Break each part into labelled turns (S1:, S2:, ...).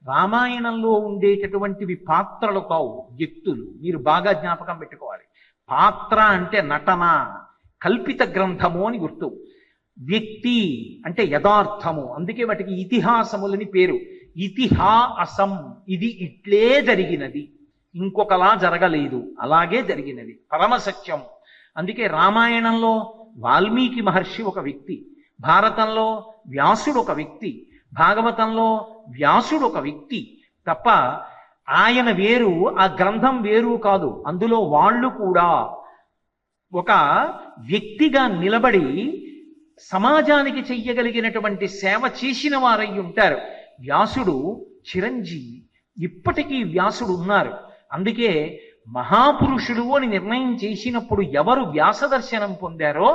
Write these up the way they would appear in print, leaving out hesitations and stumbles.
S1: రామాయణంలో ఉండేటటువంటివి పాత్రలు కావు, వ్యక్తులు. మీరు బాగా జ్ఞాపకం పెట్టుకోవాలి. పాత్ర అంటే నటన, కల్పిత గ్రంథము అని గుర్తు. వ్యక్తి అంటే యథార్థము. అందుకే వాటికి ఇతిహాసములని పేరు. ఇతిహాసం, ఇది ఇట్లే జరిగినది, ఇంకొకలా జరగలేదు, అలాగే జరిగినది, పరమసత్యం. అందుకే రామాయణంలో వాల్మీకి మహర్షి ఒక వ్యక్తి, భారతంలో వ్యాసుడు ఒక వ్యక్తి, భాగవతంలో వ్యాసుడు ఒక వ్యక్తి తప్ప ఆయన వేరు, ఆ గ్రంథం వేరు కాదు. అందులో వాళ్ళు కూడా ఒక వ్యక్తిగా నిలబడి సమాజానికి చెయ్యగలిగినటువంటి సేవ చేసిన వారై ఉంటారు. వ్యాసుడు చిరంజీవి, ఇప్పటికీ వ్యాసుడు ఉన్నారు. అందుకే మహాపురుషుడు అని నిర్ణయం చేసినప్పుడు ఎవరు వ్యాస దర్శనం పొందారో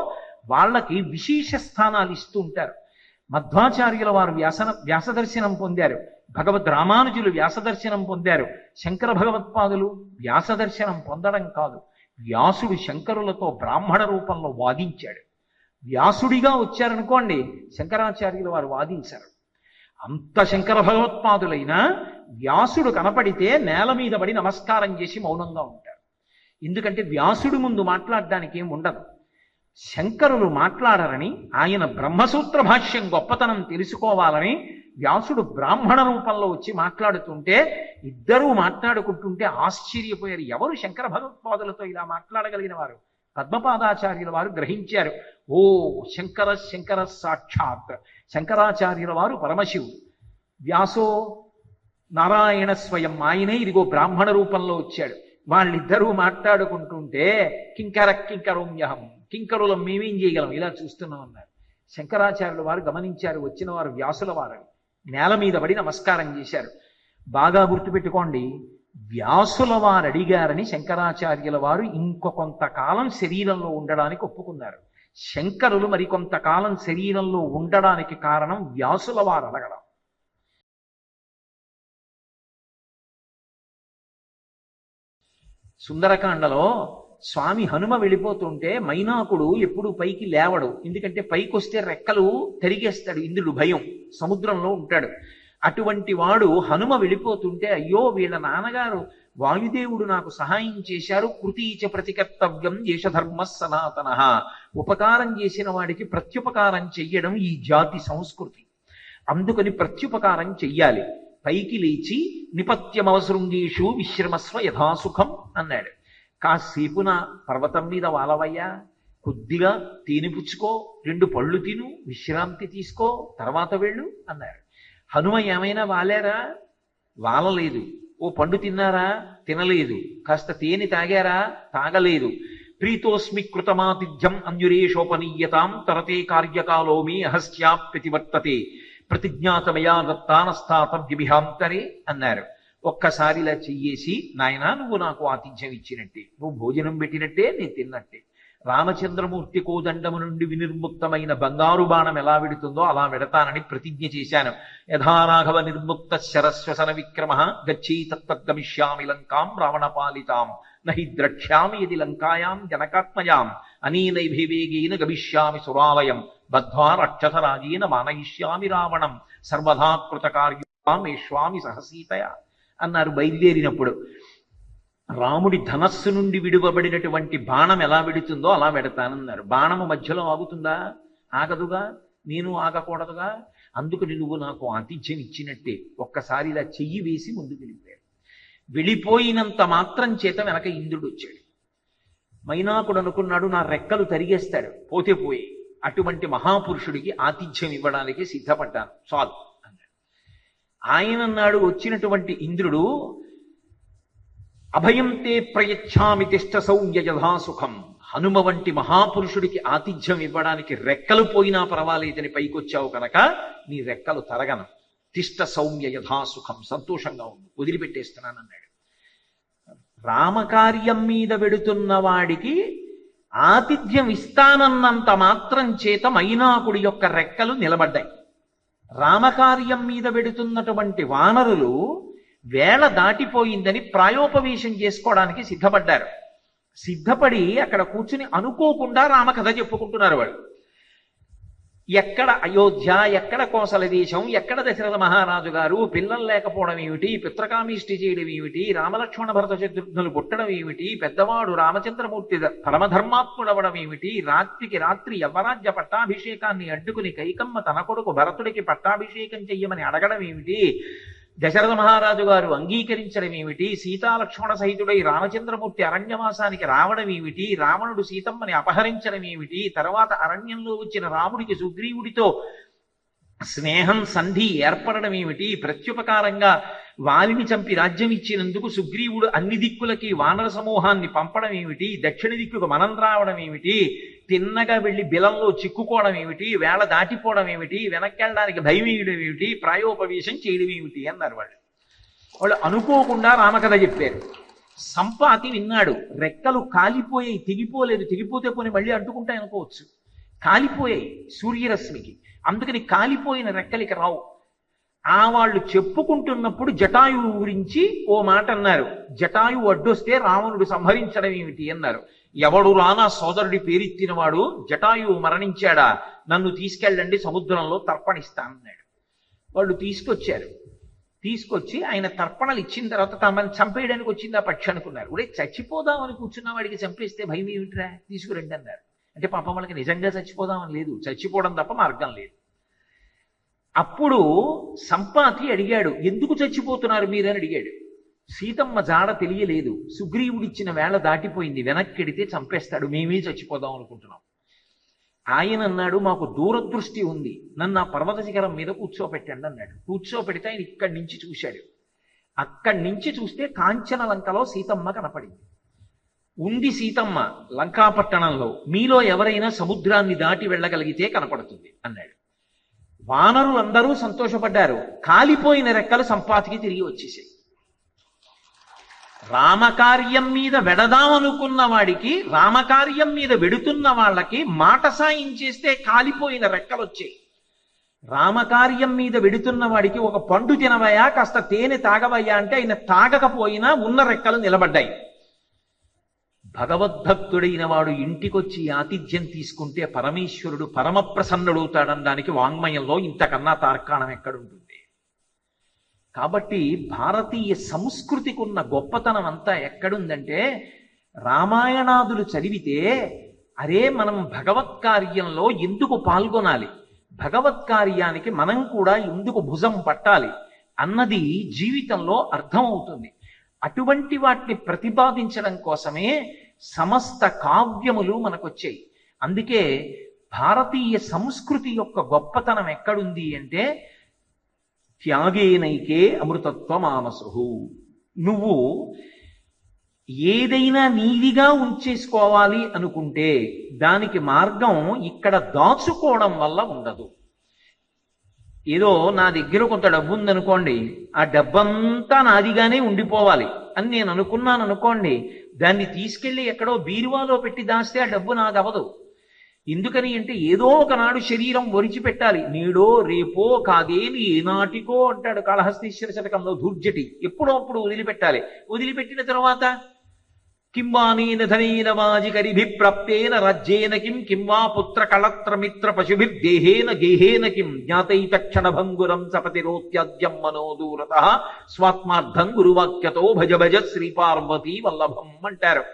S1: వాళ్ళకి విశేష స్థానాలు ఇస్తూ ఉంటారు. మధ్వాచార్యుల వారు వ్యాస దర్శనం పొందారు, భగవద్ రామానుజులు వ్యాస దర్శనం పొందారు, శంకర భగవత్పాదులు వ్యాస దర్శనం పొందడం కాదు, వ్యాసుడు శంకరులతో బ్రాహ్మణ రూపంలో వాదించాడు. వ్యాసుడిగా వచ్చారనుకోండి, శంకరాచార్యుల వారు వాదించారు. అంత శంకర భగవత్పాదులైనా వ్యాసుడు కనపడితే నేల మీద పడి నమస్కారం చేసి మౌనంగా ఉంటారు. ఎందుకంటే వ్యాసుడి ముందు మాట్లాడడానికి ఏం ఉండదు. శంకరులు మాట్లాడారని, ఆయన బ్రహ్మసూత్ర భాష్యం గొప్పతనం తెలుసుకోవాలని వ్యాసుడు బ్రాహ్మణ రూపంలో వచ్చి మాట్లాడుతుంటే ఇద్దరూ మాట్లాడుకుంటుంటే ఆశ్చర్యపోయారు. ఎవరు శంకర భగవత్పాదులతో ఇలా మాట్లాడగలిగిన వారు? పద్మపాదాచార్యుల వారు గ్రహించారు. ఓ శంకర శంకర సాక్షాత్, శంకరాచార్యుల వారు పరమశివుడు, వ్యాసో నారాయణ స్వయం, ఆయనే ఇదిగో బ్రాహ్మణ రూపంలో వచ్చాడు. వాళ్ళిద్దరూ మాట్లాడుకుంటుంటే కింకర కింకరోమ్యహం, కింకరులం మేమేం చేయగలం, ఇలా చూస్తున్నాం అన్నారు. శంకరాచార్యుల వారు గమనించారు, వచ్చిన వారు వ్యాసుల వారని, నేల మీద పడి నమస్కారం చేశారు. బాగా గుర్తుపెట్టుకోండి, వ్యాసుల వారు అడిగారని శంకరాచార్యుల వారు ఇంకొంతకాలం శరీరంలో ఉండడానికి ఒప్పుకున్నారు. శంకరులు మరికొంతకాలం శరీరంలో ఉండడానికి కారణం వ్యాసుల వారు అడగడం. సుందరకాండలో స్వామి హనుమ వెళ్ళిపోతుంటే మైనాకుడు ఎప్పుడు పైకి లేవడు, ఎందుకంటే పైకి వస్తే రెక్కలు తరిగేస్తాడు, ఇంద్రుడు భయం, సముద్రంలో ఉంటాడు. అటువంటి వాడు హనుమ వెళ్ళిపోతుంటే అయ్యో వీళ్ళ నాన్నగారు వాయుదేవుడు నాకు సహాయం చేశారు, కృతీచ ప్రతికర్తవ్యం దేశధర్మ సనాతన, ఉపకారం చేసిన వాడికి ప్రత్యుపకారం చెయ్యడం ఈ జాతి సంస్కృతి, అందుకని ప్రత్యుపకారం చెయ్యాలి. పైకి లేచి నిపత్యమవసృంగేషు విశ్రమస్వ యథాసుఖం అన్నాడు. కాసేపు నా పర్వతం మీద వాలవయ్యా, కొద్దిగా తేనె పుచ్చుకో, 2 పళ్ళు తిను, విశ్రాంతి తీసుకో, తర్వాత వెళ్ళు అన్నారు. హనుమ ఏమైనా వాలేరా? వాలలేదు. ఓ పండు తిన్నారా? తినలేదు. కాస్త తేనె తాగారా? తాగలేదు. ప్రీతోస్మి కృతమాతిథ్యం అన్యురేషోపనీయతాం తరతే కార్యకాలోమి అహస్యాప్యతివర్తతే ప్రతిజ్ఞాతమయా దత్తానస్థాతవ్యభిహాంతరే అన్నారు. ఒక్కసారి ఇలా చెయ్యేసి, నాయనా నువ్వు నాకు ఆతిథ్యం ఇచ్చినట్టే, నువ్వు భోజనం పెట్టినట్టే నేను తిన్నట్టే. రామచంద్రమూర్తి కోదండము నుండి వినిర్ముక్తమైన బంగారు బాణం ఎలా వెడుతుందో అలా వెడతానని ప్రతిజ్ఞ చేశాను. యథారాఘవ నిర్ముక్త శరస్వసన విక్రమ గచ్చీ తత్తద్గమిష్యామి లంకాం రావణపాలితాం నహి ద్రక్ష్యామి యది లంకాయాం జనకాత్మయాం అనీనైభివేగేన గమిష్యామి సురాలయం బద్ధ్వా రక్షసరాజేన మానయిష్యామి రావణం సర్వదా కృతకార్యమేష్వామి సహసీతయ అన్నారు బయలుదేరినప్పుడు. రాముడి ధనస్సు నుండి విడువబడినటువంటి బాణం ఎలా వెడుతుందో అలా వెడతానన్నారు. బాణము మధ్యలో ఆగుతుందా? ఆగదుగా, నేను ఆగకూడదుగా. అందుకని నువ్వు నాకు ఆతిథ్యం ఇచ్చినట్టే. ఒక్కసారి ఇలా చెయ్యి వేసి ముందుకు వెళ్ళిపోయాడు. వెళ్ళిపోయినంత మాత్రం చేత వెనక ఇంద్రుడు వచ్చాడు. మైనాకుడు అనుకున్నాడు నా రెక్కలు తరిగేస్తాడు, పోతే పోయి. అటువంటి మహాపురుషుడికి ఆతిథ్యం ఇవ్వడానికి సిద్ధపడ్డాను, చాలు అన్నాడు. ఆయన అన్నాడు వచ్చినటువంటి ఇంద్రుడు, అభయం తే ప్రయచ్ఛామి తిష్ట సౌమ్య యథాసుఖం, హనుమ వంటి మహాపురుషుడికి ఆతిథ్యం ఇవ్వడానికి రెక్కలు పోయినా పర్వాలేదని పైకొచ్చావు కనుక నీ రెక్కలు తరగను, తిష్ట సౌమ్య యథాసుఖం, సంతోషంగా ఉంది, వదిలిపెట్టేస్తున్నానన్నాడు. రామకార్యం మీద వెడుతున్న వాడికి ఆతిథ్యం ఇస్తానన్నంత మాత్రం చేత మైనాకుడి యొక్క రెక్కలు నిలబడ్డాయి. రామకార్యం మీద వెడుతున్నటువంటి వానరులు వేళ దాటిపోయిందని ప్రాయోపవేశం చేసుకోవడానికి సిద్ధపడ్డారు. సిద్ధపడి అక్కడ కూర్చుని అనుకోకుండా రామకథ చెప్పుకుంటున్నారు. వాళ్ళు ఎక్కడ అయోధ్య, ఎక్కడ కోసల దేశం, ఎక్కడ దశరథ మహారాజు గారు, పిల్లలు లేకపోవడం ఏమిటి, పిత్రకామిష్టి చేయడం ఏమిటి, రామలక్ష్మణ భరత శత్రుఘ్నులు పుట్టడం ఏమిటి, పెద్దవాడు రామచంద్రమూర్తి పరమధర్మాత్ముడవడం ఏమిటి, రాత్రికి రాత్రి యవరాజ్య పట్టాభిషేకాన్ని అడ్డుకుని కైకమ్మ తన కొడుకు భరతుడికి పట్టాభిషేకం చెయ్యమని అడగడం ఏమిటి, దశరథ మహారాజు గారు అంగీకరించడం ఏమిటి, సీతాలక్ష్మణ సహితుడై రామచంద్రమూర్తి అరణ్యవాసానికి రావడం ఏమిటి, రావణుడు సీతమ్మని అపహరించడం ఏమిటి, తర్వాత అరణ్యంలో వచ్చిన రాముడికి సుగ్రీవుడితో స్నేహం సంధి ఏర్పడడం ఏమిటి, ప్రత్యుపకారంగా వాలిని చంపి రాజ్యం ఇచ్చినందుకు సుగ్రీవుడు అన్ని దిక్కులకి వానర సమూహాన్ని పంపడం ఏమిటి, దక్షిణ దిక్కుకు మనం రావడం ఏమిటి, తిన్నగా వెళ్ళి బిలంలో చిక్కుకోవడం ఏమిటి, వేళ దాటిపోవడం ఏమిటి, వెనక్కెళ్ళడానికి భయం వేయడం ఏమిటి, ప్రాయోపవేశం చేయడం ఏమిటి అన్నారు వాళ్ళు అనుకోకుండా రామకథ చెప్పారు. సంపాతి విన్నాడు. రెక్కలు కాలిపోయాయి, తెగిపోలేదు. తెగిపోతే పోనీ మళ్ళీ అడ్డుకుంటాయి అనుకోవచ్చు. కాలిపోయాయి సూర్యరశ్మికి, అందుకని కాలిపోయిన రెక్కలికి రావు. వాళ్ళు చెప్పుకుంటున్నప్పుడు జటాయువు గురించి ఓ మాట అన్నారు. జటాయువు అడ్డొస్తే రావణుడు సంహరించడం ఏమిటి అన్నారు. ఎవడు రానా సోదరుడి పేరెత్తినవాడు, జటాయువు మరణించాడా, నన్ను తీసుకెళ్ళండి సముద్రంలో తర్పణిస్తానన్నాడు. వాళ్ళు తీసుకొచ్చారు. తీసుకొచ్చి ఆయన తర్పణలు ఇచ్చిన తర్వాత తమని చంపేయడానికి వచ్చింది ఆ పక్షి అనుకున్నారు. ఒరే చచ్చిపోదామని కూర్చున్న వాడికి చంపేస్తే భయం ఏమిట్రా, తీసుకురండి అన్నారు. అంటే పాపం వాళ్ళకి నిజంగా చచ్చిపోదామని లేదు, చచ్చిపోవడం తప్ప మార్గం లేదు. అప్పుడు సంపాతి అడిగాడు, ఎందుకు చచ్చిపోతున్నారు మీరని అడిగాడు. సీతమ్మ జాడ తెలియలేదు, సుగ్రీవుడిచ్చిన వేళ దాటిపోయింది, వెనక్కెడితే చంపేస్తాడు, మేమే చచ్చిపోదాం అనుకుంటున్నాం. ఆయన అన్నాడు, మాకు దూరదృష్టి ఉంది, నన్ను ఆ పర్వత శిఖరం మీద కూర్చోపెట్టండి అన్నాడు. కూర్చోపెడితే ఆయన ఇక్కడి నుంచి చూశాడు. అక్కడి నుంచి చూస్తే కాంచన లంకలో సీతమ్మ కనపడింది. ఉంది సీతమ్మ లంకాపట్టణంలో, మీలో ఎవరైనా సముద్రాన్ని దాటి వెళ్ళగలిగితే కనపడుతుంది అన్నాడు. వానరులందరూ సంతోషపడ్డారు. కాలిపోయిన రెక్కలు సంపాతికి తిరిగి వచ్చేసాయి. రామకార్యం మీద వెడదామనుకున్న వాడికి, రామకార్యం మీద వెడుతున్న వాళ్ళకి మాట సాయం చేస్తే కాలిపోయిన రెక్కలు వచ్చాయి. రామకార్యం మీద వెడుతున్న వాడికి ఒక పండు తినవయ్యా, కాస్త తేనె తాగవయ్యా అంటే ఆయన తాగకపోయినా ఉన్న రెక్కలు నిలబడ్డాయి. భగవద్భక్తుడైన వాడు ఇంటికొచ్చి ఆతిథ్యం తీసుకుంటే పరమేశ్వరుడు పరమ ప్రసన్నుడవుతాడనడానికి వాంగ్మయంలో ఇంతకన్నా తార్కాణం ఎక్కడుంటుంది. కాబట్టి భారతీయ సంస్కృతికి ఉన్న గొప్పతనం అంతా ఎక్కడుందంటే, రామాయణాదులు చదివితే అరే మనం భగవత్ కార్యంలో ఎందుకు పాల్గొనాలి, భగవత్ కార్యానికి మనం కూడా ఎందుకు భుజం పట్టాలి అన్నది జీవితంలో అర్థమవుతుంది. అటువంటి వాటిని ప్రతిపాదించడం కోసమే సమస్త కావ్యములు మనకొచ్చాయి. అందుకే భారతీయ సంస్కృతి యొక్క గొప్పతనం ఎక్కడుంది అంటే, త్యాగేనైకే అమృతత్వ మానసు. నువ్వు ఏదైనా నీదిగా ఉంచేసుకోవాలి అనుకుంటే దానికి మార్గం ఇక్కడ దాచుకోవడం వల్ల ఉండదు. ఏదో నా దగ్గర కొంత డబ్బు ఉందనుకోండి, ఆ డబ్బంతా నాదిగానే ఉండిపోవాలి అని నేను అనుకున్నాను అనుకోండి, దాన్ని తీసుకెళ్లి ఎక్కడో బీరువాలో పెట్టి దాస్తే ఆ డబ్బు నాదవదు. ఎందుకని అంటే ఏదో ఒకనాడు శరీరం ఒరిచిపెట్టాలి. నేడో రేపో కాదేని ఏనాటికో అంటాడు కాళహస్తీశ్వర శతకంలో ధూర్జటి. ఎప్పుడో అప్పుడు వదిలిపెట్టాలి. వదిలిపెట్టిన తర్వాత కింవానేన ధనేన వాజికరిభి ప్రాప్తేన రాజ్యేన కిం కింవా పుత్ర కళత్రమిత్ర పశుభిర్దేహేన గేహేన కిం జ్ఞాతైతక్షణ భంగురం సపతిరోత్యాద్యం మనోదూరత స్వాత్మార్థం గురువాక్యతో భజ భజ శ్రీపార్వతీ వల్లభం అంటారు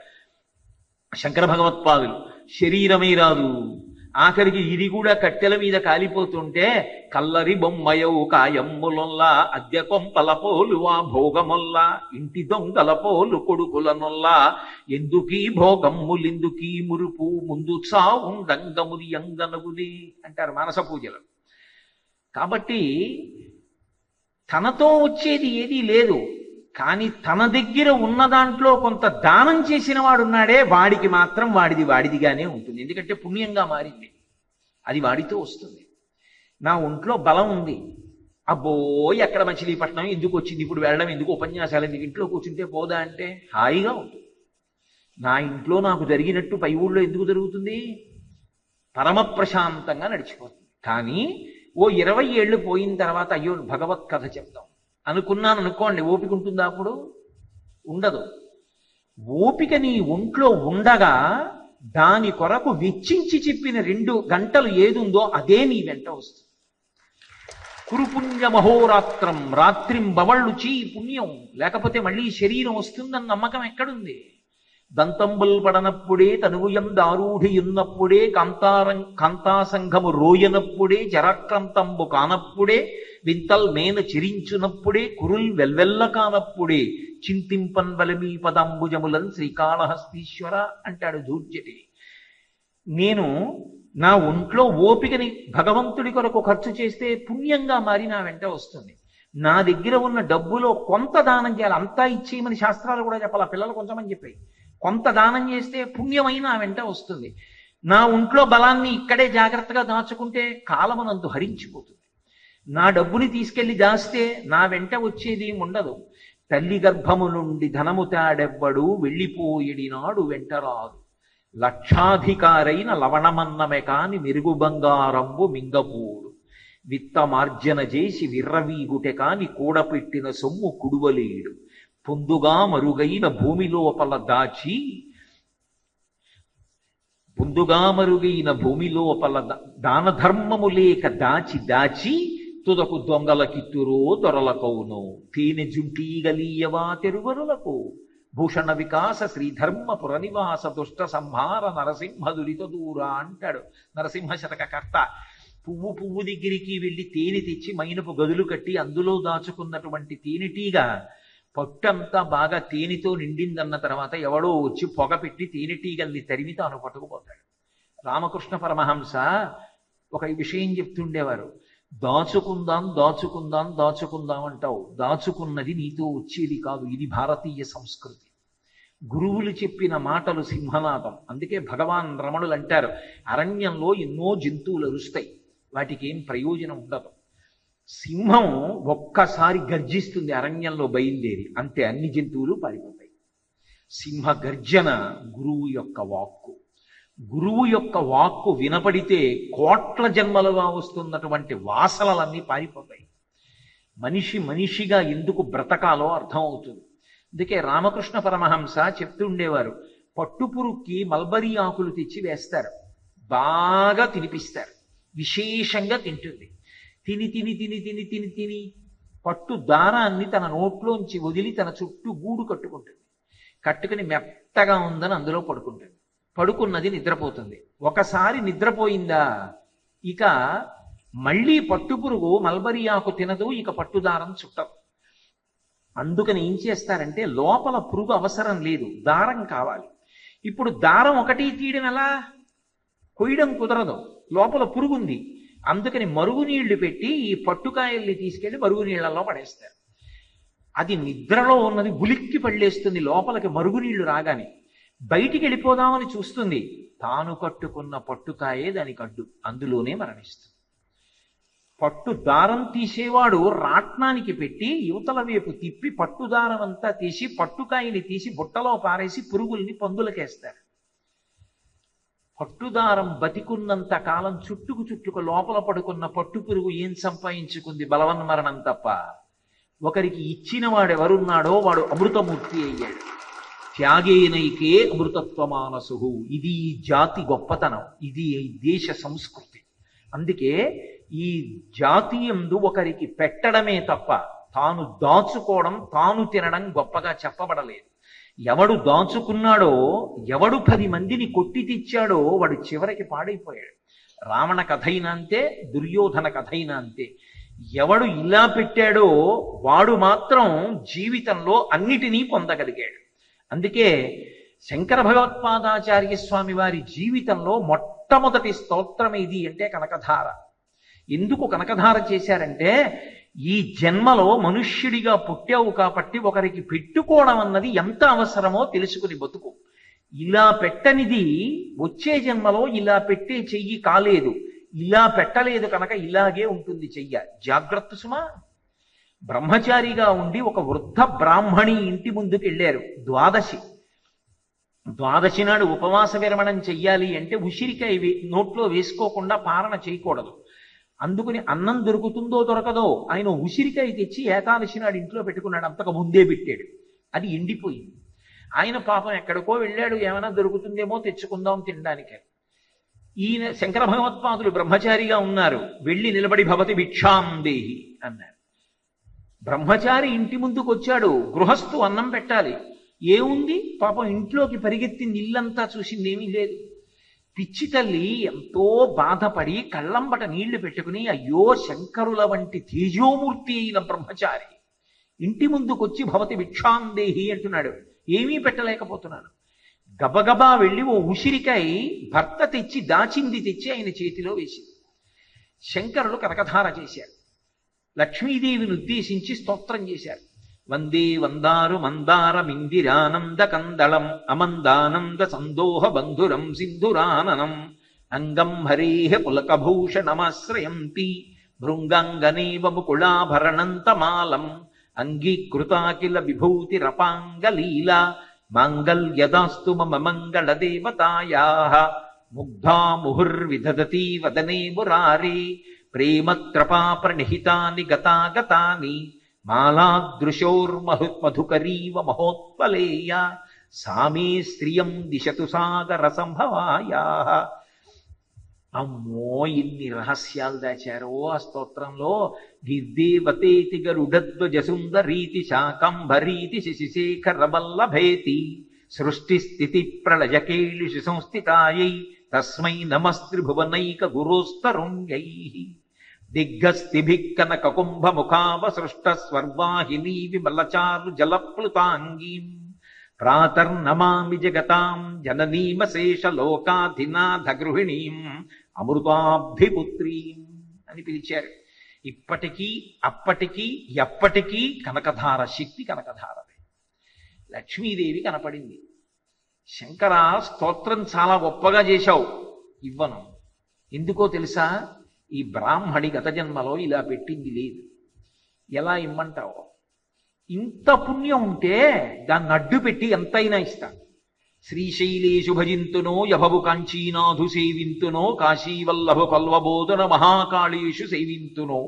S1: శంకర భగవత్పాదులు. శరీరమే రాదు, ఆఖరికి ఇది కూడా కట్టెల మీద కాలిపోతుంటే కల్లరి బొమ్మయౌ కాయమ్ములొల్లా అద్దె కొంపలపోలు ఆ భోగమొల్లా ఇంటి దొంగలపోలు కొడుకులనొల్లా ఎందుకీ భోగమ్ములెందుకీ మురుపు ముందు చావుండంగముది అంగనగుది అంటారు మానస పూజలు. కాబట్టి తనతో వచ్చేది ఏదీ లేదు, కానీ తన దగ్గర ఉన్న దాంట్లో కొంత దానం చేసిన వాడున్నాడే, వాడికి మాత్రం వాడిది వాడిదిగానే ఉంటుంది. ఎందుకంటే పుణ్యంగా మారింది, అది వాడితో వస్తుంది. నా ఒంట్లో బలం ఉంది, అబ్బో ఎక్కడ మచిలీపట్నం ఎందుకు వచ్చింది, ఇప్పుడు వెళ్ళడం ఎందుకు, ఉపన్యాసాలు ఎందుకు, ఇంట్లో కూర్చుంటే పోదా అంటే హాయిగా ఉంటుంది. నా ఇంట్లో నాకు జరిగినట్టు పై ఊళ్ళో ఎందుకు జరుగుతుంది, పరమ ప్రశాంతంగా నడిచిపోతుంది. కానీ ఓ 20 ఏళ్ళు పోయిన తర్వాత అయ్యో భగవత్ కథ చెప్తాం అనుకున్నాను అనుకోండి, ఓపిక ఉంటుందా? అప్పుడు ఉండదు. ఓపిక నీ ఒంట్లో ఉండగా దాని కొరకు వెచ్చించి చెప్పిన 2 గంటలు ఏదుందో అదే నీ వెంట వస్తుంది. కురుపుణ్యమహోరాత్రం, రాత్రిం బవళ్ళు చీ పుణ్యం, లేకపోతే మళ్ళీ శరీరం వస్తుందన్న నమ్మకం ఎక్కడుంది? దంతంబుల్ పడనప్పుడే, తనువుయందారూఢియున్నప్పుడే, కాంతాసంఘము రోయనప్పుడే, జరాక్రాంతంబు కానప్పుడే, వింతల్ మేన చిరించునప్పుడే, కురుల్ వెల్వెల్ల కానప్పుడే, చింతింపన్ వలమీ పదంబుజములన్ శ్రీకాళహస్తీశ్వర అంటాడు దూర్జటి. నేను నా ఒంట్లో ఓపికని భగవంతుడి కొరకు ఖర్చు చేస్తే పుణ్యంగా మారి నా వెంట వస్తుంది. నా దగ్గర ఉన్న డబ్బులో కొంత దానం చేయాలి, అంతా ఇచ్చేయమని శాస్త్రాలు కూడా చెప్పాలి, పిల్లలు కొంచెమని చెప్పాయి. కొంత దానం చేస్తే పుణ్యమైన నా వెంట వస్తుంది. నా ఒంట్లో బలాన్ని ఇక్కడే జాగ్రత్తగా దాచుకుంటే కాలమనందు హరించిపోతుంది. నా డబ్బుని తీసుకెళ్లి దాస్తే నా వెంట వచ్చేది ఉండదు. తల్లి గర్భము నుండి ధనము తాడెవ్వడు, వెళ్ళిపోయిడినాడు వెంటరాదు. లక్షాధికారైన లవణమన్నమే కాని మెరుగు బంగారంబు మింగపూడు. విత్తమార్జన చేసి విర్రవీగుటె కాని కూడపెట్టిన సొమ్ము కుడువలేడు. పొందుగా మరుగైన భూమి లోపల దాన ధర్మము లేక దాచి తుదకు దొంగల కిత్తురో దొరలకౌను. తేనె జుంటీగలీయవా తెరువరులకు, భూషణ వికాస శ్రీధర్మ పురనివాస దుష్ట సంహార నరసింహ దురిత దూర అంటాడు నరసింహ శతకకర్త. పువ్వు దగ్గరికి వెళ్ళి తేనె తెచ్చి మైనపు గదులు కట్టి అందులో దాచుకున్నటువంటి తేనెటీగ పట్టంతా బాగా తేనెతో నిండిందన్న తర్వాత ఎవడో వచ్చి పొగ పెట్టి తేనెటీగల్ని తరిమి తాను పట్టుకుపోతాడు. రామకృష్ణ పరమహంస ఒక విషయం చెప్తుండేవారు, దాచుకుందాం అంటావు, దాచుకున్నది నీతో వచ్చేది కాదు, ఇది భారతీయ సంస్కృతి. గురువులు చెప్పిన మాటలు సింహనాదం. అందుకే భగవాన్ రమణులు అంటారు, అరణ్యంలో ఎన్నో జంతువులు అరుస్తాయి, వాటికి ఏం ప్రయోజనం ఉండదు. సింహం ఒక్కసారి గర్జిస్తుంది అరణ్యంలో బయలుదేరి, అంతే అన్ని జంతువులు పారిపోతాయి. సింహ గర్జన గురువు యొక్క వాక్కు. గురువు యొక్క వాక్కు వినపడితే కోట్ల జన్మలుగా వస్తున్నటువంటి వాసనలన్నీ పారిపోతాయి. మనిషిగా ఎందుకు బ్రతకాలో అర్థమవుతుంది. అందుకే రామకృష్ణ పరమహంస చెప్తుండేవారు, పట్టుపురుక్కి మల్బరీ ఆకులు తెచ్చి వేస్తారు, బాగా తినిపిస్తారు, విశేషంగా తింటుంది. తిని పట్టు దారాన్ని తన నోట్లోంచి వదిలి తన చుట్టూ గూడు కట్టుకుని మెత్తగా ఉందని అందులో పడుకుంటుంది. పడుకున్నది నిద్రపోతుంది. ఒకసారి నిద్రపోయిందా ఇక మళ్ళీ పట్టుపురుగు మల్బరీ ఆకు తినదు, ఇక పట్టుదారం చుట్టదు. అందుకని ఏం చేస్తారంటే లోపల పురుగు అవసరం లేదు, దారం కావాలి. ఇప్పుడు దారం ఒకటి తీయడం ఎలా? కొయ్యడం కుదరదు, లోపల పురుగుంది. అందుకని మరుగునీళ్లు పెట్టి ఈ పట్టుకాయల్ని తీసుకెళ్లి మరుగునీళ్లలో పడేస్తారు. అది నిద్రలో ఉన్నది ఉలిక్కి పళ్ళేస్తుంది లోపలికి మరుగునీళ్లు రాగానే. బయటికి వెళ్ళిపోదామని చూస్తుంది, తాను కట్టుకున్న పట్టుకాయే దానికి అడ్డు, అందులోనే మరణిస్తుంది. పట్టు దారం తీసేవాడు రాట్నానికి పెట్టి యువతల వైపు తిప్పి పట్టుదారం అంతా తీసి పట్టుకాయని తీసి బుట్టలో పారేసి పురుగుల్ని పందులకేస్తారు. పట్టుదారం బతికున్నంత కాలం చుట్టుకు లోపల పడుకున్న పట్టు పురుగు ఏం సంపాదించుకుంది? బలవన్మరణం తప్ప. ఒకరికి ఇచ్చిన వాడెవరున్నాడో వాడు అమృతమూర్తి అయ్యాడు. త్యాగేనైకే అమృతత్వమానసు. ఇది ఈ జాతి గొప్పతనం, ఇది ఈ దేశ సంస్కృతి. అందుకే ఈ జాతీయందు ఒకరికి పెట్టడమే తప్ప తాను దాచుకోవడం, తాను తినడం గొప్పగా చెప్పబడలేదు. ఎవడు దాచుకున్నాడో, ఎవడు 10 మందిని కొట్టి తెచ్చాడో వాడు చివరికి పాడైపోయాడు. రావణ కథైనా అంతే, దుర్యోధన కథైనా అంతే. ఎవడు ఇలా పెట్టాడో వాడు మాత్రం జీవితంలో అన్నిటినీ పొందగలిగాడు. అందుకే శంకర భగవత్పాదాచార్య స్వామి వారి జీవితంలో మొట్టమొదటి స్తోత్రం ఏది అంటే కనకధార. ఎందుకు కనకధార చేశారంటే, ఈ జన్మలో మనుష్యుడిగా పుట్టావు కాబట్టి ఒకరికి పెట్టుకోవడం అన్నది ఎంత అవసరమో తెలుసుకుని బతుకు. ఇలా పెట్టనిది వచ్చే జన్మలో ఇలా పెట్టే చెయ్యి కాలేదు, ఇలా పెట్టలేదు కనుక ఇలాగే ఉంటుంది చెయ్య. జాగ్రత్త సుమా. బ్రహ్మచారిగా ఉండి ఒక వృద్ధ బ్రాహ్మణి ఇంటి ముందుకు వెళ్ళారు. ద్వాదశి నాడు ఉపవాస విరమణం చెయ్యాలి అంటే ఉసిరికాయ నోట్లో వేసుకోకుండా పారణ చేయకూడదు. అందుకుని అన్నం దొరుకుతుందో దొరకదో ఆయన ఉసిరికాయ తెచ్చి ఏకాదశి నాడు ఇంట్లో పెట్టుకున్నాడు. అంతకు ముందే పెట్టాడు, అది ఎండిపోయింది. ఆయన పాపం ఎక్కడికో వెళ్ళాడు, ఏమైనా దొరుకుతుందేమో తెచ్చుకుందాం తినడానికి. ఈయన శంకర భగవత్పాదులు బ్రహ్మచారిగా ఉన్నారు, వెళ్ళి నిలబడి భవతి భిక్షాం దేహి అన్నారు. బ్రహ్మచారి ఇంటి ముందుకు వచ్చాడు, గృహస్థు అన్నం పెట్టాలి. ఏముంది పాపం, ఇంట్లోకి పరిగెత్తింది, ఇల్లంతా చూసింది ఏమీ లేదు. పిచ్చి తల్లి ఎంతో బాధపడి కళ్ళంబట నీళ్లు పెట్టుకుని, అయ్యో శంకరుల వంటి తేజోమూర్తి అయిన బ్రహ్మచారి ఇంటి ముందుకొచ్చి భవతి భిక్షాం దేహి అంటున్నాడు, ఏమీ పెట్టలేకపోతున్నాను. గబగబా వెళ్ళి ఓ ఉసిరికాయ భర్త తెచ్చి దాచింది తెచ్చి ఆయన చేతిలో వేసింది. శంకరులు కనకధార చేశారు, లక్ష్మీదేవిని ఉద్దేశించి స్తోత్రం చేశారు. వందే వందారు మందారమిందిరానంద కందళం అమందానంద సందోహ బంధురం సింధురాననం అంగం హరేహ పులకభూషణమాశ్రయంతి భృంగాంగనేవ ముకుళాభరణంతమాలం అంగీకృతాకిల విభూతిరపాంగలీలా మాంగళ్యదాస్తు మమ మంగళదేవతాయాః ముగ్ధా ముహుర్విదధతి వదనే మురారి ప్రేమత్రపా ప్రణిహితాని గతాగతాని మాలాదృశోర్మధుకరీవ మహోత్పలేయ సామే శ్రియం దిశతు సాగర సంభవాయాః. అమ్మో ఎన్ని రహస్యాలు దాచారో ఆ స్తోత్రంలో. గిర్దేవతేతి గరుడధ్వజ సుందరీతి శాకంభరీతి శశిశేఖర వల్లభేతి సృష్టి స్థితి ప్రళయకేళిషు సంస్థితాయై తస్మై నమస్త్రిభువనైక గురోస్తరుణ్యైః. దిగ్గస్థిభిః కుంభముఖావసృష్ట స్వర్వాహినీ విమలచారు జలప్లుతాంగీం ప్రాతర్నమామి జగతాం జననీమశేష లోకాధినాథ గృహిణీం అమృతాబ్ధిపుత్రీం అని పిలిచారు. ఇప్పటికీ అప్పటికీ ఎప్పటికీ కనకధార శక్తి కనకధారదే. లక్ష్మీదేవి కనపడింది. శంకర స్తోత్రం చాలా గొప్పగా చేశావు, ఇవ్వను. ఎందుకో తెలుసా, ఈ బ్రాహ్మణి గత జన్మలో ఇలా పెట్టింది లేదు, ఎలా ఇమ్మంటావు? ఇంత పుణ్యం ఉంటే దాన్ని అడ్డు పెట్టి ఎంతైనా ఇస్తా. శ్రీశైలేషు భజింతునో యభవు కాంచీనాథు సేవింతునో కాశీవల్లభ పల్వబోధన మహాకాళేషు సేవింతునో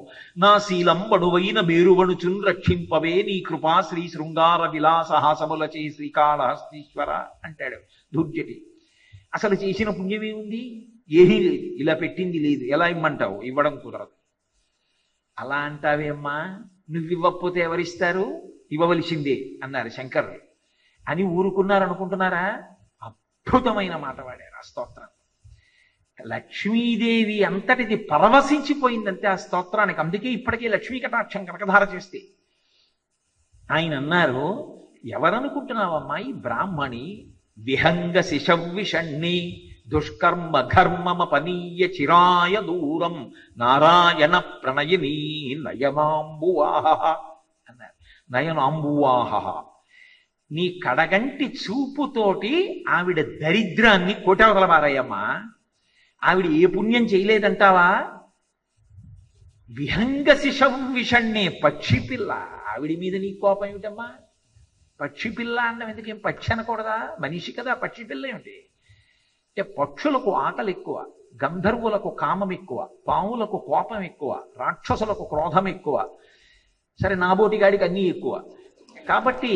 S1: నా శీలం బడువైన మేరువణుచున్ రక్షింపవే నీ కృపా శ్రీ శృంగార విలాసహాసములచే శ్రీకాళహస్తీశ్వర అంటాడు దుర్జటి. అసలు చేసిన పుణ్యమేముంది? ఏమీ లేదు, ఇలా పెట్టింది లేదు, ఎలా ఇమ్మంటావు? ఇవ్వడం కుదరదు. అలా అంటావేమ్మా, నువ్వివ్వకపోతే ఎవరిస్తారు? ఇవ్వవలసిందే అన్నారు శంకరులు అని ఊరుకున్నారనుకుంటున్నారా? అద్భుతమైన మాట వాడారు ఆ స్తోత్రం. లక్ష్మీదేవి అంతటిది పరవశించిపోయిందంటే ఆ స్తోత్రానికి. అందుకే ఇప్పటికే లక్ష్మీ కటాక్షం కనకధార చేస్తే ఆయన అన్నారు, ఎవరనుకుంటున్నావమ్మా ఈ బ్రాహ్మణి? విహంగ శిశవ్విషణ్ణి దుష్కర్మ ఘర్మమపనీయ చిరాయ దూరం నారాయణ ప్రణయిని నయనాంబువాహ అన్నారు. నయనాంబువాహ. నీ కడగంటి చూపుతోటి ఆవిడ దరిద్రాన్ని కోటవతల మారాయమ్మా. ఆవిడ ఏ పుణ్యం చేయలేదంటావా? విహంగ శిశవ్విషణ్ణే, పక్షి పిల్ల. ఆవిడ మీద నీ కోపం ఏమిటమ్మా? పక్షి పిల్ల అన్నం ఎందుకేం? పక్షి అనకూడదా? మనిషి కదా, పక్షి పిల్ల ఏమిటి? అంటే పక్షులకు ఆకలి ఎక్కువ, గంధర్వులకు కామం ఎక్కువ, పాములకు కోపం ఎక్కువ, రాక్షసులకు క్రోధం ఎక్కువ, సరే నాబోటిగాడికి అన్నీ ఎక్కువ. కాబట్టి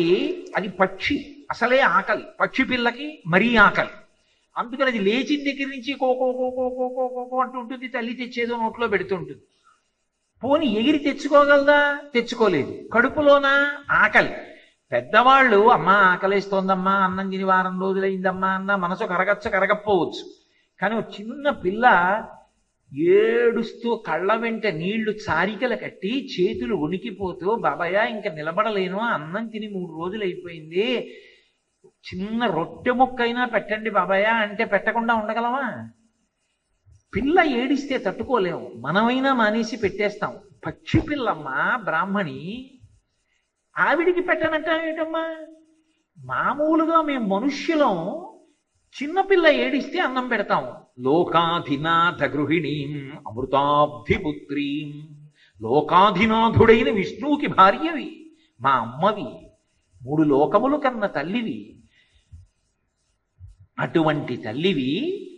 S1: అది పక్షి, అసలే ఆకలి. పక్షి పిల్లకి మరీ ఆకలి. అందుకని అది లేచిన దగ్గర నుంచి కోకో కోకో కోకో కోకో అంటూ ఉంటుంది. తల్లి తెచ్చేదో నోట్లో పెడుతుంటుంది. పోని ఎగిరి తెచ్చుకోగలదా? తెచ్చుకోలేదు. కడుపులోనా ఆకలి. పెద్దవాళ్ళు అమ్మా ఆకలేస్తోందమ్మా, అన్నం తిని వారం రోజులైందమ్మా అన్న మనసు కరగకపోవచ్చు. కానీ ఒక చిన్న పిల్ల ఏడుస్తూ కళ్ళ వెంట నీళ్లు చారికలు కట్టి చేతులు ఉనికిపోతూ, బాబాయ్ ఇంక నిలబడలేను, అన్నం తిని 3 రోజులు అయిపోయింది, చిన్న రొట్టె ముక్కైనా పెట్టండి బాబాయ్ అంటే పెట్టకుండా ఉండగలమా? పిల్ల ఏడిస్తే తట్టుకోలేము, మనమైనా మానేసి పెట్టేస్తాం. పక్షి పిల్లమ్మా బ్రాహ్మణి, ఆవిడికి పెట్టనంటావేటమ్మా? మామూలుగా మేము మనుష్యులం చిన్నపిల్ల ఏడిస్తే అన్నం పెడతాం. లోకాధినాథ గృహిణీం అమృతాబ్ధిపుత్రీం. లోకాధినాథుడైన విష్ణువుకి భార్యవి, మా అమ్మవి, 3 లోకములు కన్న తల్లివి. అటువంటి తల్లివి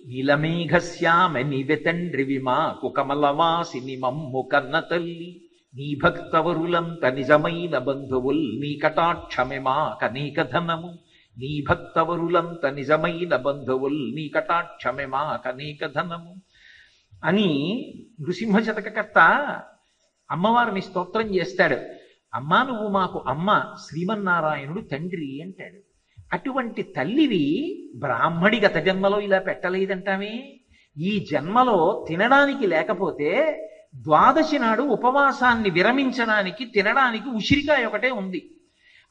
S1: నీలమేఘశ్యామ నీవె తండ్రివి మాకు కమలవాసిని మమ్ము కన్న తల్లి. నీ భక్తవరులంత నిజమైన బంధువుల్ నీ కటాక్షమే మాకనేక ధనము. నీ భక్తవరులంత నిజమైన బంధువుల్ నీ కటాక్షమే మాకనేక ధనము అని నృసింహ శతకకర్త అమ్మవారిని స్తోత్రం చేస్తాడు. అమ్మా నువ్వు మాకు అమ్మ, శ్రీమన్నారాయణుడు తండ్రి అంటాడు. అటువంటి తల్లివి బ్రాహ్మడి గత జన్మలో ఇలా పెట్టలేదంటామే. ఈ జన్మలో తినడానికి లేకపోతే ద్వాదశి నాడు ఉపవాసాన్ని విరమించడానికి తినడానికి ఉసిరికాయ ఒకటే ఉంది.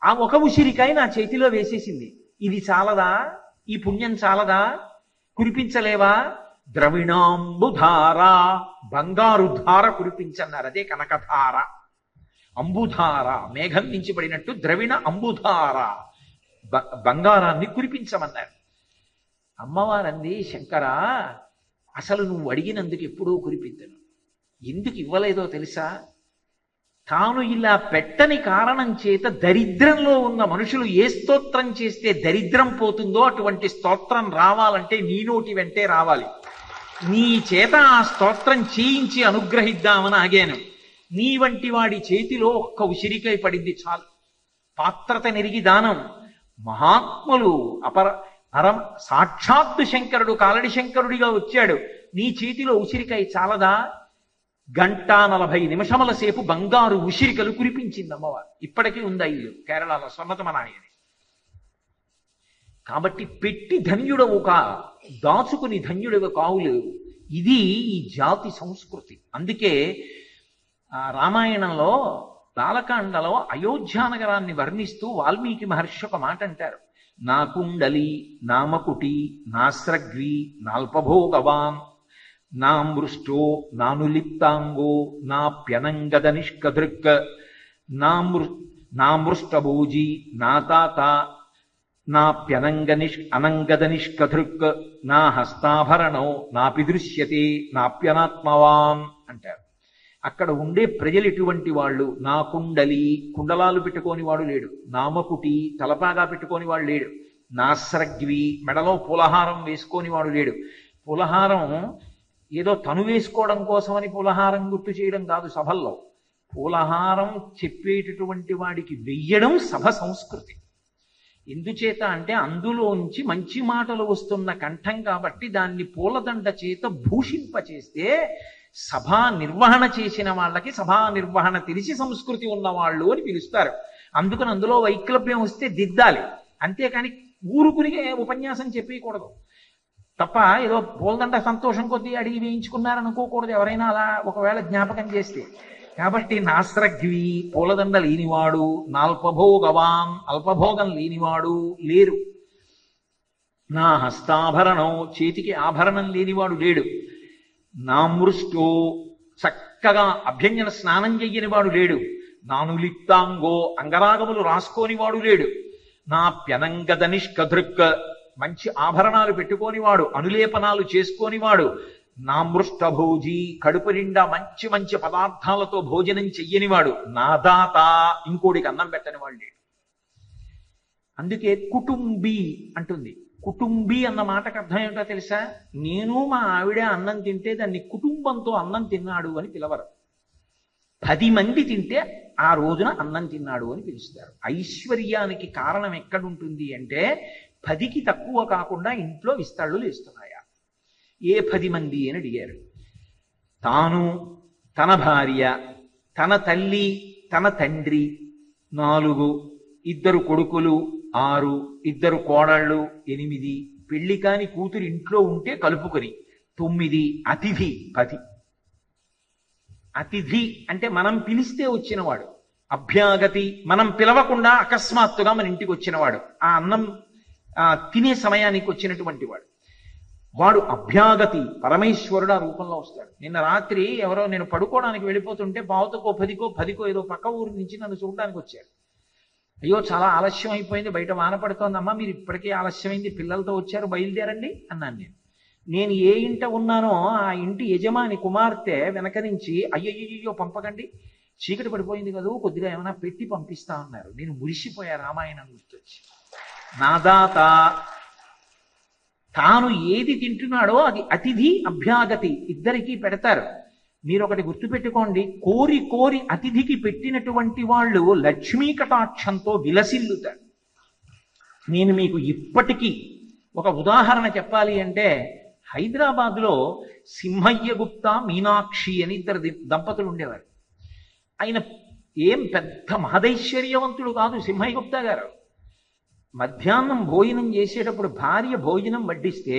S1: ఆ ఒక ఉసిరికాయ నా చేతిలో వేసేసింది. ఇది చాలదా? ఈ పుణ్యం చాలదా? కురిపించలేవా? ద్రవిణాంబుధార, బంగారు ధార కురిపించన్నారు. అదే కనకధార. అంబుధార మేఘం నుంచి పడినట్టు ద్రవిణ అంబుధార బంగారాన్ని కురిపించమన్నారు. అమ్మవారంది, శంకరా అసలు నువ్వు అడిగినందుకు ఎప్పుడూ కురిపించను. ఎందుకు ఇవ్వలేదో తెలుసా? తాను ఇలా పెట్టని కారణం చేత దరిద్రంలో ఉన్న మనుషులు ఏ స్తోత్రం చేస్తే దరిద్రం పోతుందో అటువంటి స్తోత్రం రావాలంటే నీ నోటి వెంటే రావాలి. నీ చేత ఆ స్తోత్రం చేయించి అనుగ్రహిద్దామని ఆగాను. నీ వంటి వాడి చేతిలో ఒక్క ఉసిరికాయ పడింది చాలు. పాత్రత నెరిగి దానం. మహాత్ములు పరం సాక్షాత్తు శంకరుడు కాలడి శంకరుడిగా వచ్చాడు. నీ చేతిలో ఉసిరికాయ చాలదా? 1:40 నిమిషముల సేపు బంగారు ఉసిరికలు కురిపించింది అమ్మవారు. ఇప్పటికీ ఉంది ఇల్లు కేరళలో, స్వర్ణతమనాయని. కాబట్టి పెట్టి ధన్యుడవు కా, దాచుకుని ధన్యుడవు కావులు. ఇది ఈ జాతి సంస్కృతి. అందుకే రామాయణంలో బాలకాండలో అయోధ్యానగరాన్ని వర్ణిస్తూ వాల్మీకి మహర్షి ఒక మాట అంటారు. నా కుండలి నామకుటి నాస్రగ్వి నాల్పభోగవాన్ నా మృష్టో నానులిప్తాంగో నాప్యనంగద నిష్కదృక్ నా మృష్టభోజీ నా తాత అనంగద నిష్కదృక్ నా హస్తాభరణో నాపి దృశ్యతే నాప్యనాత్మవాన్ అంటారు. అక్కడ ఉండే ప్రజలు ఎటువంటి వాళ్ళు? నా కుండలి, కుండలాలు పెట్టుకోని వాడు లేడు. నామకుటి, తలపాగా పెట్టుకోని వాడు లేడు. నాస్రగ్వి, మెడలో పులహారం వేసుకొని వాడు లేడు. పులహారం ఏదో తను వేసుకోవడం కోసమని పులహారం గుర్తు చేయడం కాదు. సభల్లో పులహారం చెప్పేటటువంటి వాడికి వెయ్యడం సభ సంస్కృతి. ఎందుచేత అంటే అందులోంచి మంచి మాటలు వస్తున్న కంఠం కాబట్టి దాన్ని పూలదండ చేత భూషింపచేస్తే సభా నిర్వహణ చేసిన వాళ్ళకి సభా నిర్వహణ తెలిసి సంస్కృతి ఉన్నవాళ్ళు అని పిలుస్తారు. అందుకని అందులో వైక్లభ్యం వస్తే దిద్దాలి. అంతేకాని ఊరుకుని ఉపన్యాసం చెప్పకూడదు తప్ప ఏదో పూలదండ సంతోషం కొద్దీ అడిగి వేయించుకున్నారనుకోకూడదు ఎవరైనా అలా ఒకవేళ జ్ఞాపకం చేస్తే. కాబట్టి నాస్రగ్వి, పూలదండ లేనివాడు, నాల్పభోగవాన్, అల్పభోగం లేనివాడు లేరు. నా హస్తాభరణం, చేతికి ఆభరణం లేనివాడు లేడు. నా మృష్టో, చక్కగా అభ్యంజన స్నానం చెయ్యని వాడు లేడు. నానులిప్తాంగో, అంగరాగములు రాసుకోనివాడు లేడు. నా ప్యనంగద నిష్కదృక్, మంచి ఆభరణాలు పెట్టుకోనివాడు, అనులేపనాలు చేసుకోనివాడు. నా మృష్టభోజీ, కడుపు నిండా మంచి మంచి పదార్థాలతో భోజనం చెయ్యనివాడు. నా దాత, ఇంకోడికి అన్నం పెట్టని వాడు లేడు. అందుకే కుటుంబీ అంటుంది. కుటుంబీ అన్న మాటకు అర్థం ఏమిటో తెలుసా? నేను మా ఆవిడ అన్నం తింటే దాన్ని కుటుంబంతో అన్నం తిన్నాడు అని పిలవరు. 10 మంది తింటే ఆ రోజున అన్నం తిన్నాడు అని పిలుస్తారు. ఐశ్వర్యానికి కారణం ఎక్కడుంటుంది అంటే 10కి తక్కువ కాకుండా ఇంట్లో విస్తళ్ళు లేస్తున్నాయా? ఏ 10 మంది అని అడిగారు. తాను, తన భార్య, తన తల్లి, తన తండ్రి 4, 2 కొడుకులు 6, 2 కోడళ్ళు 8, పెళ్లి కాని కూతురు ఇంట్లో ఉంటే కలుపుకొని 9, అతిథి 10. అతిథి అంటే మనం పిలిస్తే వచ్చినవాడు. అభ్యాగతి, మనం పిలవకుండా అకస్మాత్తుగా మన ఇంటికి వచ్చినవాడు, ఆ అన్నం తినే సమయానికి వచ్చినటువంటి వాడు. వాడు అభ్యాగతి, పరమేశ్వరుడు ఆ రూపంలో వస్తాడు. నిన్న రాత్రి ఎవరో నేను పడుకోవడానికి వెళ్ళిపోతుంటే 9కో 10కో ఏదో పక్క ఊరి నుంచి నన్ను చూడడానికి వచ్చాడు. అయ్యో చాలా ఆలస్యం అయిపోయింది, బయట వాన పడుతోందమ్మా, మీరు ఇప్పటికే ఆలస్యమైంది, పిల్లలతో వచ్చారు, బయలుదేరండి అన్నాను. నేను ఏ ఇంట ఉన్నానో ఆ ఇంటి యజమాని కుమార్తె వెనక నుంచి అయ్యయ్యో పంపకండి, చీకటి పడిపోయింది కదా, కొద్దిగా ఏమైనా పెట్టి పంపిస్తా అన్నారు. నేను మురిసిపోయా రామాయణం గుర్తొచ్చి. నాదాత, తాను ఏది తింటున్నాడో అది అతిథి అభ్యాగతి ఇద్దరికీ పెడతారు. మీరు ఒకటి గుర్తుపెట్టుకోండి, కోరి కోరి అతిథికి పెట్టినటువంటి వాళ్ళు లక్ష్మీ కటాక్షంతో విలసిల్లుతారు. నేను మీకు ఇప్పటికీ ఒక ఉదాహరణ చెప్పాలి అంటే, హైదరాబాద్లో సింహయ్య గుప్తా మీనాక్షి అని ఇద్దరు దంపతులు ఉండేవారు. ఆయన ఏం పెద్ద మహదైశ్వర్యవంతుడు కాదు సింహయ్య గుప్తా గారు. మధ్యాహ్నం భోజనం చేసేటప్పుడు భార్య భోజనం వడ్డిస్తే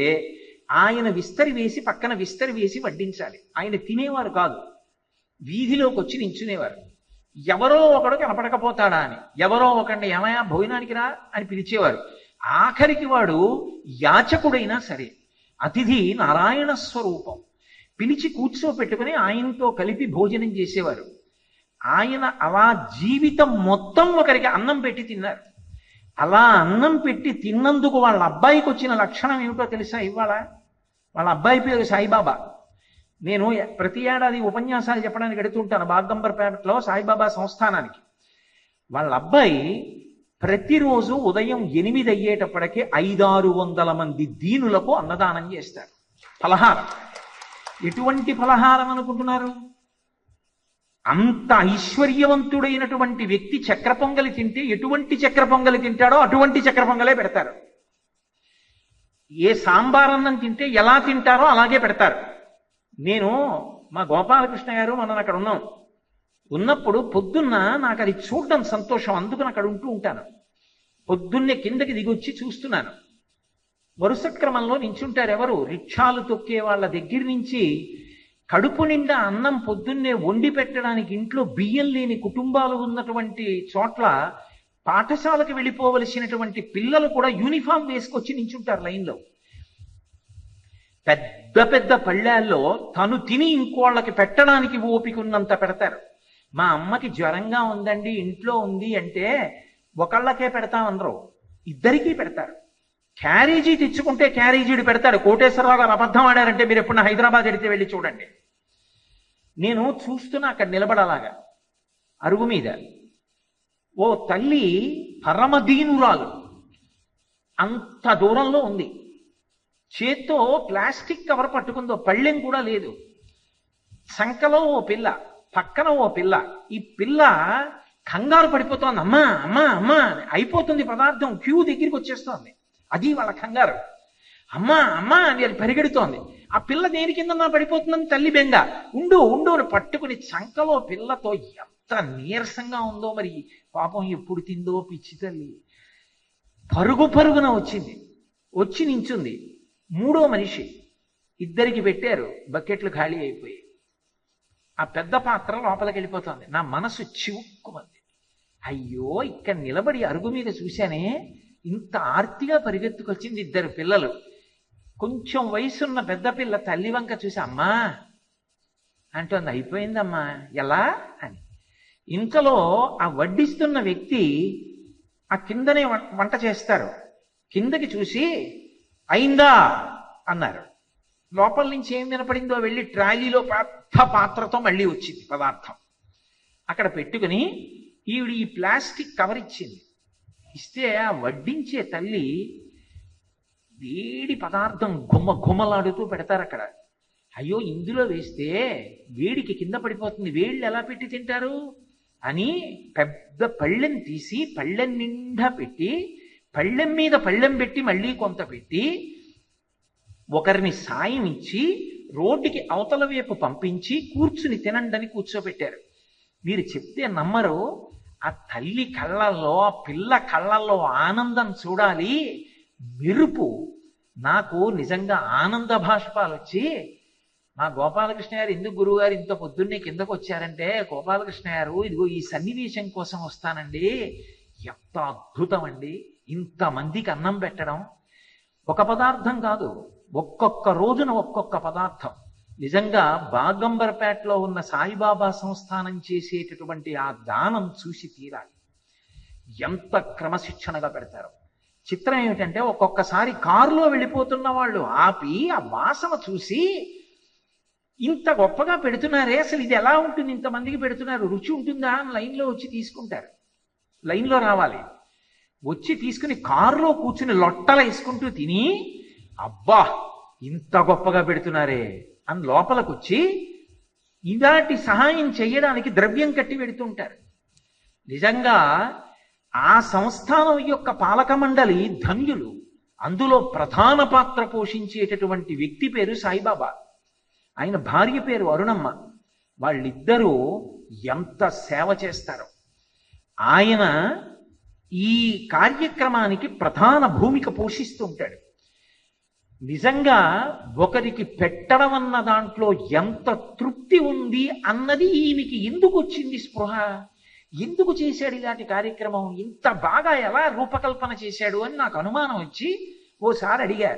S1: ఆయన విస్తరి వేసి పక్కన విస్తరి వేసి వడ్డించాలి. ఆయన తినేవారు కాదు, వీధిలోకి వచ్చి నించునేవారు. ఎవరో ఒకడు కనపడకపోతాడా అని ఎవరో ఒకడిని ఏమయ్యా భోజనానికి రా అని పిలిచేవారు. ఆఖరికి వాడు యాచకుడైనా సరే అతిథి నారాయణ స్వరూపం పిలిచి కూర్చోపెట్టుకుని ఆయనతో కలిపి భోజనం చేసేవారు. ఆయన అలా జీవితం మొత్తం ఒకరికి అన్నం పెట్టి తిన్నారు. అలా అన్నం పెట్టి తిన్నందుకు వాళ్ళ అబ్బాయికి వచ్చిన లక్షణం ఏమిటో తెలుసా? ఇవాళ వాళ్ళ అబ్బాయి పేరు సాయిబాబా. నేను ప్రతి ఏడాది ఉపన్యాసాలు చెప్పడానికి వెడుతుంటాను బాగంబర్పేటలో సాయిబాబా సంస్థానానికి. వాళ్ళ అబ్బాయి ప్రతిరోజు ఉదయం 8 అయ్యేటప్పటికీ 500-600 మంది దీనులకు అన్నదానం చేస్తారు. ఫలహారం. ఎటువంటి ఫలహారం అనుకుంటున్నారు? అంత ఐశ్వర్యవంతుడైనటువంటి వ్యక్తి చక్ర పొంగలి తింటే ఎటువంటి చక్ర పొంగలి తింటాడో అటువంటి చక్ర పొంగలే పెడతారు. ఏ సాంబారన్నం తింటే ఎలా తింటారో అలాగే పెడతారు. నేను మా గోపాలకృష్ణ గారు మనం అక్కడ ఉన్నప్పుడు పొద్దున్న నాకు అది చూడడం సంతోషం, అందుకని అక్కడ ఉంటూ ఉంటాను. పొద్దున్నే కిందకి దిగొచ్చి చూస్తున్నాను. వరుస క్రమంలో నించుంటారు ఎవరు? రిక్షాలు తొక్కే వాళ్ళ దగ్గర నుంచి కడుపు నిండా అన్నం పొద్దున్నే వండి పెట్టడానికి ఇంట్లో బియ్యం లేని కుటుంబాలు ఉన్నటువంటి చోట్ల పాఠశాలకు వెళ్ళిపోవలసినటువంటి పిల్లలు కూడా యూనిఫామ్ వేసుకొచ్చి నించుంటారు లైన్లో. పెద్ద పెద్ద పళ్ళాల్లో తను తిని ఇంకోళ్ళకి పెట్టడానికి ఓపికన్నంత పెడతారు. మా అమ్మకి జ్వరంగా ఉందండి ఇంట్లో ఉంది అంటే ఒకళ్ళకే పెడతామనరు, ఇద్దరికీ పెడతారు. క్యారేజీ తెచ్చుకుంటే క్యారేజీడు పెడతాడు. కోటేశ్వరరావు గారు అబద్ధం ఆడారంటే మీరు ఎప్పుడన్నా హైదరాబాద్ ఎడితే వెళ్ళి చూడండి. నేను చూస్తున్నా అక్కడ నిలబడలాగా అరుగు మీద ఓ తల్లి పరమదీనురాలు అంత దూరంలో ఉంది. చేత్తో ప్లాస్టిక్ కవర్ పట్టుకుందో, పళ్ళెం కూడా లేదు. సంకలో ఓ పిల్ల, పక్కన ఓ పిల్ల. ఈ పిల్ల కంగారు పడిపోతోంది. అమ్మా అమ్మా అమ్మా అయిపోతుంది పదార్థం, క్యూ దగ్గరికి వచ్చేస్తోంది. అది వాళ్ళ కంగారు. అమ్మా అమ్మా అని అది పరిగెడుతోంది. ఆ పిల్ల దేని కింద పడిపోతుందని తల్లి బెంగ. ఉండు ఉండు అని పట్టుకుని చంకలో పిల్లతో ఎంత నీరసంగా ఉందో మరి పాపం ఎప్పుడు తిందో పిచ్చి తల్లి. పరుగు పరుగున వచ్చింది, వచ్చి నించుంది. మూడో మనిషి, ఇద్దరికి పెట్టారు, బకెట్లు ఖాళీ అయిపోయి ఆ పెద్ద పాత్ర లోపలికి వెళ్ళిపోతుంది. నా మనసు చివుక్కుమంది. అయ్యో ఇక్కడ నిలబడి అరుగు మీద చూశానే, ఇంత ఆర్తిగా పరిగెత్తుకొచ్చింది ఇద్దరు పిల్లలు. కొంచెం వయసున్న పెద్ద పిల్ల తల్లి వంక చూసి అమ్మా అంటోంది. అయిపోయిందమ్మా ఎలా అని. ఇంతలో ఆ వడ్డిస్తున్న వ్యక్తి ఆ కిందనే వంట చేస్తారు, కిందకి చూసి అయిందా అన్నారు. లోపల నుంచి ఏం వినపడిందో వెళ్ళి ట్రాలీలో పెద్ద పాత్రతో మళ్ళీ వచ్చింది పదార్థం. అక్కడ పెట్టుకుని ఈవిడ ఈ ప్లాస్టిక్ కవర్ ఇచ్చింది. ఇస్తే ఆ వడ్డించే తల్లి వేడి పదార్థం గుమ్మలాడుతూ పెడతారు అక్కడ. అయ్యో ఇందులో వేస్తే వేడికి కింద పడిపోతుంది, వేళ్ళు ఎలా పెట్టి తింటారు అని పెద్ద పళ్ళెం తీసి పళ్ళెం నిండా పెట్టి పళ్ళెం మీద పళ్ళెం పెట్టి మళ్ళీ కొంత పెట్టి ఒకరిని సాయం ఇచ్చి రోడ్డుకి అవతల వైపు పంపించి కూర్చుని తినండని కూర్చోబెట్టారు. మీరు చెప్తే నమ్మరు, ఆ తల్లి కళ్ళల్లో ఆ పిల్ల కళ్ళల్లో ఆనందం చూడాలి. మెరుపు. నాకు నిజంగా ఆనంద భాష్పాలు వచ్చి మా గోపాలకృష్ణ గారు ఎందుకు గురువుగారు ఇంత పొద్దున్నే కిందకు వచ్చారంటే, గోపాలకృష్ణ గారు ఇదిగో ఈ సన్నివేశం కోసం వస్తానండి. ఎంత అద్భుతం అండి ఇంతమందికి అన్నం పెట్టడం. ఒక పదార్థం కాదు, ఒక్కొక్క రోజున ఒక్కొక్క పదార్థం. నిజంగా బాగంబర్పేటలో ఉన్న సాయిబాబా సంస్థానం చేసేటటువంటి ఆ దానం చూసి తీరాలి. ఎంత క్రమశిక్షణగా పెడతారు. చిత్రం ఏమిటంటే ఒక్కొక్కసారి కారులో వెళ్ళిపోతున్న వాళ్ళు ఆపి ఆ వాసన చూసి ఇంత గొప్పగా పెడుతున్నారే, అసలు ఇది ఎలా ఉంటుంది, ఇంతమందికి పెడుతున్నారు, రుచి ఉంటుందా అని లైన్లో వచ్చి తీసుకుంటారు. లైన్లో రావాలి, వచ్చి తీసుకుని కారులో కూర్చుని లొట్టలు వేసుకుంటూ తిని అబ్బా ఇంత గొప్పగా పెడుతున్నారే అని లోపలికి వచ్చి ఇలాంటి సహాయం చేయడానికి ద్రవ్యం కట్టి పెడుతుంటారు. నిజంగా ఆ సంస్థానం యొక్క పాలక మండలి ధన్యులు. అందులో ప్రధాన పాత్ర పోషించేటటువంటి వ్యక్తి పేరు సాయిబాబా. ఆయన భార్య పేరు అరుణమ్మ. వాళ్ళిద్దరూ ఎంత సేవ చేస్తారో. ఆయన ఈ కార్యక్రమానికి ప్రధాన భూమిక పోషిస్తూ ఉంటాడు. నిజంగా ఒకరికి పెట్టడం అన్న దాంట్లో ఎంత తృప్తి ఉంది అన్నది ఈయనకి ఎందుకు వచ్చింది స్పృహ, ఎందుకు చేశాడు ఇలాంటి కార్యక్రమం, ఇంత బాగా ఎలా రూపకల్పన చేశాడు అని నాకు అనుమానం వచ్చి ఓసారి అడిగా,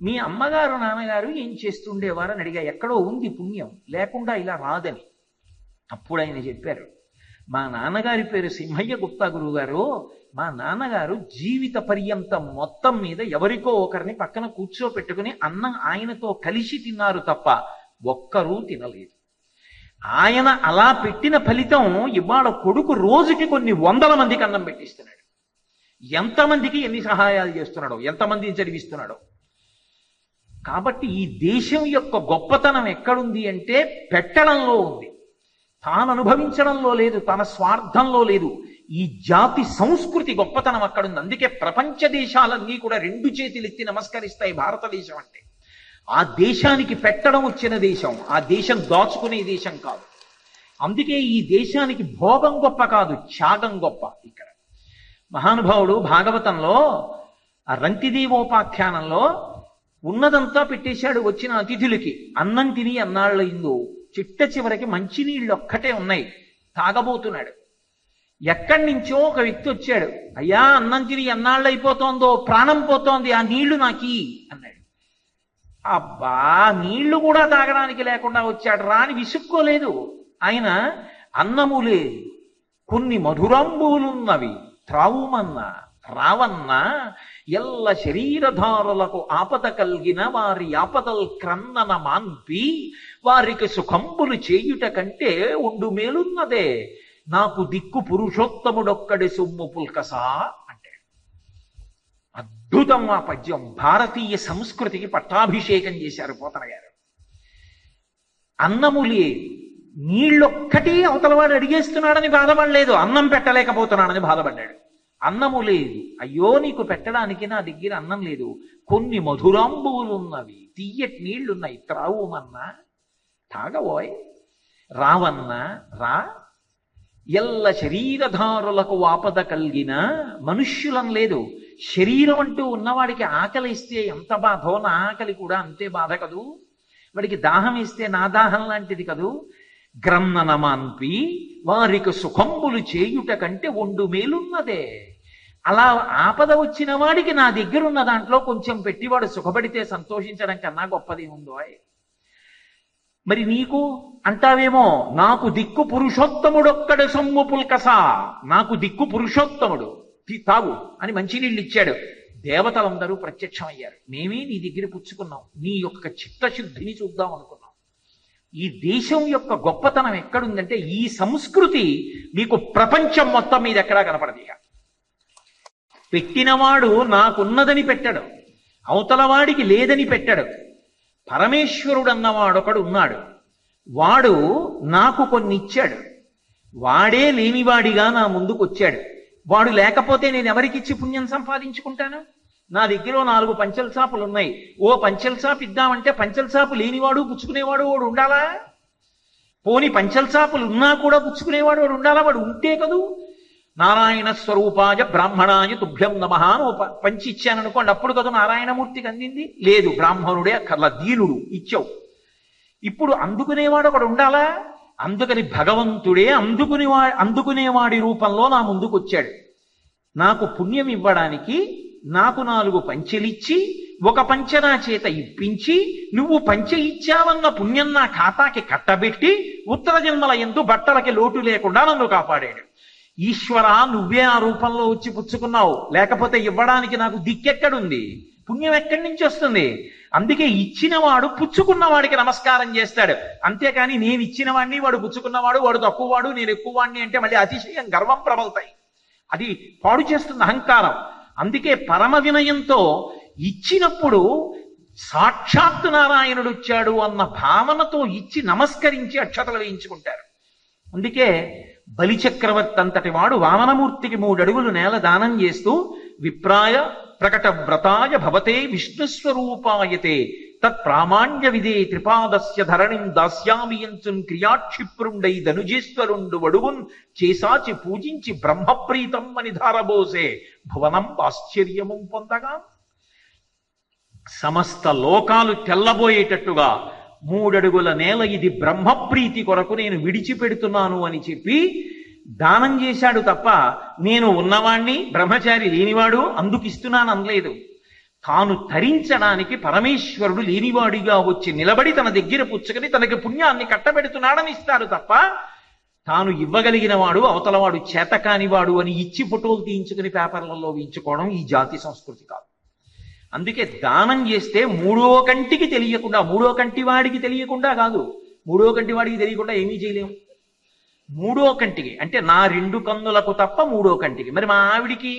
S1: మీ అమ్మగారు నాన్నగారు ఏం చేస్తుండేవారని అడిగా. ఎక్కడో ఉంది పుణ్యం, లేకుండా ఇలా రాదని. అప్పుడు ఆయన చెప్పారు, మా నాన్నగారి పేరు సింహయ్య గుప్తా గురువు గారు. మా నాన్నగారు జీవిత పర్యంతం మొత్తం మీద ఎవరికో ఒకరిని పక్కన కూర్చోపెట్టుకుని అన్నం ఆయనతో కలిసి తిన్నారు తప్ప ఒక్కరూ తినలేదు. ఆయన అలా పెట్టిన ఫలితం ఇవాళ కొడుకు రోజుకి కొన్ని వందల మందికి అన్నం పెట్టిస్తున్నాడు. ఎంతమందికి ఎన్ని సహాయాలు చేస్తున్నాడో, ఎంతమందిని చదివిస్తున్నాడో. కాబట్టి ఈ దేశం యొక్క గొప్పతనం ఎక్కడుంది అంటే పెట్టడంలో ఉంది, తాను అనుభవించడంలో లేదు, తన స్వార్థంలో లేదు. ఈ జాతి సంస్కృతి గొప్పతనం అక్కడుంది. అందుకే ప్రపంచ దేశాలన్నీ కూడా రెండు చేతులు ఎత్తి నమస్కరిస్తాయి భారతదేశం అంటే. ఆ దేశానికి పెట్టడం వచ్చిన దేశం, ఆ దేశం దాచుకునే దేశం కాదు. అందుకే ఈ దేశానికి భోగం గొప్ప కాదు, త్యాగం గొప్ప. ఇక్కడ మహానుభావుడు భాగవతంలో ఆ రంతిదేవోపాఖ్యానంలో ఉన్నదంతా పెట్టేశాడు వచ్చిన అతిథులకి. అన్నం తిని అన్నాళ్ళయిందో చిట్ట చివరికి మంచినీళ్ళు ఒక్కటే ఉన్నాయి, తాగబోతున్నాడు. ఎక్కడి నుంచో ఒక వ్యక్తి వచ్చాడు, అయ్యా అన్నం తిని ఎన్నాళ్ళు అయిపోతోందో, ప్రాణం పోతోంది, ఆ నీళ్లు నాకి అన్నాడు. అబ్బా, నీళ్లు కూడా తాగడానికి లేకుండా వచ్చాడు రా అని విసుక్కోలేదు ఆయన. అన్నము లేదు, కొన్ని మధురంబులున్నవి త్రావుమన్నా రావన్నా, ఎల్ల శరీరధారులకు ఆపద కలిగిన వారి ఆపదల్ క్రన్నన మాన్పి వారికి సుఖంబులు చేయుట కంటే ఉండు మేలున్నదే, నాకు దిక్కు పురుషోత్తముడొక్కడి సొమ్ము పుల్కసా అంటాడు. అద్భుతం ఆ పద్యం. భారతీయ సంస్కృతికి పట్టాభిషేకం చేశారు పోతన గారు. అన్నము లేదు, నీళ్ళొక్కటి అవతలవాడు అడిగేస్తున్నాడని బాధపడలేదు, అన్నం పెట్టలేకపోతున్నాడని బాధపడ్డాడు. అన్నము లేదు, అయ్యో నీకు పెట్టడానికి నా దగ్గర అన్నం లేదు, కొన్ని మధురాంబువులున్నవి, తీయటి నీళ్లున్నాయి, త్రావుమన్నా తాగబోయ్, రావన్నా రా, ఎల్ల శరీరధారులకు ఆపద కలిగిన మనుష్యులం లేదు. శరీరం అంటూ ఉన్నవాడికి ఆకలి ఇస్తే ఎంత బాధో నా ఆకలి కూడా అంతే బాధ కదూ, వాడికి దాహం ఇస్తే నా దాహం లాంటిది కదూ. గ్రన్ననమాన్పి వారికి సుఖంబులు చేయుట కంటే ఒండు మేలున్నదే. అలా ఆపద వచ్చిన వాడికి నా దగ్గరున్న దాంట్లో కొంచెం పెట్టివాడు సుఖపడితే సంతోషించడం కన్నా గొప్పది ఉందో. మరి నీకు అంటావేమో, నాకు దిక్కు పురుషోత్తముడొక్కడి సొమ్ము పుల్కసా, నాకు దిక్కు పురుషోత్తముడు, తాగు అని మంచినీళ్ళు ఇచ్చాడు. దేవతలందరూ ప్రత్యక్షమయ్యారు. మేమే నీ దగ్గర పుచ్చుకున్నాం, నీ యొక్క చిత్తశుద్ధిని చూద్దాం అనుకున్నాం. ఈ దేశం యొక్క గొప్పతనం ఎక్కడుందంటే ఈ సంస్కృతి మీకు ప్రపంచం మొత్తం మీద ఎక్కడా కనపడదు. ఇక పెట్టినవాడు నాకున్నదని పెట్టడు, అవతలవాడికి లేదని పెట్టడు. పరమేశ్వరుడు అన్నవాడొకడు ఉన్నాడు, వాడు నాకు కొన్ని ఇచ్చాడు, వాడే లేనివాడిగా నా ముందుకు వచ్చాడు. వాడు లేకపోతే నేను ఎవరికిచ్చి పుణ్యం సంపాదించుకుంటాను? నా దగ్గర 4 పంచల చాపులు ఉన్నాయి, ఓ పంచల చాపు ఇద్దామంటే పంచల చాపు లేనివాడు పుచ్చుకునేవాడు వాడు ఉండాలా? పోని పంచల చాపులు ఉన్నా కూడా పుచ్చుకునేవాడు వాడు ఉండాలా? వాడు ఉంటే కదూ. నారాయణ స్వరూపాయ బ్రాహ్మణాయ తుభ్యం నమః అని పంచి ఇచ్చాననుకోండి, అప్పుడు కదా నారాయణమూర్తికి అందింది. లేదు, బ్రాహ్మణుడే అక్కర్లా, దీనుడు ఇచ్చావు. ఇప్పుడు అందుకునేవాడు ఒకడు ఉండాలా? అందుకని భగవంతుడే అందుకునేవాడి రూపంలో నా ముందుకు వచ్చాడు. నాకు పుణ్యం ఇవ్వడానికి నాకు 4 పంచెలిచ్చి ఒక పంచె నా చేత ఇప్పించి, నువ్వు పంచె ఇచ్చావన్న పుణ్యం నా ఖాతాకి కట్టబెట్టి ఉత్తర జన్మల యందు బట్టలకి లోటు లేకుండా నన్ను కాపాడాడు. ఈశ్వర, నువ్వే ఆ రూపంలో వచ్చి పుచ్చుకున్నావు, లేకపోతే ఇవ్వడానికి నాకు దిక్కెక్కడుంది? పుణ్యం ఎక్కడి నుంచి వస్తుంది? అందుకే ఇచ్చినవాడు పుచ్చుకున్నవాడికి నమస్కారం చేస్తాడు. అంతేకాని నేను ఇచ్చినవాడిని వాడు పుచ్చుకున్నవాడు, వాడు తక్కువవాడు నేను ఎక్కువవాడిని అంటే మళ్ళీ అతిశయం గర్వం ప్రబలుతాయి. అది పాడు చేస్తుంది అహంకారం. అందుకే పరమ వినయంతో ఇచ్చినప్పుడు సాక్షాత్ నారాయణుడు వచ్చాడు అన్న భావనతో ఇచ్చి నమస్కరించి అక్షతలు వేయించుకుంటారు. అందుకే బలిచక్రవర్తి అంతటి వాడు వామనమూర్తికి 3 అడుగులు నేల దానం చేస్తూ విప్రాయ ప్రకట వ్రతాయ భవతే విష్ణుస్వరూపాయతే తత్ప్రామాణ్య విదే త్రిపాదస్య ధరణిం దాస్యామియంచున్ క్రియాక్షిప్రుండై ధనుజేశ్వరుండు వడువున్ చేసాచి పూజించి బ్రహ్మప్రీతం అని ధారబోసే భువనం ఆశ్చర్యము పొందగా సమస్త లోకాలు తెల్లబోయేటట్టుగా 3 అడుగుల నేల ఇది బ్రహ్మప్రీతి కొరకు నేను విడిచిపెడుతున్నాను అని చెప్పి దానం చేశాడు తప్ప నేను ఉన్నవాణ్ణి బ్రహ్మచారి లేనివాడు అందుకు ఇస్తున్నాను అనలేదు. తాను తరించడానికి పరమేశ్వరుడు లేనివాడిగా వచ్చి నిలబడి తన దగ్గర పుచ్చుకొని తనకి పుణ్యాన్ని కట్టబెడుతున్నాడని ఇస్తారు తప్ప తాను ఇవ్వగలిగిన వాడు అవతలవాడు చేతకానివాడు అని ఇచ్చి ఫోటోలు తీయించుకుని పేపర్లలో వేయించుకోవడం ఈ జాతి సంస్కృతి కాదు. అందుకే దానం చేస్తే 3వ కంటికి తెలియకుండా, 3వ కంటి వాడికి తెలియకుండా కాదు, 3వ కంటి వాడికి తెలియకుండా ఏమీ చేయలేము. 3వ కంటికి అంటే నా 2 కన్నులకు తప్ప 3వ కంటికి. మరి మా ఆవిడికి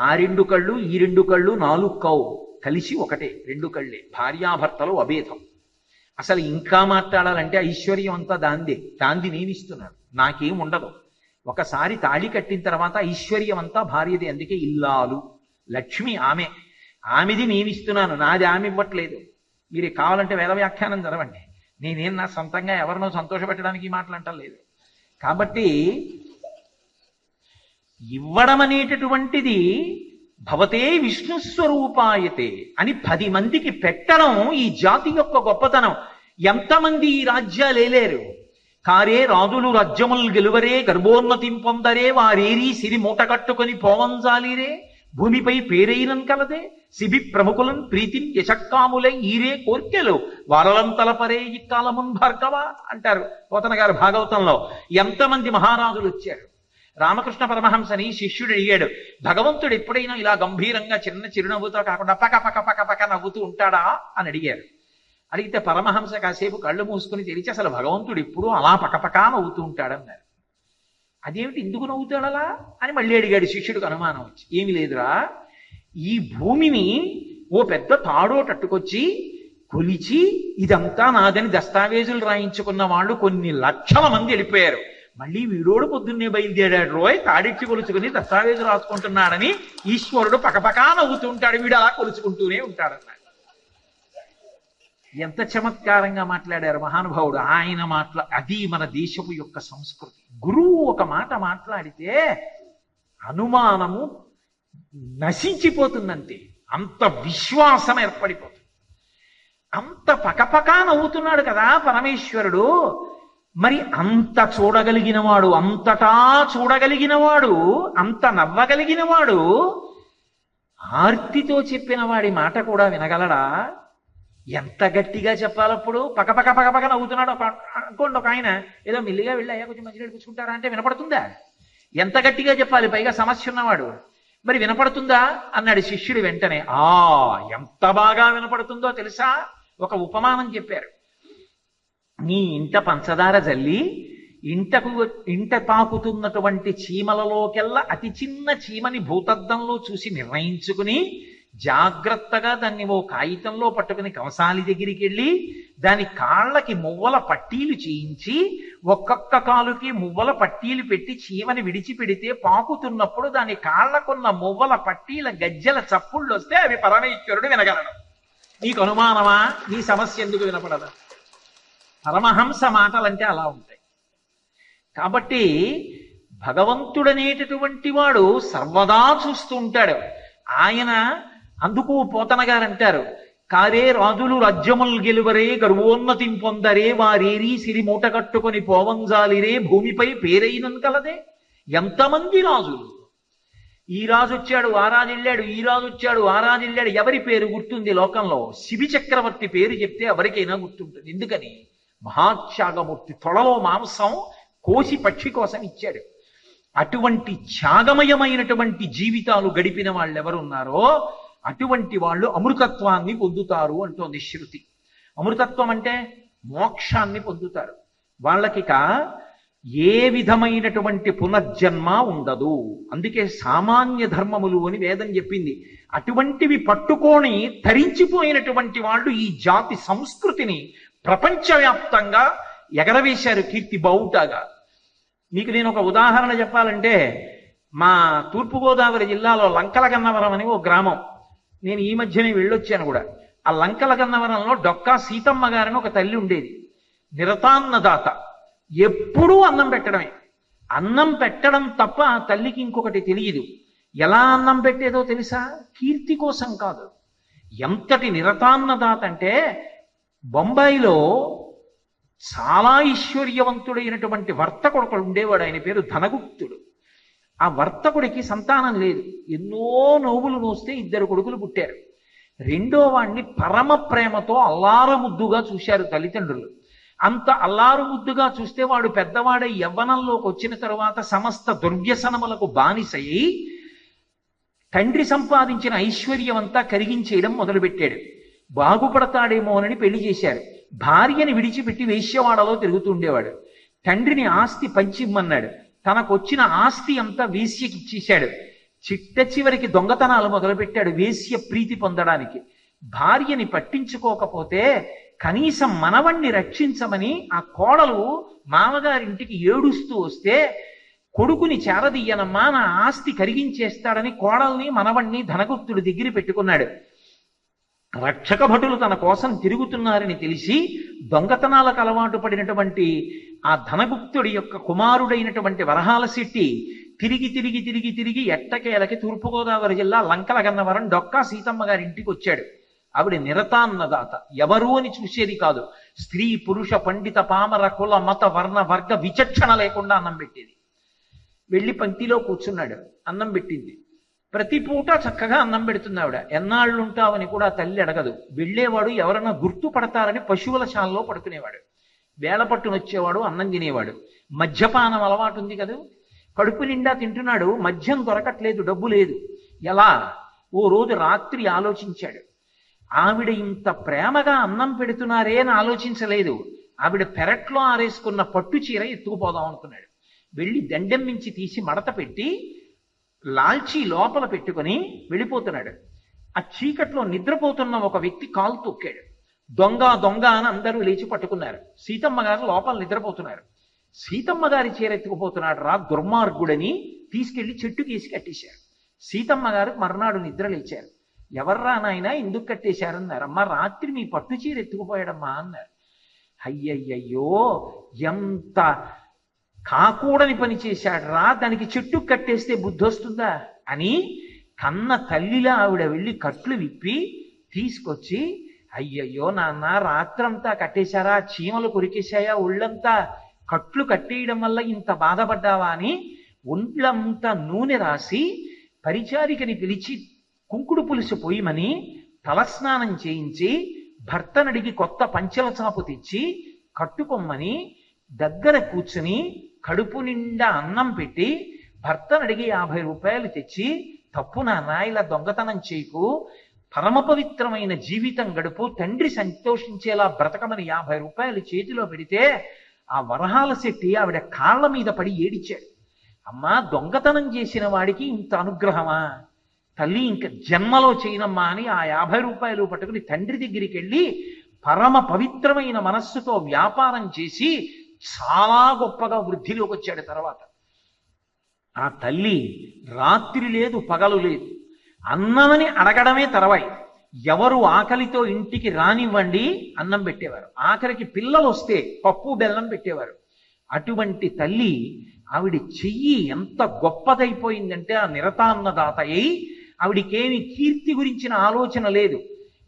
S1: ఆ 2 కళ్ళు ఈ 2 కళ్ళు 4 కావు, కలిసి ఒకటే 2 కళ్ళే. భార్యాభర్తలు అభేదం. అసలు ఇంకా మాట్లాడాలంటే ఐశ్వర్యం అంతా దాంది నేను ఇస్తున్నాను, నాకేం ఉండదు. ఒకసారి తాళి కట్టిన తర్వాత ఐశ్వర్యం అంతా భార్యది. అందుకే ఇల్లాలు లక్ష్మి ఆమెది నేనిస్తున్నాను, నాది ఆమె ఇవ్వట్లేదు. మీరు కావాలంటే వేద వ్యాఖ్యానం చదవండి. నేనేం నా సొంతంగా ఎవరినో సంతోషపెట్టడానికి మాట్లాడటం. కాబట్టి ఇవ్వడం అనేటటువంటిది భవతే విష్ణుస్వరూపాయతే అని 10 మందికి పెట్టడం ఈ జాతి యొక్క గొప్పతనం. ఎంతమంది ఈ రాజ్యాలేలేరు. కారే రాజులు రాజ్యములు గెలువరే గర్భోన్నతిం పొందరే వారేరి సిరి మూట కట్టుకొని పోవంజాలిరే భూమిపై పేరైనం కలదే సిబి ప్రముఖులను ప్రీతిని యశక్కాములై ఈరే కోర్కెలు వారలంతలపరే ఇక్కాలమున్ భార్గవ అంటారు పోతన గారు భాగవతంలో. ఎంతమంది మహారాజులు వచ్చారు. రామకృష్ణ పరమహంసని శిష్యుడు అడిగాడు, భగవంతుడు ఎప్పుడైనా ఇలా గంభీరంగా చిన్న చిరునవ్వుతో కాకుండా పక పక పక పక నవ్వుతూ ఉంటాడా అని అడిగారు. అడిగితే పరమహంస కాసేపు కళ్ళు మూసుకుని తెరిచి అసలు భగవంతుడు ఎప్పుడూ అలా పకపకా నవ్వుతూ ఉంటాడన్నారు. అదేమిటి, ఎందుకు నవ్వుతాడలా అని మళ్ళీ అడిగాడు. శిష్యుడికి అనుమానం వచ్చి, ఏమి లేదురా, ఈ భూమిని ఓ పెద్ద తాడోటట్టుకొచ్చి కొలిచి ఇదంతా నాదని దస్తావేజులు రాయించుకున్న వాళ్ళు కొన్ని లక్షల మంది వెళ్ళిపోయారు. మళ్ళీ వీడోడు పొద్దున్నే బయలుదేరాడు రోయ్ తాడెక్కి కొలుచుకుని దస్తావేజు రాసుకుంటున్నాడని ఈశ్వరుడు పకపకా నవ్వుతూ ఉంటాడు, వీడు అలా కొలుచుకుంటూనే ఉంటాడన్నాడు. ఎంత చమత్కారంగా మాట్లాడారు మహానుభావుడు. ఆయన అది మన దేశపు యొక్క సంస్కృతి. గురువు ఒక మాట మాట్లాడితే అనుమానము నశించిపోతుందంతే, అంత విశ్వాసం ఏర్పడిపోతుంది. అంత పకపకా నవ్వుతున్నాడు కదా పరమేశ్వరుడు. మరి అంత చూడగలిగినవాడు, అంతటా చూడగలిగినవాడు, అంత నవ్వగలిగినవాడు ఆర్తితో చెప్పిన వాడి మాట కూడా వినగలడా? ఎంత గట్టిగా చెప్పాలప్పుడు? పకపక పకపక నవ్వుతున్నాడు అనుకోండి. ఒక ఆయన ఏదో మెల్లిగా వెళ్ళి అయ్యా కొంచెం మంచి నడిపించుకుంటారా అంటే వినపడుతుందా? ఎంత గట్టిగా చెప్పాలి, పైగా సమస్య ఉన్నవాడు. మరి వినపడుతుందా అన్నాడు శిష్యుడు వెంటనే. ఎంత బాగా వినపడుతుందో తెలుసా? ఒక ఉపమానం చెప్పారు. నీ ఇంట పంచదార జల్లి ఇంట పాకుతున్నటువంటి చీమలలోకెల్లా అతి చిన్న చీమని భూతద్దంలో చూసి నిర్ణయించుకుని జాగ్రత్తగా దాన్ని ఓ కాగితంలో పట్టుకుని కంసాలి దగ్గరికి వెళ్ళి దాని కాళ్ళకి మువ్వల పట్టీలు చేయించి ఒక్కొక్క కాలుకి మువ్వల పట్టీలు పెట్టి చీమని విడిచిపెడితే పాకుతున్నప్పుడు దాని కాళ్ళకున్న మువ్వల పట్టీల గజ్జల చప్పుళ్ళు వస్తే అవి పరమేశ్వరుడు వినగలడు. నీకు అనుమానమా? నీ సమస్య ఎందుకు వినపడదా? పరమహంస మాటలంటే అలా ఉంటాయి. కాబట్టి భగవంతుడనేటటువంటి వాడు సర్వదా చూస్తూ ఉంటాడు. ఆయన అందుకు పోతన గారు అంటారు, కారే రాజులు రాజ్యములు గెలువరే గర్వోన్నతిం పొందరే వారేరి సిరి మూట కట్టుకొని పోవంజాలిరే భూమిపై పేరైనం కలదే. ఎంతమంది రాజులు, ఈ రాజు వచ్చాడు ఆ రాజు వెళ్ళాడు, ఈ రాజు వచ్చాడు ఆ రాజు వెళ్ళాడు. ఎవరి పేరు గుర్తుంది లోకంలో? శిబి చక్రవర్తి పేరు చెప్తే ఎవరికైనా గుర్తుంటుంది. ఎందుకని? మహాత్యాగమూర్తి. తొడలో మాంసం కోసి పక్షి కోసం ఇచ్చాడు. అటువంటి త్యాగమయమైనటువంటి జీవితాలు గడిపిన వాళ్ళు ఎవరున్నారో అటువంటి వాళ్ళు అమృతత్వాన్ని పొందుతారు అంటోంది శృతి. అమృతత్వం అంటే మోక్షాన్ని పొందుతారు. వాళ్ళకిక ఏ విధమైనటువంటి పునర్జన్మ ఉండదు. అందుకే సామాన్య ధర్మములు అని వేదం చెప్పింది. అటువంటివి పట్టుకొని తరించిపోయినటువంటి వాళ్ళు ఈ జాతి సంస్కృతిని ప్రపంచవ్యాప్తంగా ఎగరవేశారు కీర్తి బావుటాగా. మీకు నేను ఒక ఉదాహరణ చెప్పాలంటే, మా తూర్పుగోదావరి జిల్లాలో లంకల గన్నవరం అని ఓ గ్రామం, నేను ఈ మధ్యనే వెళ్ళొచ్చాను కూడా. ఆ లంకల గన్నవరంలో డొక్కా సీతమ్మ గారని ఒక తల్లి ఉండేది, నిరతాన్నదాత. ఎప్పుడూ అన్నం పెట్టడమే, అన్నం పెట్టడం తప్ప ఆ తల్లికి ఇంకొకటి తెలియదు. ఎలా అన్నం పెట్టేదో తెలుసా? కీర్తి కోసం కాదు. ఎంతటి నిరతాన్నదాత అంటే, బొంబాయిలో చాలా ఐశ్వర్యవంతుడైనటువంటి వర్తకుడు ఒకడు ఉండేవాడు, ఆయన పేరు ధనగుప్తుడు. ఆ వర్తకుడికి సంతానం లేదు, ఎన్నో నోవులు నోస్తే 2 కొడుకులు పుట్టారు. రెండో వాణ్ణి పరమ ప్రేమతో అల్లారముద్దుగా చూశారు తల్లిదండ్రులు. అంత అల్లారుముద్దుగా చూస్తే వాడు పెద్దవాడై యవ్వనంలోకి వచ్చిన తరువాత సమస్త దుర్వ్యసనములకు బానిసయి తండ్రి సంపాదించిన ఐశ్వర్యం అంతా కరిగించేయడం మొదలుపెట్టాడు. బాగుపడతాడేమోనని పెళ్లి చేశారు. భార్యని విడిచిపెట్టి వేశ్యవాడలో తిరుగుతుండేవాడు. తండ్రిని ఆస్తి పంచిమ్మన్నాడు. తనకొచ్చిన ఆస్తి అంతా వేశ్యకి ఇచ్చేశాడు. చిట్ట చివరికి దొంగతనాలు మొదలుపెట్టాడు వేశ్య ప్రీతి పొందడానికి. భార్యని పట్టించుకోకపోతే కనీసం మనవణ్ణి రక్షించమని ఆ కోడలు మామగారింటికి ఏడుస్తూ వస్తే, కొడుకుని చేరదీయనమ్మా, నా ఆస్తి కరిగించేస్తాడని కోడల్ని మనవణ్ణి ధనగుప్తుడి దగ్గర పెట్టుకున్నాడు. రక్షక భటులు తన కోసం తిరుగుతున్నారని తెలిసి దొంగతనాలకు అలవాటు పడినటువంటి ఆ ధనగుప్తుడి యొక్క కుమారుడైనటువంటి వరహాల శెట్టి తిరిగి తిరిగి తిరిగి తిరిగి ఎట్టకేలకి తూర్పుగోదావరి జిల్లా లంకల గన్నవరం డొక్కా సీతమ్మ గారి ఇంటికి వచ్చాడు. ఆవిడ నిరతాన్నదాత, ఎవరు అని చూసేది కాదు. స్త్రీ పురుష పండిత పామర కుల మత వర్ణ వర్గ విచక్షణ లేకుండా అన్నం పెట్టేది. వెళ్ళి పంక్తిలో కూర్చున్నాడు, అన్నం పెట్టింది. ప్రతి పూట చక్కగా అన్నం పెడుతుంది ఆవిడ. ఎన్నాళ్ళు ఉంటావని కూడా తల్లి అడగదు. వెళ్ళేవాడు ఎవరన్నా గుర్తుపడతారని పశువుల శాలలో పడుకునేవాడు. వేళ పట్టునొచ్చేవాడు, అన్నం తినేవాడు. మద్యపానం అలవాటు ఉంది కదా, కడుపు నిండా తింటున్నాడు, మద్యం దొరకట్లేదు, డబ్బు లేదు. ఎలా? ఓ రోజు రాత్రి ఆలోచించాడు. ఆవిడ ఇంత ప్రేమగా అన్నం పెడుతున్నారే అని ఆలోచించలేదు. ఆవిడ పెరట్లో ఆరేసుకున్న పట్టు చీర ఎత్తుకుపోదాం అనుకున్నాడు. వెళ్ళి దండెం మించి తీసి మడత పెట్టి లాల్చీ లోపల పెట్టుకుని వెళ్ళిపోతున్నాడు. ఆ చీకట్లో నిద్రపోతున్న ఒక వ్యక్తి కాలు తొక్కాడు. దొంగ దొంగ అని అందరూ లేచి పట్టుకున్నారు. సీతమ్మ గారు లోపల నిద్రపోతున్నారు. సీతమ్మ గారి చీర ఎత్తుకుపోతున్నాడు రా దుర్మార్గుడని తీసుకెళ్లి చెట్టుకేసి కట్టేశారు. సీతమ్మ గారు మర్నాడు నిద్ర లేచారు. ఎవర్రా నాయన ఎందుకు కట్టేశారన్నారు. అమ్మ రాత్రి మీ పట్టు చీర ఎత్తుకుపోయాడమ్మా అన్నారు. అయ్యయ్యయ్యో ఎంత కాకూడని పని చేశాడు రా, దానికి చెట్టు కట్టేస్తే బుద్ధి వస్తుందా అని కన్న తల్లిలా ఆవిడ వెళ్ళి కట్లు విప్పి తీసుకొచ్చి, అయ్యయ్యో నాన్న రాత్రంతా కట్టేశారా, చీమలు కొరికేశాయా, ఒళ్ళంతా కట్లు కట్టేయడం వల్ల ఇంత బాధపడ్డావా అని ఒంట్లంతా నూనె రాసి పరిచారికని పిలిచి కుంకుడు పులుసు పొయ్యమని తలస్నానం చేయించి భర్తనడిగి కొత్త పంచెల చాపు తెచ్చి కట్టుకొమ్మని దగ్గర కూర్చుని కడుపు నిండా అన్నం పెట్టి భర్తనడిగి 50 రూపాయలు తెచ్చి, తప్పు నాన్న, ఇలా దొంగతనం చేయకు, పరమ పవిత్రమైన జీవితం గడుపు, తండ్రి సంతోషించేలా బ్రతకమని 50 రూపాయలు చేతిలో పెడితే ఆ వరహాల శెట్టి ఆవిడ కాళ్ళ మీద పడి ఏడిచాడు. అమ్మా, దొంగతనం చేసిన వాడికి ఇంత అనుగ్రహమా తల్లి, ఇంక జన్మలో చేయనమ్మా అని ఆ 50 రూపాయలు పట్టుకుని తండ్రి దగ్గరికి వెళ్ళి పరమ పవిత్రమైన మనస్సుతో వ్యాపారం చేసి చాలా గొప్పగా వృద్ధిలోకి వచ్చాడు. తర్వాత ఆ తల్లి రాత్రి లేదు పగలు లేదు, అన్నమని అడగడమే తర్వాయి. ఎవరు ఆకలితో ఇంటికి రానివ్వండి అన్నం పెట్టేవారు. ఆఖరికి పిల్లలు వస్తే పప్పు బెల్లం పెట్టేవారు. అటువంటి తల్లి ఆవిడ చెయ్యి ఎంత గొప్పదైపోయిందంటే, ఆ నిరతాన్నదాత అయి ఆవిడికేమి కీర్తి గురించిన ఆలోచన లేదు.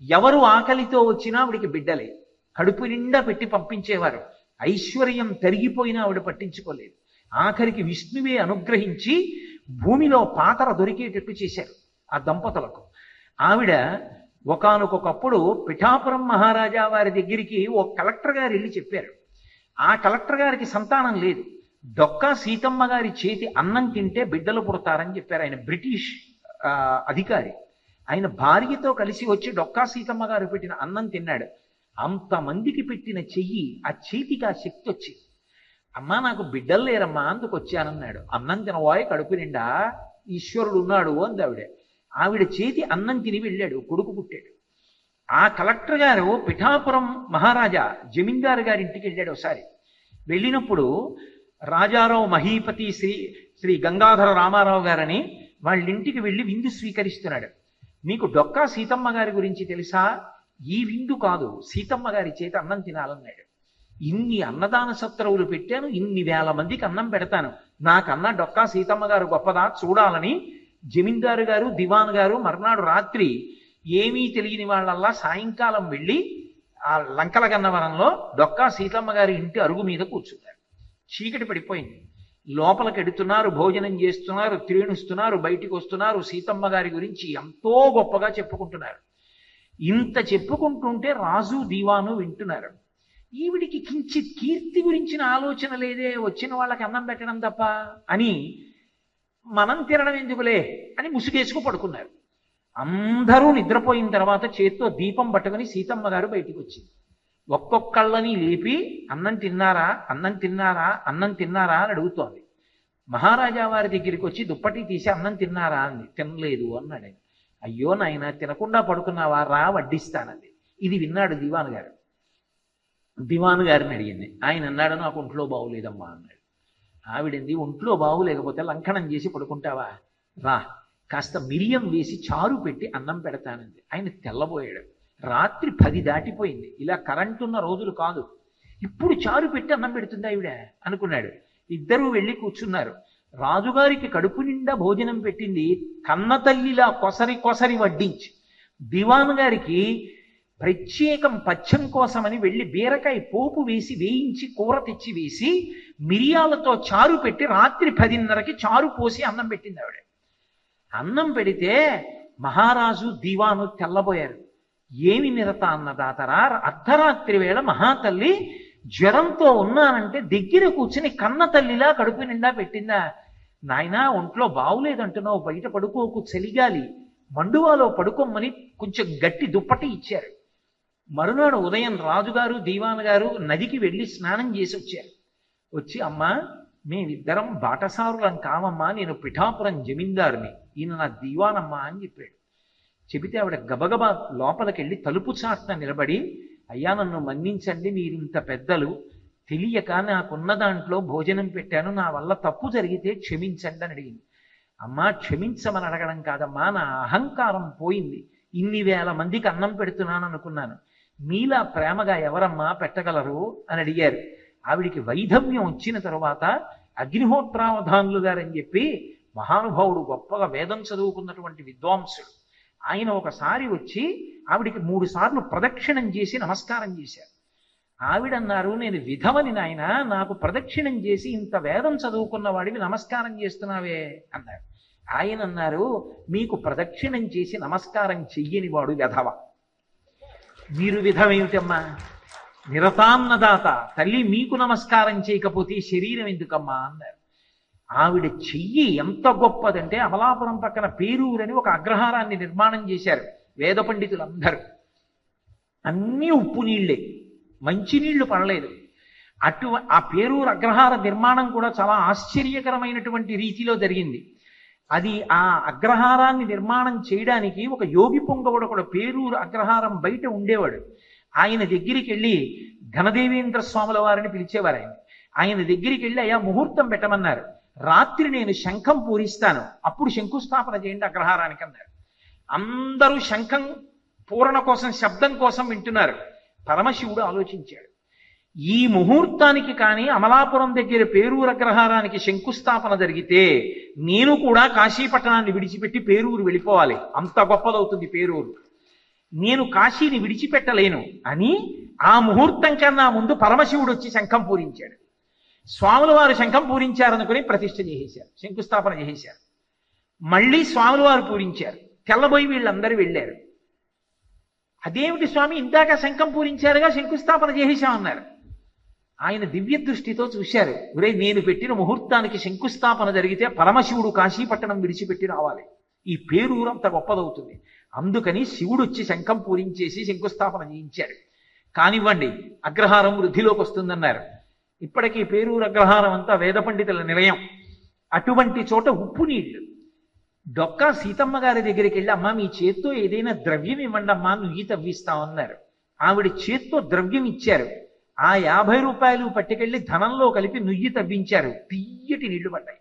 S1: ఎవరు ఆకలితో వచ్చినా ఆవిడికి బిడ్డలే, కడుపు నిండా పెట్టి పంపించేవారు. ఐశ్వర్యం తరిగిపోయినా ఆవిడ పట్టించుకోలేదు. ఆఖరికి విష్ణువే అనుగ్రహించి భూమిలో పాతర దొరికేటట్టు చేశారు ఆ దంపతులకు. ఆవిడ ఒకానొకప్పుడు పిఠాపురం మహారాజా వారి దగ్గరికి ఓ కలెక్టర్ గారు వెళ్ళి చెప్పారు. ఆ కలెక్టర్ గారికి సంతానం లేదు. డొక్కా సీతమ్మ గారి చేతి అన్నం తింటే బిడ్డలు పుడతారని చెప్పారు. ఆయన బ్రిటిష్ అధికారి. ఆయన భార్యతో కలిసి వచ్చి డొక్కా సీతమ్మ గారు పెట్టిన అన్నం తిన్నాడు. అంతమందికి పెట్టిన చెయ్యి ఆ చేతికి ఆ శక్తి వచ్చింది. అమ్మా, నాకు బిడ్డలు లేరమ్మా, అందుకు వచ్చానన్నాడు. అన్నం తినవాయి కడుపు నిండా, ఈశ్వరుడు ఉన్నాడు అంది ఆవిడ. ఆవిడ చేతి అన్నం తిని వెళ్ళాడు, కొడుకు పుట్టాడు. ఆ కలెక్టర్ గారు పిఠాపురం మహారాజా జమీందారు గారి ఇంటికి వెళ్ళాడు ఒకసారి. వెళ్ళినప్పుడు రాజారావు మహీపతి శ్రీ గంగాధర రామారావు గారని వాళ్ళ ఇంటికి వెళ్ళి విందు స్వీకరిస్తున్నాడు. మీకు డొక్కా సీతమ్మ గారి గురించి తెలుసా? ఈ విందు కాదు, సీతమ్మ గారి చేత అన్నం తినాలన్నాడు. ఇన్ని అన్నదాన సత్రవులు పెట్టాను, ఇన్ని వేల మందికి అన్నం పెడతాను, నాకన్నా డొక్కా సీతమ్మ గారు గొప్పదా చూడాలని జమీందారు గారు దివాన్ గారు మర్నాడు రాత్రి ఏమీ తెలియని వాళ్ళల్లా సాయంకాలం వెళ్ళి ఆ లంకల గన్నవరంలో డొక్కా సీతమ్మ గారి ఇంటి అరుగు మీద కూర్చున్నారు. చీకటి పడిపోయింది. లోపలికి ఎడుతున్నారు, భోజనం చేస్తున్నారు, త్రేణుస్తున్నారు, బయటికి వస్తున్నారు, సీతమ్మ గారి గురించి ఎంతో గొప్పగా చెప్పుకుంటున్నారు. ఇంత చెప్పుకుంటుంటే రాజు దీవాను వింటున్నారు. ఈవిడికి కించిత్ కీర్తి గురించిన ఆలోచన లేదే, వచ్చిన వాళ్ళకి అన్నం పెట్టడం తప్ప అని మనం తినడం ఎందుకులే అని ముసుగేసుకు పడుకున్నారు. అందరూ నిద్రపోయిన తర్వాత చేత్తో దీపం పట్టుకుని సీతమ్మ గారు బయటికి వచ్చింది. ఒక్కొక్కళ్ళని లేపి అన్నం తిన్నారా, అన్నం తిన్నారా, అన్నం తిన్నారా అని అడుగుతోంది. మహారాజా వారి దగ్గరికి వచ్చి దుప్పటి తీసి అన్నం తిన్నారా అంది. తినలేదు అన్నాడు ఆయన. అయ్యో నాయన, తినకుండా పడుకున్నావా, రా వడ్డిస్తానంది. ఇది విన్నాడు దివాను గారు. దివాను గారిని అడిగింది. ఆయన అన్నాడు, నాకు ఒంట్లో బాగులేదమ్మా అన్నాడు. ఆవిడంది, ఒంట్లో బాగులేకపోతే లంకనం చేసి పడుకుంటావా, రా కాస్త మిరియం వేసి చారు పెట్టి అన్నం పెడతానంది. ఆయన తెల్లబోయాడు. రాత్రి 10 దాటిపోయింది. ఇలా కరెంటున్న రోజులు కాదు, ఇప్పుడు చారు పెట్టి అన్నం పెడుతుంది ఆవిడ అనుకున్నాడు. ఇద్దరూ వెళ్ళి కూర్చున్నారు. రాజుగారికి కడుపు నిండా భోజనం పెట్టింది, కన్న తల్లిలా కొసరి కొసరి వడ్డించి. దివాన్ గారికి ప్రత్యేకం పచ్చం కోసమని వెళ్ళి బీరకాయ పోపు వేసి వేయించి కూర తెచ్చి వేసి మిరియాలతో చారు పెట్టి రాత్రి 10:30కి చారు పోసి అన్నం పెట్టింది ఆవిడ. అన్నం పెడితే మహారాజు దివాను తెల్లబోయారు. ఏమి నిరత అన్నదాతరా, అర్ధరాత్రి వేళ మహాతల్లి జ్వరంతో ఉన్నానంటే దగ్గర కూర్చుని కన్న తల్లిలా కడుపు నిండా పెట్టిందా? నాయనా, ఒంట్లో బాగులేదంటున్నావు, బయట పడుకోకు, చలిగాలి, మండువాలో పడుకోమని కొంచెం గట్టి దుప్పటి ఇచ్చారు. మరునాడు ఉదయం రాజుగారు దీవాన్ గారు నదికి వెళ్ళి స్నానం చేసి వచ్చారు. వచ్చి, అమ్మా మేమిద్దరం బాటసారులం కావమ్మా, నేను పిఠాపురం జమీందారుని, ఈయన నా దీవానమ్మా అని చెప్పాడు. చెబితే ఆవిడ గబగబా లోపలికెళ్ళి తలుపు చాటున నిలబడి, అయ్యా నన్ను మన్నించండి, మీరింత పెద్దలు, తెలియక నాకున్న దాంట్లో భోజనం పెట్టాను, నా వల్ల తప్పు జరిగితే క్షమించండి అని అడిగింది. అమ్మా, క్షమించమని అడగడం కాదమ్మా, నా అహంకారం పోయింది, ఇన్ని వేల మందికి అన్నం పెడుతున్నాను అనుకున్నాను, మీలా ప్రేమగా ఎవరమ్మా పెట్టగలరు అని అడిగారు. ఆవిడికి వైధవ్యం వచ్చిన తరువాత అగ్నిహోత్రావధానులు గారని చెప్పి మహానుభావుడు, గొప్పగా వేదం చదువుకున్నటువంటి విద్వాంసుడు, ఆయన ఒకసారి వచ్చి ఆవిడికి 3 సార్లు ప్రదక్షిణం చేసి నమస్కారం చేశారు. ఆవిడన్నారు, నేను విధవని నాయన, నాకు ప్రదక్షిణం చేసి ఇంత వేదం చదువుకున్న వాడివి నమస్కారం చేస్తున్నావే అన్నారు. ఆయన అన్నారు, మీకు ప్రదక్షిణం చేసి నమస్కారం చెయ్యని వాడు విధవ, మీరు విధవేమిటమ్మా, నిరతాన్నదాత తల్లి మీకు నమస్కారం చేయకపోతే శరీరం ఎందుకమ్మా అన్నారు. ఆవిడ చెయ్యి ఎంత గొప్పదంటే, అమలాపురం పక్కన పేరూరని ఒక అగ్రహారాన్ని నిర్మాణం చేశారు వేద పండితులందరూ. అన్నీ ఉప్పు నీళ్లే, మంచినీళ్లు పడలేదు. ఆ పేరూరు అగ్రహార నిర్మాణం కూడా చాలా ఆశ్చర్యకరమైనటువంటి రీతిలో జరిగింది. అది ఆ అగ్రహారాన్ని నిర్మాణం చేయడానికి ఒక యోగి పొంగవుడు ఒకడు పేరూరు అగ్రహారం బయట ఉండేవాడు. ఆయన దగ్గరికి వెళ్ళి ఘనదేవేంద్ర స్వాముల వారిని పిలిచేవారు. ఆయన దగ్గరికి వెళ్ళి, అయ్యా ముహూర్తం పెట్టమన్నారు, రాత్రి నేను శంఖం పూరిస్తాను, అప్పుడు శంకుస్థాపన చేయండి అగ్రహారానికి అన్నారు. అందరూ శంఖం పూరణ కోసం, శబ్దం కోసం వింటున్నారు. పరమశివుడు ఆలోచించాడు, ఈ ముహూర్తానికి కానీ అమలాపురం దగ్గర పేరూరు అగ్రహారానికి శంకుస్థాపన జరిగితే నేను కూడా కాశీపట్టణాన్ని విడిచిపెట్టి పేరూరు వెళ్ళిపోవాలి, అంత గొప్పదవుతుంది పేరూరు, నేను కాశీని విడిచిపెట్టలేను అని ఆ ముహూర్తం కన్నా ముందు పరమశివుడు వచ్చి శంఖం పూరించాడు. స్వాముల వారు శంఖం పూరించారనుకుని ప్రతిష్ఠ చేసేశారు, శంకుస్థాపన చేసేశారు. మళ్ళీ స్వాముల వారు పూరించారు. తెల్లబోయి వీళ్ళందరూ వెళ్ళారు. అదేమిటి స్వామి, ఇందాక శంఖం పూరించారుగా, శంకుస్థాపన చేసేశామన్నారు. ఆయన దివ్య దృష్టితో చూశారు, ఒరే నేను పెట్టిన ముహూర్తానికి శంకుస్థాపన జరిగితే పరమశివుడు కాశీపట్టణం విడిచిపెట్టి రావాలి, ఈ పేరూరు అంత గొప్పదవుతుంది, అందుకని శివుడు వచ్చి శంఖం పూరించేసి శంకుస్థాపన చేయించారు. కానివ్వండి, అగ్రహారం వృద్ధిలోకి వస్తుందన్నారు. ఇప్పటికీ పేరూరు అగ్రహారం అంతా వేద పండితుల నిలయం. అటువంటి చోట ఉప్పు నీళ్లు. డొక్కా సీతమ్మ గారి దగ్గరికి వెళ్ళి, అమ్మా మీ చేత్తో ఏదైనా ద్రవ్యం ఇవ్వండి అమ్మా, నువ్వు తవ్విస్తామన్నారు. ఆవిడ చేత్తో ద్రవ్యం ఇచ్చారు. ఆ 50 రూపాయలు పట్టుకెళ్ళి ధనంలో కలిపి నుయ్యి తవ్వించారు, తియ్యటి నీళ్లు పడ్డాయి.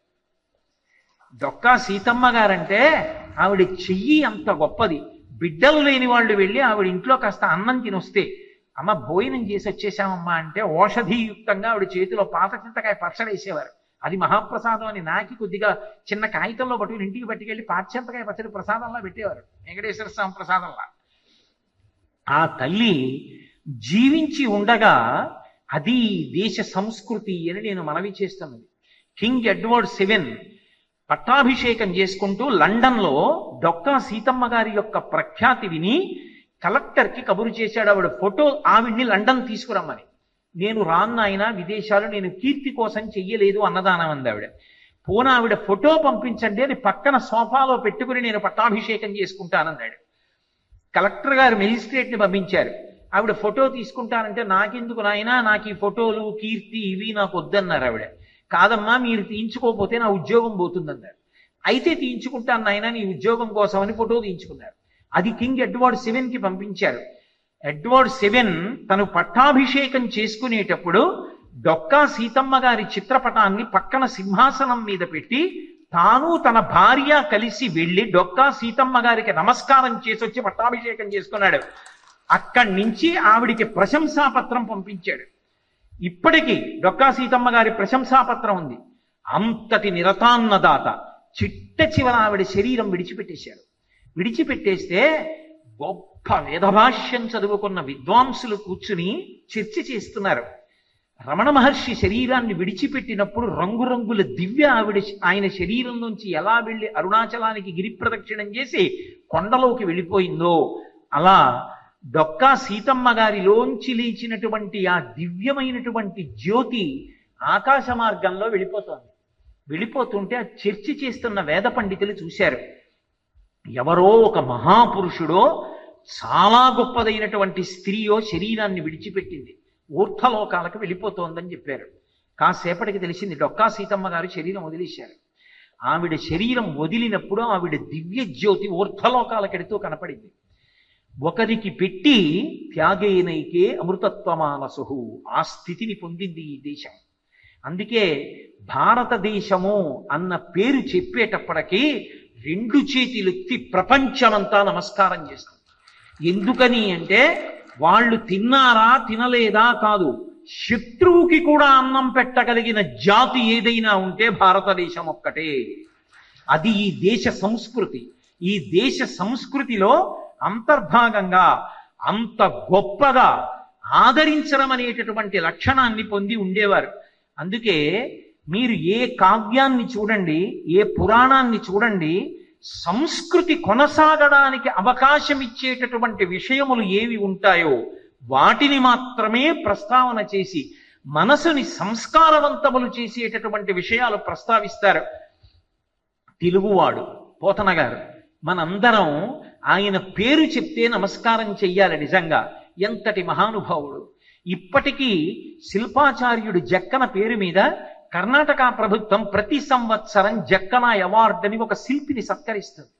S1: డొక్కా సీతమ్మ గారంటే ఆవిడ చెయ్యి అంత గొప్పది. బిడ్డలు లేని వాళ్ళు వెళ్ళి ఆవిడ ఇంట్లో కాస్త అన్నం తినొస్తే, అమ్మ భోజనం చేసి వచ్చేసామమ్మా అంటే ఔషధీయుక్తంగా ఆవిడ చేతిలో పాత చింతకాయ పచ్చడి వేసేవారు. అది మహాప్రసాదం అని నాకి కొద్దిగా చిన్న కాగితంలో పట్టుకుని ఇంటికి పట్టుకెళ్ళి పాత చింతకాయ పచ్చడి ప్రసాదంలా పెట్టేవారు, వెంకటేశ్వర స్వామి ప్రసాదంలా. ఆ తల్లి జీవించి ఉండగా అది దేశ సంస్కృతి అని నేను మనవి చేస్తున్నది. కింగ్ ఎడ్వర్డ్ VII పట్టాభిషేకం చేసుకుంటూ లండన్లో డొక్కా సీతమ్మ గారి యొక్క ప్రఖ్యాతి విని కలెక్టర్కి కబురు చేశాడు. ఆవిడ ఫోటో, ఆవిడ్ని లండన్ తీసుకురమ్మని. నేను రాన్నాయన విదేశాలు, నేను కీర్తి కోసం చెయ్యలేదు అన్నదానం అంది ఆవిడ. పోనా ఆవిడ ఫోటో పంపించండి, అది పక్కన సోఫాలో పెట్టుకుని నేను పట్టాభిషేకం చేసుకుంటానన్నాడు. కలెక్టర్ గారు మెజిస్ట్రేట్ని పంపించారు. ఆవిడ ఫోటో తీసుకుంటానంటే, నాకెందుకు నాయనా, నాకు ఈ ఫోటోలు కీర్తి ఇవి నాకు వద్దన్నారు ఆవిడ. కాదమ్మా, మీరు తీయించుకోకపోతే నా ఉద్యోగం పోతుందన్నారు. అయితే తీయించుకుంటాను నాయన నీ ఉద్యోగం కోసం అని ఫోటో తీయించుకున్నారు. అది కింగ్ ఎడ్వర్డ్ VIIకి పంపించారు. ఎడ్వర్డ్ VII తను పట్టాభిషేకం చేసుకునేటప్పుడు డొక్కా సీతమ్మ గారి చిత్రపటాన్ని పక్కన సింహాసనం మీద పెట్టి తాను తన భార్య కలిసి వెళ్ళి డొక్కా సీతమ్మ గారికి నమస్కారం చేసి వచ్చి పట్టాభిషేకం చేసుకున్నాడు. అక్కడి నుంచి ఆవిడికి ప్రశంసాపత్రం పంపించాడు. ఇప్పటికీ డొక్కా సీతమ్మ గారి ప్రశంసాపత్రం ఉంది. అంతటి నిరతాన్నదాత. చిట్ట చివర ఆవిడ శరీరం విడిచిపెట్టేశారు. విడిచిపెట్టేస్తే గొప్ప వేదభాష్యం చదువుకున్న విద్వాంసులు కూర్చుని చర్చ చేస్తున్నారు. రమణ మహర్షి శరీరాన్ని విడిచిపెట్టినప్పుడు రంగురంగుల దివ్య ఆయన శరీరం నుంచి ఎలా వెళ్ళి అరుణాచలానికి గిరి ప్రదక్షిణం చేసి కొండలోకి వెళ్ళిపోయిందో, అలా డొక్కా సీతమ్మ గారిలోంచి లేచినటువంటి ఆ దివ్యమైనటువంటి జ్యోతి ఆకాశ మార్గంలో వెళ్ళిపోతోంది. వెళ్ళిపోతుంటే ఆ చర్చ చేస్తున్న వేద పండితులు చూశారు. ఎవరో ఒక మహాపురుషుడో చాలా గొప్పదైనటువంటి స్త్రీయో శరీరాన్ని విడిచిపెట్టింది, ఊర్ధ్వలోకాలకు వెళ్ళిపోతోందని చెప్పారు. కాసేపటికి తెలిసింది డొక్కా సీతమ్మ గారు శరీరం వదిలేశారు. ఆవిడ శరీరం వదిలినప్పుడు ఆవిడ దివ్య జ్యోతి ఊర్ధ్వలోకాలకెడుతూ కనపడింది. ఒకరికి పెట్టి త్యాగేనైకే అమృతత్వమానసు, ఆ స్థితిని పొందింది ఈ దేశం. అందుకే భారతదేశము అన్న పేరు చెప్పేటప్పటికీ 2 చేతులెత్తి ప్రపంచమంతా నమస్కారం చేస్తుంది. ఎందుకని అంటే వాళ్ళు తిన్నారా తినలేదా కాదు, శత్రువుకి కూడా అన్నం పెట్టగలిగిన జాతి ఏదైనా ఉంటే భారతదేశం ఒక్కటే. అది ఈ దేశ సంస్కృతి. ఈ దేశ సంస్కృతిలో అంతర్భాగంగా అంత గొప్పగా ఆదరించడం అనేటటువంటి లక్షణాన్ని పొంది ఉండేవారు. అందుకే మీరు ఏ కావ్యాన్ని చూడండి, ఏ పురాణాన్ని చూడండి, సంస్కృతి కొనసాగడానికి అవకాశం ఇచ్చేటటువంటి విషయములు ఏవి ఉంటాయో వాటిని మాత్రమే ప్రస్తావన చేసి మనసుని సంస్కారవంతములు చేసేటటువంటి విషయాలు ప్రస్తావిస్తారు. తెలుగువాడు పోతన గారు, మనందరం ఆయన పేరు చెప్తే నమస్కారం చెయ్యాలి. నిజంగా ఎంతటి మహానుభావుడు. ఇప్పటికీ శిల్పాచార్యుడు జక్కన పేరు మీద కర్ణాటక ప్రభుత్వం ప్రతి సంవత్సరం జక్కన అవార్డు అని ఒక శిల్పిని సత్కరిస్తుంది.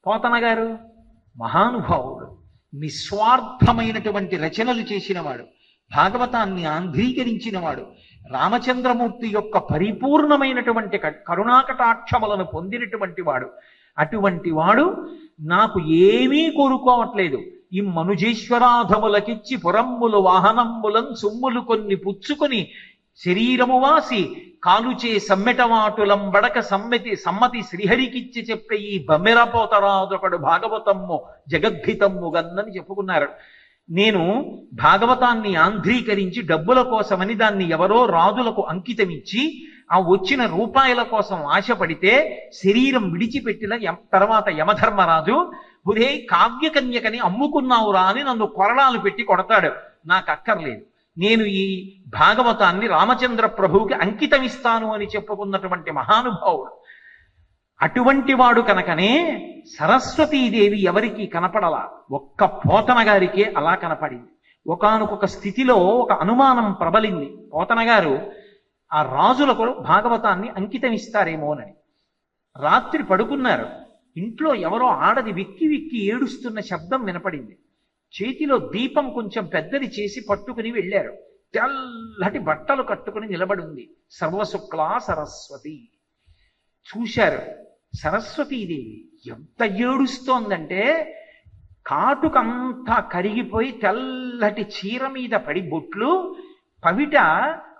S1: పోతన గారు మహానుభావుడు, నిస్వార్థమైనటువంటి రచనలు చేసినవాడు, భాగవతాన్ని ఆంధ్రీకరించినవాడు, రామచంద్రమూర్తి యొక్క పరిపూర్ణమైనటువంటి కరుణాకటాక్షములను పొందినటువంటి వాడు. అటువంటి వాడు నాకు ఏమీ కోరుకోవట్లేదు, ఈ మనుజేశ్వరాధములకిచ్చి పురమ్ములు వాహనమ్ములం సొమ్ములు కొన్ని పుచ్చుకొని శరీరము వాసి కాలుచే సమ్మెటవాటులం బడక సమ్మతి శ్రీహరికిచ్చి చెప్పే ఈ బమ్మెరపోతరాదొకడు భాగవతమ్ము జగద్భితమ్ము గన్నని చెప్పుకున్నారు. నేను భాగవతాన్ని ఆంధ్రీకరించి డబ్బుల కోసమని దాన్ని ఎవరో రాజులకు అంకితమిచ్చి ఆ వచ్చిన రూపాయల కోసం ఆశపడితే శరీరం విడిచిపెట్టిన తర్వాత యమధర్మరాజు బుధే కావ్యకన్యకని అమ్ముకున్నావురా అని నన్ను కొరడాలు పెట్టి కొడతాడు. నాకు అక్కర్లేదు, నేను ఈ భాగవతాన్ని రామచంద్ర ప్రభువుకి అంకితమిస్తాను అని చెప్పుకున్నటువంటి మహానుభావుడు. అటువంటి వాడు కనుకనే సరస్వతీదేవి ఎవరికి కనపడలా, ఒక్క పోతన గారికే అలా కనపడింది. ఒకానొక స్థితిలో ఒక అనుమానం ప్రబలింది. పోతన గారు ఆ రాజులకు భాగవతాన్ని అంకితమిస్తారేమోనని రాత్రి పడుకున్నారు. ఇంట్లో ఎవరో ఆడది విక్కి విక్కి ఏడుస్తున్న శబ్దం వినపడింది. చేతిలో దీపం కొంచెం పెద్దది చేసి పట్టుకుని వెళ్ళారు. తెల్లటి బట్టలు కట్టుకుని నిలబడి ఉంది. సర్వశుక్లా సరస్వతి. చూశారు సరస్వతీదేవి ఎంత ఏడుస్తోందంటే కాటుకంతా కరిగిపోయి తెల్లటి చీర మీద పడి బొట్లు, పవిట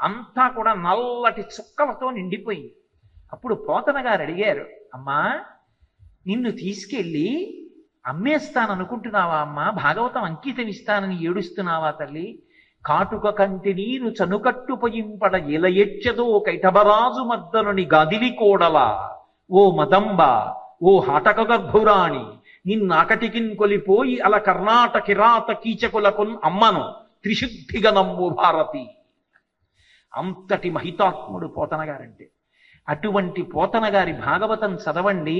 S1: అంతా కూడా నల్లటి చుక్కలతో నిండిపోయింది. అప్పుడు పోతన గారు అడిగారు, అమ్మా నిన్ను తీసుకెళ్ళి అమ్మేస్తాననుకుంటున్నావా అమ్మా? భాగవతం అంకితం ఇస్తానని ఏడుస్తున్నావా తల్లి? కాటుక కంటి నీరు చనుకట్టు పొయింపడ ఎల ఎచ్చదో కైటబరాజు మద్దనుని గదిలి కోడలా ఓ మదంబ ఓ హటక గర్భురాణి నిన్నాకటికిన్ కొలిపోయి అల కర్ణాటకిరాత కీచకులకున్ అమ్మను త్రిశుద్ధిగా నమ్ము భారతి. అంతటి మహితాత్ముడు పోతన గారంటే. అటువంటి పోతన గారి భాగవతం చదవండి.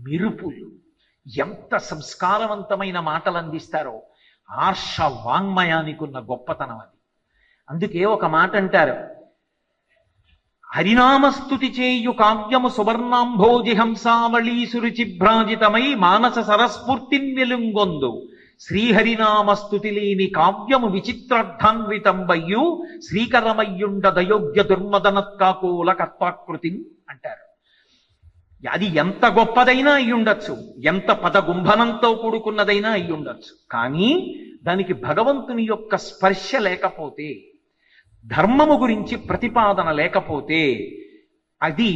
S1: మెరుపులు ఎంత సంస్కారవంతమైన మాటలు అందిస్తారో. ఆర్ష వాంగ్మయానికి ఉన్న గొప్పతనం అది. అందుకే ఒక మాట అంటారు, హరినామస్తుతి చేయు కావ్యము సువర్ణాంభోజి హంసావళీ సురుచిభ్రాజితమై మానస సరస్ఫూర్తిన్ వెలుంగొందు శ్రీహరినామస్తుతి లేని కావ్యము విచిత్రార్థాన్వితంబయ్యు శ్రీకరమయ్యుండ దయోగ్య దుర్మదనత్కాకోల కర్తాకృతిన్ అంటారు. అది ఎంత గొప్పదైనా అయ్యుండొచ్చు, ఎంత పదగుంభనంతో కూడుకున్నదైనా అయ్యుండొచ్చు, కానీ దానికి భగవంతుని యొక్క స్పర్శ లేకపోతే, ధర్మము గురించి ప్రతిపాదన లేకపోతే, అది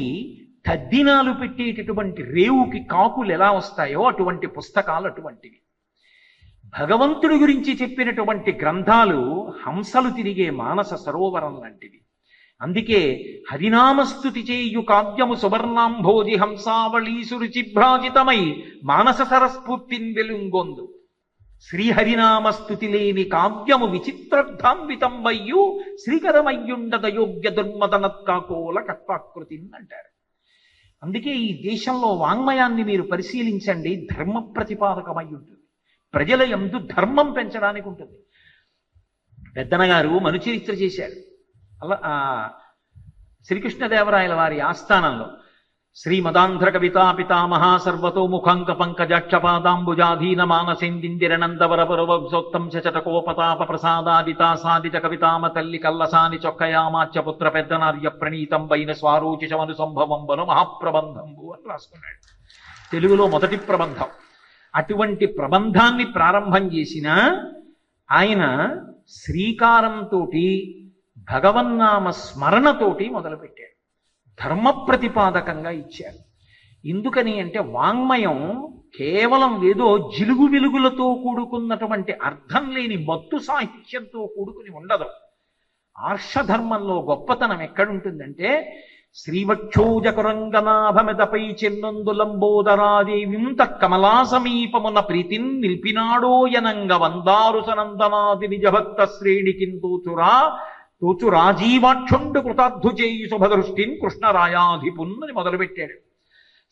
S1: తద్దినాలు పెట్టేటటువంటి రేవుకి కాకులు ఎలా వస్తాయో అటువంటి పుస్తకాలు అటువంటివి. భగవంతుడి గురించి చెప్పినటువంటి గ్రంథాలు హంసలు తిరిగే మానస సరోవరం లాంటివి. అందుకే హరినామస్తుతి చేయు కావ్యము సువర్ణాంభోజి హంసావళీ సురుచిభ్రాజితమై మానస సరస్ఫూర్తిన్ వెలుంగొందు శ్రీహరినామస్తుతి లేని కావ్యము విచిత్రార్థాన్వితంబయ్యు శ్రీకరమయ్యుండద యోగ్య దుర్మదనత్కాకోల కర్తాకృతిన్ అంటారు. అందుకే ఈ దేశంలో వాంగ్మయాన్ని మీరు పరిశీలించండి, ధర్మ ప్రతిపాదకమై ఉంటుంది. ప్రజల యందు ధర్మం పెంచడానికి ఉంటుంది. పెద్దన గారు మనుచరిత్ర చేశారు. అలా శ్రీకృష్ణదేవరాయల వారి ఆస్థానంలో శ్రీమదాంధ్ర కవితా పితామహ సర్వతోముఖాంక పంకజాక్షపాదాంబుజాధీన మానసేందిందిరనందవరపురవోత్తం శచటకోపతాప ప్రసాదాదితా సాదిత కవితామ తల్లి కల్లసాని చొక్కయామాచ్య పుత్ర పెద్దనార్య ప్రణీతం వైన స్వారోచిషమను సంభవంబను మహాప్రబంధంబు అని రాసుకున్నాడు. తెలుగులో మొదటి ప్రబంధం. అటువంటి ప్రబంధాన్ని ప్రారంభం చేసిన ఆయన శ్రీకారంతో భగవన్నామ స్మరణతోటి మొదలుపెట్టాడు. ధర్మ ప్రతిపాదకంగా ఇచ్చారు. ఎందుకని అంటే వాంగ్మయం కేవలం ఏదో జిలుగు వెలుగులతో కూడుకున్నటువంటి అర్థం లేని మత్తు సాహిత్యంతో కూడుకుని ఉండదు. ఆర్షధర్మంలో గొప్పతనం ఎక్కడుంటుందంటే శ్రీవక్షోజకురంగనాభమెదపై చెన్నందులంబోదరాదేవింత కమలా సమీపమున ప్రీతిన్ నిల్పినాడోయనంగ వందారు సనందనాది నిజభక్త శ్రేణికిన్ తోచు రాజీవాక్షుండు కృతార్థు చేయి శుభదృష్టిన్ కృష్ణరాయాధిపున్నని మొదలుపెట్టాడు.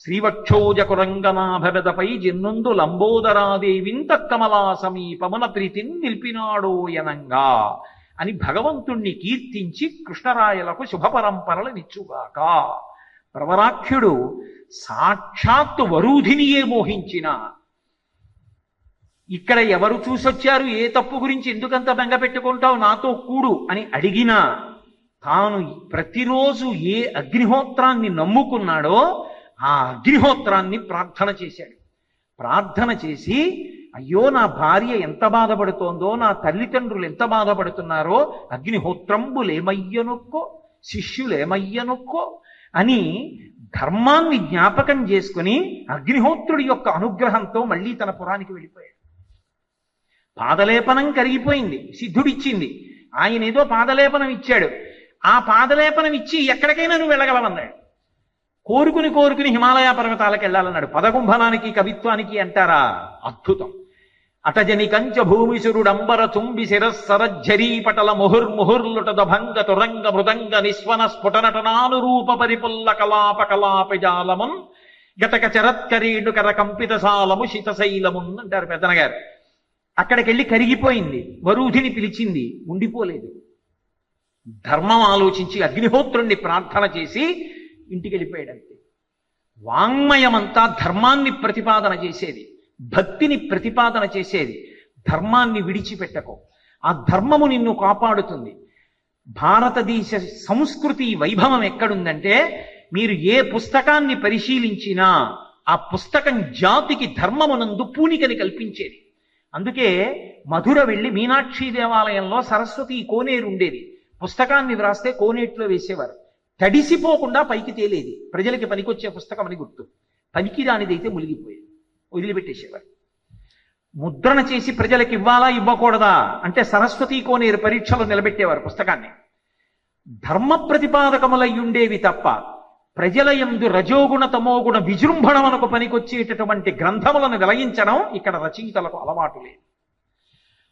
S1: శ్రీవక్షోజకురంగనాభమెదపై జెన్నందు లంబోదరాదేవింత కమలా సమీపమున ప్రీతిన్ నిల్పినాడోయనంగా అని భగవంతుణ్ణి కీర్తించి కృష్ణరాయలకు శుభ పరంపరలనిచ్చుగాక. ప్రవరాఖ్యుడు సాక్షాత్తు వరూధినియే మోహించిన, ఇక్కడ ఎవరు చూసొచ్చారు, ఏ తప్పు గురించి ఎందుకంత బెంగ పెట్టుకుంటావు, నాతో కూడు అని అడిగినా తాను ప్రతిరోజు ఏ అగ్నిహోత్రాన్ని నమ్ముకున్నాడో ఆ అగ్నిహోత్రాన్ని ప్రార్థన చేశాడు. ప్రార్థన చేసి అయ్యో నా భార్య ఎంత బాధపడుతోందో, నా తల్లిదండ్రులు ఎంత బాధపడుతున్నారో, అగ్నిహోత్రంబులేమయ్యనొక్కో శిష్యులేమయ్యనొక్కో అని ధర్మాన్ని జ్ఞాపకం చేసుకుని అగ్నిహోత్రుడి యొక్క అనుగ్రహంతో మళ్ళీ తన పురానికి వెళ్ళిపోయాడు. పాదలేపనం కరిగిపోయింది, సిద్ధుడిచ్చింది. ఆయన ఏదో పాదలేపనం ఇచ్చాడు. ఆ పాదలేపనం ఇచ్చి ఎక్కడికైనా నువ్వు వెళ్ళగలవన్నాడు. కోరుకుని హిమాలయ పర్వతాలకు వెళ్ళాలన్నాడు. పదకుంభనానికి కవిత్వానికి అంటారా, అద్భుతం. అటజని కంచ భూమిసురుడంబర చుంబి శిరస్సరజ్జరీ పటల ముహుర్ముహుర్లుటద భంగ తురంగ మృదంగ నిస్వన స్ఫుటనటనానురూప పరిపుల్ల కలాప కలాపజాలమున్ గటక చరత్కరీడు కర కంపిత సాలము శితశైలమున్ అంటారు పెద్దన గారు. అక్కడికి వెళ్ళి కరిగిపోయింది. వరూధిని పిలిచింది, ఉండిపోలేదు. ధర్మం ఆలోచించి అగ్నిహోత్రుణ్ణి ప్రార్థన చేసి ఇంటికి వెళ్ళిపోయాడంతే. వాంగ్మయమంతా ధర్మాన్ని ప్రతిపాదన చేసేది, భక్తిని ప్రతిపాదన చేసేది. ధర్మాన్ని విడిచిపెట్టకు. ఆ ధర్మము నిన్ను కాపాడుతుంది. భారతదేశ సంస్కృతి వైభవం ఎక్కడుందంటే, మీరు ఏ పుస్తకాన్ని పరిశీలించినా ఆ పుస్తకం జాతికి ధర్మమునందు పూనికని కల్పించేది. అందుకే మధుర వెళ్ళి మీనాక్షి దేవాలయంలో సరస్వతి కోనేరు ఉండేది. పుస్తకాన్ని వ్రాస్తే కోనేట్లో వేసేవారు. తడిసిపోకుండా పైకి తేలేది. ప్రజలకి పనికొచ్చే పుస్తకం అని గుర్తు. పనికి రానిదైతే మునిగిపోయేది, వదిలిపెట్టేసేవారు. ముద్రణ చేసి ప్రజలకు ఇవ్వాలా ఇవ్వకూడదా అంటే సరస్వతి కోనేరు పరీక్షలో నిలబెట్టేవారు పుస్తకాన్ని. ధర్మ ప్రతిపాదకములై ఉండేవి తప్ప ప్రజల యందు రజోగుణ తమోగుణ విజృంభణమునకు పనికొచ్చేటటువంటి గ్రంథములను వెలగించడం ఇక్కడ రచయితలకు అలవాటు లేదు.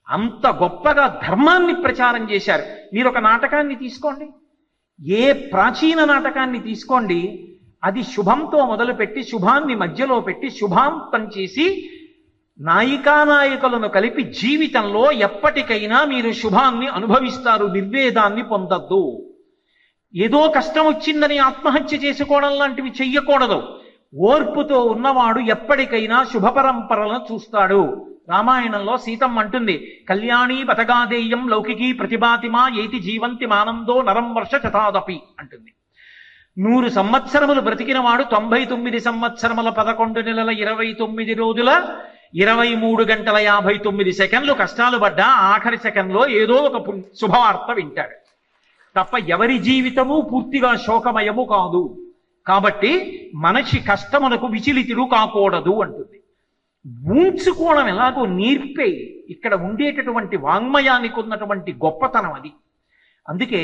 S1: అంత గొప్పగా ధర్మాన్ని ప్రచారం చేశారు. మీరు ఒక నాటకాన్ని తీసుకోండి, ఏ ప్రాచీన నాటకాన్ని తీసుకోండి, అది శుభంతో మొదలుపెట్టి శుభాన్ని మధ్యలో పెట్టి శుభాంతం చేసి నాయికానాయకులను కలిపి జీవితంలో ఎప్పటికైనా మీరు శుభాన్ని అనుభవిస్తారు, నిర్వేదాన్ని పొందద్దు. ఏదో కష్టం వచ్చిందని ఆత్మహత్య చేసుకోవడం లాంటివి చెయ్యకూడదు. ఓర్పుతో ఉన్నవాడు ఎప్పటికైనా శుభ పరంపరలను చూస్తాడు. రామాయణంలో సీతమ్మ అంటుంది, కళ్యాణి బతగాదేయం లౌకికీ ప్రతిభాతిమా ఏతి జీవంతి మానందో నరం వర్ష శతాదపి అంటుంది. 100 సంవత్సరములు బ్రతికిన వాడు 99 సంవత్సరముల 11 నెలల 29 రోజుల 23 గంటల 59 సెకండ్లు కష్టాలు పడ్డా ఆఖరి సెకండ్లో ఏదో ఒక శుభవార్త వింటాడు తప్ప ఎవరి జీవితము పూర్తిగా శోకమయము కాదు. కాబట్టి మనిషి కష్టమునకు విచలితుడు కాకూడదు అంటుంది. ఊంచుకోవడం ఎలాగో నేర్పే ఇక్కడ ఉండేటటువంటి వాంగ్మయానికి ఉన్నటువంటి గొప్పతనం అది. అందుకే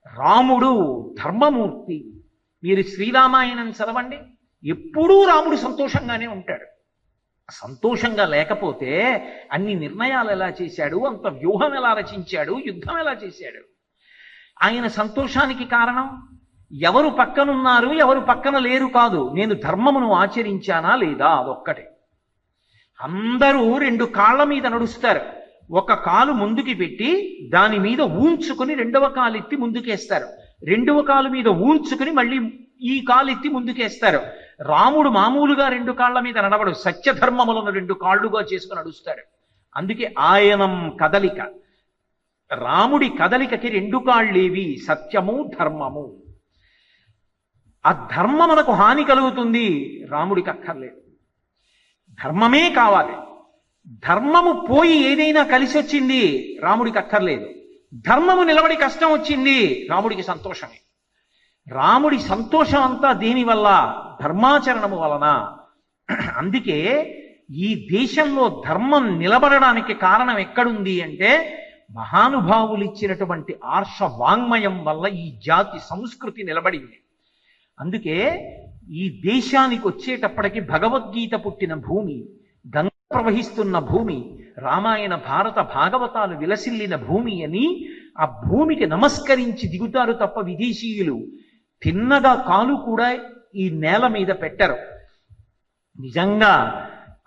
S1: రాముడు ధర్మమూర్తి. మీరు శ్రీరామాయణం చదవండి, ఎప్పుడూ రాముడు సంతోషంగానే ఉంటాడు. సంతోషంగా లేకపోతే అన్ని నిర్ణయాలు ఎలా చేశాడు, అంత వ్యూహం ఎలా రచించాడు, యుద్ధం ఎలా చేశాడు? ఆయన సంతోషానికి కారణం ఎవరు పక్కనున్నారు ఎవరు పక్కన లేరు కాదు, నేను ధర్మమును ఆచరించానా లేదా అదొక్కటే. అందరూ 2 కాళ్ళ మీద నడుస్తారు. ఒక కాలు ముందుకి పెట్టి దాని మీద ఊంచుకుని రెండవ కాలు ఎత్తి ముందుకేస్తారు. రెండవ కాలు మీద ఊంచుకుని మళ్ళీ ఈ కాలు ఎత్తి ముందుకేస్తారు. రాముడు మామూలుగా 2 కాళ్ళ మీద నడవడు, సత్యధర్మములను 2 కాళ్ళుగా చేసుకుని నడుస్తాడు. అందుకే ఆయనం కదలిక, రాముడి కదలికకి 2 కాళ్ళేవి, సత్యము ధర్మము. ఆ ధర్మమునకు హాని కలుగుతుంది, రాముడికి అక్కర్లేదు, ధర్మమే కావాలి. ధర్మము పోయి ఏదైనా కలిసి వచ్చింది, రాముడికి అక్కర్లేదు. ధర్మము నిలబడి కష్టం వచ్చింది, రాముడికి సంతోషమే. రాముడి సంతోషం అంతా దేనివల్ల? ధర్మాచరణము వలన. అందుకే ఈ దేశంలో ధర్మం నిలబడడానికి కారణం ఎక్కడుంది అంటే మహానుభావులు ఇచ్చినటువంటి ఆర్ష వాంగ్మయం వల్ల ఈ జాతి సంస్కృతి నిలబడింది. అందుకే ఈ దేశానికి వచ్చేటప్పటికి భగవద్గీత పుట్టిన భూమి, గంగ ప్రవహిస్తున్న భూమి, రామాయణ భారత భాగవతాలు విలసిల్లిన భూమి అని ఆ భూమికి నమస్కరించి దిగుతారు తప్ప విదేశీయులు తిన్నగా కాలు కూడా ఈ నేల మీద పెట్టరు. నిజంగా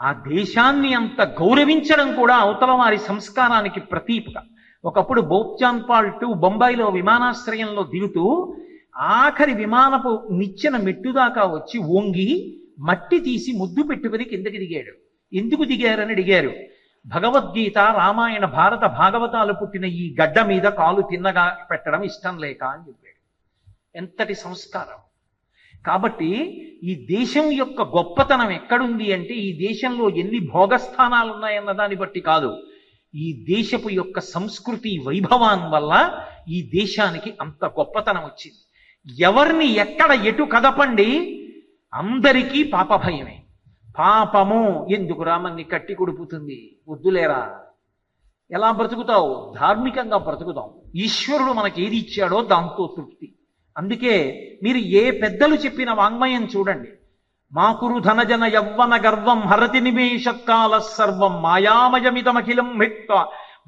S1: ఆ దేశాన్ని అంత గౌరవించడం కూడా అవతల వారి సంస్కారానికి ప్రతీక. ఒకప్పుడు బోప్చాన్పాల్ టు బొంబాయిలో విమానాశ్రయంలో దిగుతూ ఆఖరి విమానపు నిచ్చెన మెట్టుదాకా వచ్చి వంగి మట్టి తీసి ముద్దు పెట్టుకుని కిందకి దిగాడు. ఎందుకు దిగారని అడిగారు. భగవద్గీత రామాయణ భారత భాగవతాలు పుట్టిన ఈ గడ్డ మీద కాలు తిన్నగా పెట్టడం ఇష్టం లేక అని చెప్పాడు. ఎంతటి సంస్కారం! కాబట్టి ఈ దేశం యొక్క గొప్పతనం ఎక్కడుంది అంటే ఈ దేశంలో ఎన్ని భోగస్థానాలు ఉన్నాయన్న దాన్ని బట్టి కాదు, ఈ దేశపు యొక్క సంస్కృతి వైభవాన్ వల్ల ఈ దేశానికి అంత గొప్పతనం వచ్చింది. ఎవరిని ఎక్కడ ఎటు కదపండి అందరికీ పాప భయమే. పాపము ఎందుకు రామన్ని కట్టి కొడుపుతుంది, వద్దులేరా, ఎలా బ్రతుకుతావు? ధార్మికంగా బ్రతుకుతాం. ఈశ్వరుడు మనకి ఏది ఇచ్చాడో దాంతో తృప్తి. అందుకే మీరు ఏ పెద్దలు చెప్పిన వాంగ్మయం చూడండి. మాకురు ధనజన యవ్వన గర్వం హరతి నిమేషత్కాల సర్వం మాయామయమితమఖిలం హిత్వ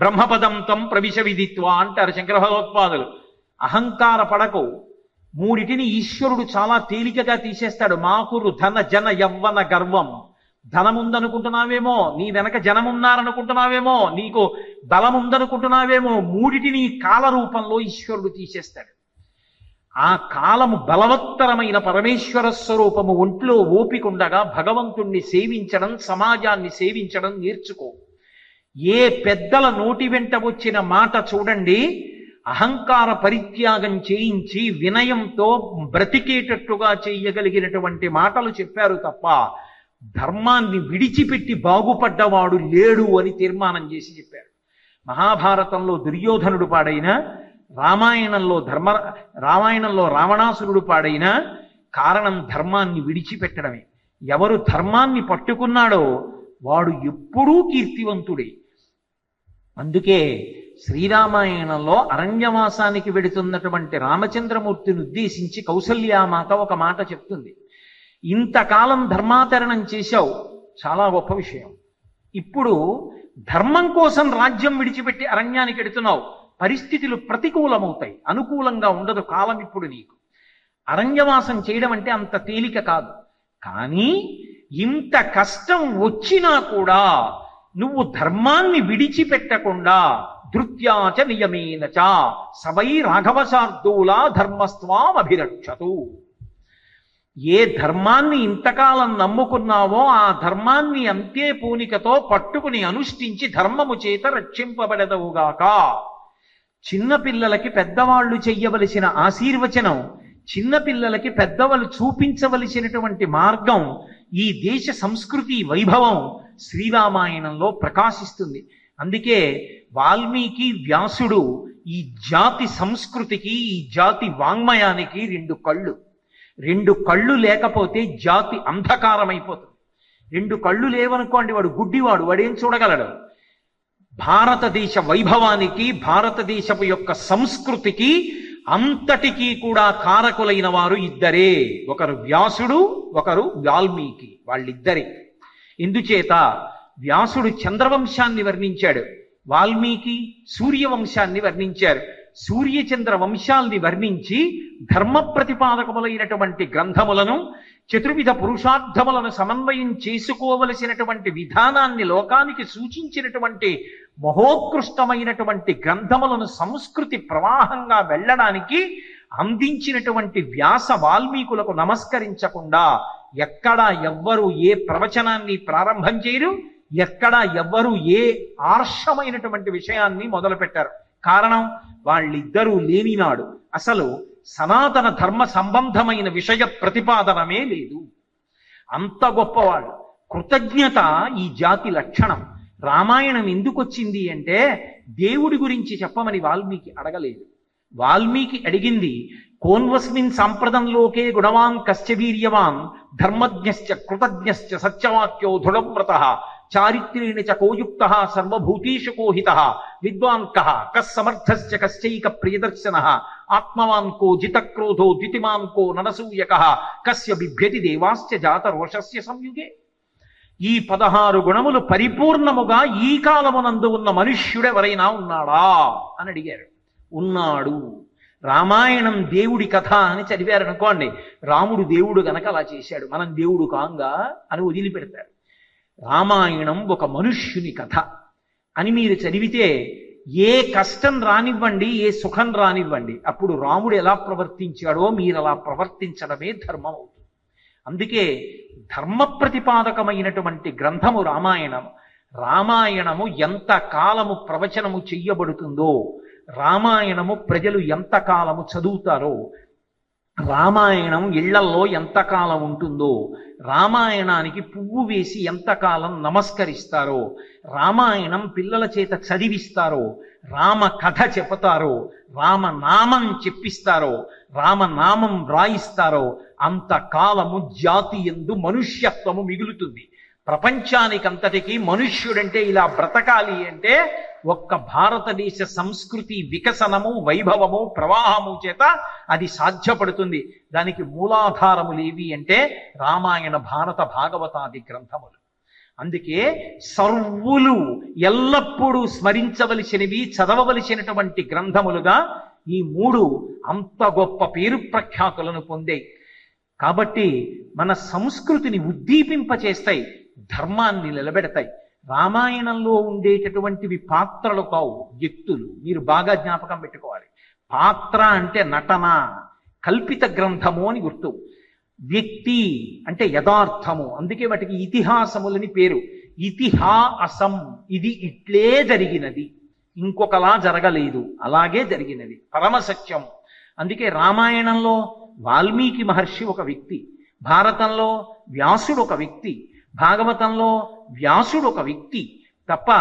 S1: బ్రహ్మపదం తం ప్రవిశ విదిత్వ అంటారు శంకర భగవత్పాదులు. అహంకార పడకు, మూడిటిని ఈశ్వరుడు చాలా తేలికగా తీసేస్తాడు. మాకురు ధన జన యవ్వన గర్వం. ధనముందనుకుంటున్నావేమో, నీ వెనక జనమున్నారనుకుంటున్నావేమో, నీకు బలముందనుకుంటున్నావేమో, మూడిటిని కాల రూపంలో ఈశ్వరుడు తీసేస్తాడు. ఆ కాలము బలవత్తరమైన పరమేశ్వర స్వరూపము ఒంట్లో ఓపికండగా భగవంతుణ్ణి సేవించడం, సమాజాన్ని సేవించడం నేర్చుకో. ఏ పెద్దల నోటి వెంట వచ్చిన మాట చూడండి, అహంకార పరిత్యాగం చేయించి వినయంతో బ్రతికేటట్టుగా చేయగలిగినటువంటి మాటలు చెప్పారు తప్ప ధర్మాన్ని విడిచిపెట్టి బాగుపడ్డవాడు లేడు అని తీర్మానం చేసి చెప్పారు. మహాభారతంలో దుర్యోధనుడు పాడైనా, రామాయణంలో రావణాసురుడు పాడైనా కారణం ధర్మాన్ని విడిచిపెట్టడమే. ఎవరు ధర్మాన్ని పట్టుకున్నాడో వాడు ఎప్పుడూ కీర్తివంతుడే. అందుకే శ్రీరామాయణంలో అరణ్యవాసానికి వెడుతున్నటువంటి రామచంద్రమూర్తిని ఉద్దేశించి కౌసల్యామాత ఒక మాట చెప్తుంది. ఇంతకాలం ధర్మాచరణం చేశావు, చాలా గొప్ప విషయం. ఇప్పుడు ధర్మం కోసం రాజ్యం విడిచిపెట్టి అరణ్యానికి వెడుతున్నావు, పరిస్థితులు ప్రతికూలమవుతాయి, అనుకూలంగా ఉండదు కాలం ఇప్పుడు నీకు. అరణ్యవాసం చేయడం అంటే అంత తేలిక కాదు. కానీ ఇంత కష్టం వచ్చినా కూడా నువ్వు ధర్మాన్ని విడిచిపెట్టకుండా ధృత్యాచ నియమేనచ సవై రాఘవశార్దూలా ధర్మస్త్వాం అభిరక్షతు. ఏ ధర్మాన్ని ఇంతకాలం నమ్ముకున్నావో ఆ ధర్మాన్ని అంతే పూనికతో పట్టుకుని అనుష్ఠించి ధర్మము చేత రక్షింపబడదవుగాక. చిన్నపిల్లలకి పెద్దవాళ్ళు చెయ్యవలసిన ఆశీర్వచనం, చిన్నపిల్లలకి పెద్దవాళ్ళు చూపించవలసినటువంటి మార్గం, ఈ దేశ సంస్కృతి వైభవం శ్రీరామాయణంలో ప్రకాశిస్తుంది. అందుకే వాల్మీకి, వ్యాసుడు ఈ జాతి సంస్కృతికి, ఈ జాతి వాంగ్మయానికి రెండు కళ్ళు లేకపోతే జాతి అంధకారమైపోతుంది. రెండు కళ్ళు లేవనుకోండి, వాడు గుడ్డివాడు, వాడేం చూడగలడు? భారతదేశ వైభవానికి, భారతదేశపు యొక్క సంస్కృతికి అంతటికీ కూడా కారకులైన వారు ఇద్దరే, ఒకరు వ్యాసుడు, ఒకరు వాల్మీకి. వాళ్ళిద్దరే. ఎందుచేత వ్యాసుడు చంద్రవంశాన్ని వర్ణించాడు, వాల్మీకి సూర్యవంశాన్ని వర్ణించారు. సూర్యచంద్ర వంశాల్ని వర్ణించి ధర్మ ప్రతిపాదకములైనటువంటి గ్రంథములను, చతుర్విధ పురుషార్థములను సమన్వయం చేసుకోవలసినటువంటి విధానాన్ని లోకానికి సూచించినటువంటి మహోత్కృష్టమైనటువంటి గ్రంథములను సంస్కృతి ప్రవాహంగా వెళ్ళడానికి అందించినటువంటి వ్యాస వాల్మీకులకు నమస్కరించకుండా ఎక్కడా ఎవ్వరూ ఏ ప్రవచనాన్ని ప్రారంభం చేయరు, ఎక్కడా ఎవ్వరూ ఏ ఆర్షమైనటువంటి విషయాన్ని మొదలుపెట్టారు. కారణం, వాళ్ళిద్దరూ లేనినాడు అసలు సనాతన ధర్మ సంబంధమైన విషయ ప్రతిపాదనమే లేదు. అంత గొప్పవాళ్ళు. కృతజ్ఞత ఈ జాతి లక్షణం. రామాయణం ఎందుకు వచ్చింది అంటే దేవుడి గురించి చెప్పమని వాల్మీకి అడగలేదు. వాల్మీకి అడిగింది, కోన్వస్మిన్ సాంప్రదంలోకే గుణవాన్ కశ్చ వీర్యవాన్ ధర్మజ్ఞశ్చ కృతజ్ఞశ్చ సత్యవాక్యో దృఢవ్రతః చారిత్రేణ చ కోయుక్తః సర్వభూతేషు కోహితః విద్వాన్ కః కస్సమర్థశ్చ కశ్చైక ప్రియదర్శనః ఆత్మవాన్ కో జితక్రోధో ద్వితిమాన్ కో ననసూయకః కస్య బిభ్యతి దేవాశ్చ జాత రోషస్య సంయుగే. ఈ 16 గుణములు పరిపూర్ణముగా ఈ కాలమునందు ఉన్న మనుష్యుడెవరైనా ఉన్నాడా అని అడిగారు. ఉన్నాడు. రామాయణం దేవుడి కథ అని చదివారనుకోండి, రాముడు దేవుడు గనక అలా చేశాడు, మనం దేవుడు కాంగా అని వదిలిపెడతారు. రామాయణం ఒక మనుష్యుని కథ అని మీరు చదివితే ఏ కష్టం రానివ్వండి, ఏ సుఖం రానివ్వండి, అప్పుడు రాముడు ఎలా ప్రవర్తించాడో మీరు అలా ప్రవర్తించడమే ధర్మం అవుతుంది. అందుకే ధర్మ ప్రతిపాదకమైనటువంటి గ్రంథము రామాయణం. రామాయణము ఎంత కాలము ప్రవచనము చెయ్యబడుతుందో, రామాయణము ప్రజలు ఎంత కాలము చదువుతారో, రామాయణం ఇళ్లల్లో ఎంతకాలం ఉంటుందో, రామాయణానికి పువ్వు వేసి ఎంతకాలం నమస్కరిస్తారో, రామాయణం పిల్లల చేత చదివిస్తారో, రామ కథ చెబుతారో, రామనామం చెప్పిస్తారో, రామనామం వ్రాయిస్తారో, అంతకాలము జాతి యందు మనుష్యత్వము మిగులుతుంది. ప్రపంచానికంతటికీ మనుష్యుడంటే ఇలా బ్రతకాలి అంటే ఒక్క భారతదేశ సంస్కృతి వికసనము, వైభవము, ప్రవాహము చేత అది సాధ్యపడుతుంది. దానికి మూలాధారములేవి అంటే రామాయణ, భారత, భాగవతాది గ్రంథములు. అందుకే సర్వులు ఎల్లప్పుడూ స్మరించవలసినవి, చదవవలసినటువంటి గ్రంథములుగా ఈ 3 అంత గొప్ప పేరు ప్రఖ్యాతులను పొందాయి. కాబట్టి మన సంస్కృతిని ఉద్దీపింపచేస్తాయి, ధర్మాన్ని నిలబెడతాయి. రామాయణంలో ఉండేటటువంటివి పాత్రలు కావు, వ్యక్తులు. మీరు బాగా జ్ఞాపకం పెట్టుకోవాలి. పాత్ర అంటే నటన, కల్పిత గ్రంథము అని గుర్తు. వ్యక్తి అంటే యథార్థము. అందుకే వాటికి ఇతిహాసములని పేరు. ఇతిహా అసం, ఇది ఇట్లే జరిగినది, ఇంకొకలా జరగలేదు, అలాగే జరిగినది, పరమసత్యం. అందుకే రామాయణంలో వాల్మీకి మహర్షి ఒక వ్యక్తి, భారతంలో వ్యాసుడు ఒక వ్యక్తి, భాగవతంలో వ్యాసుడు ఒక వ్యక్తి తప్ప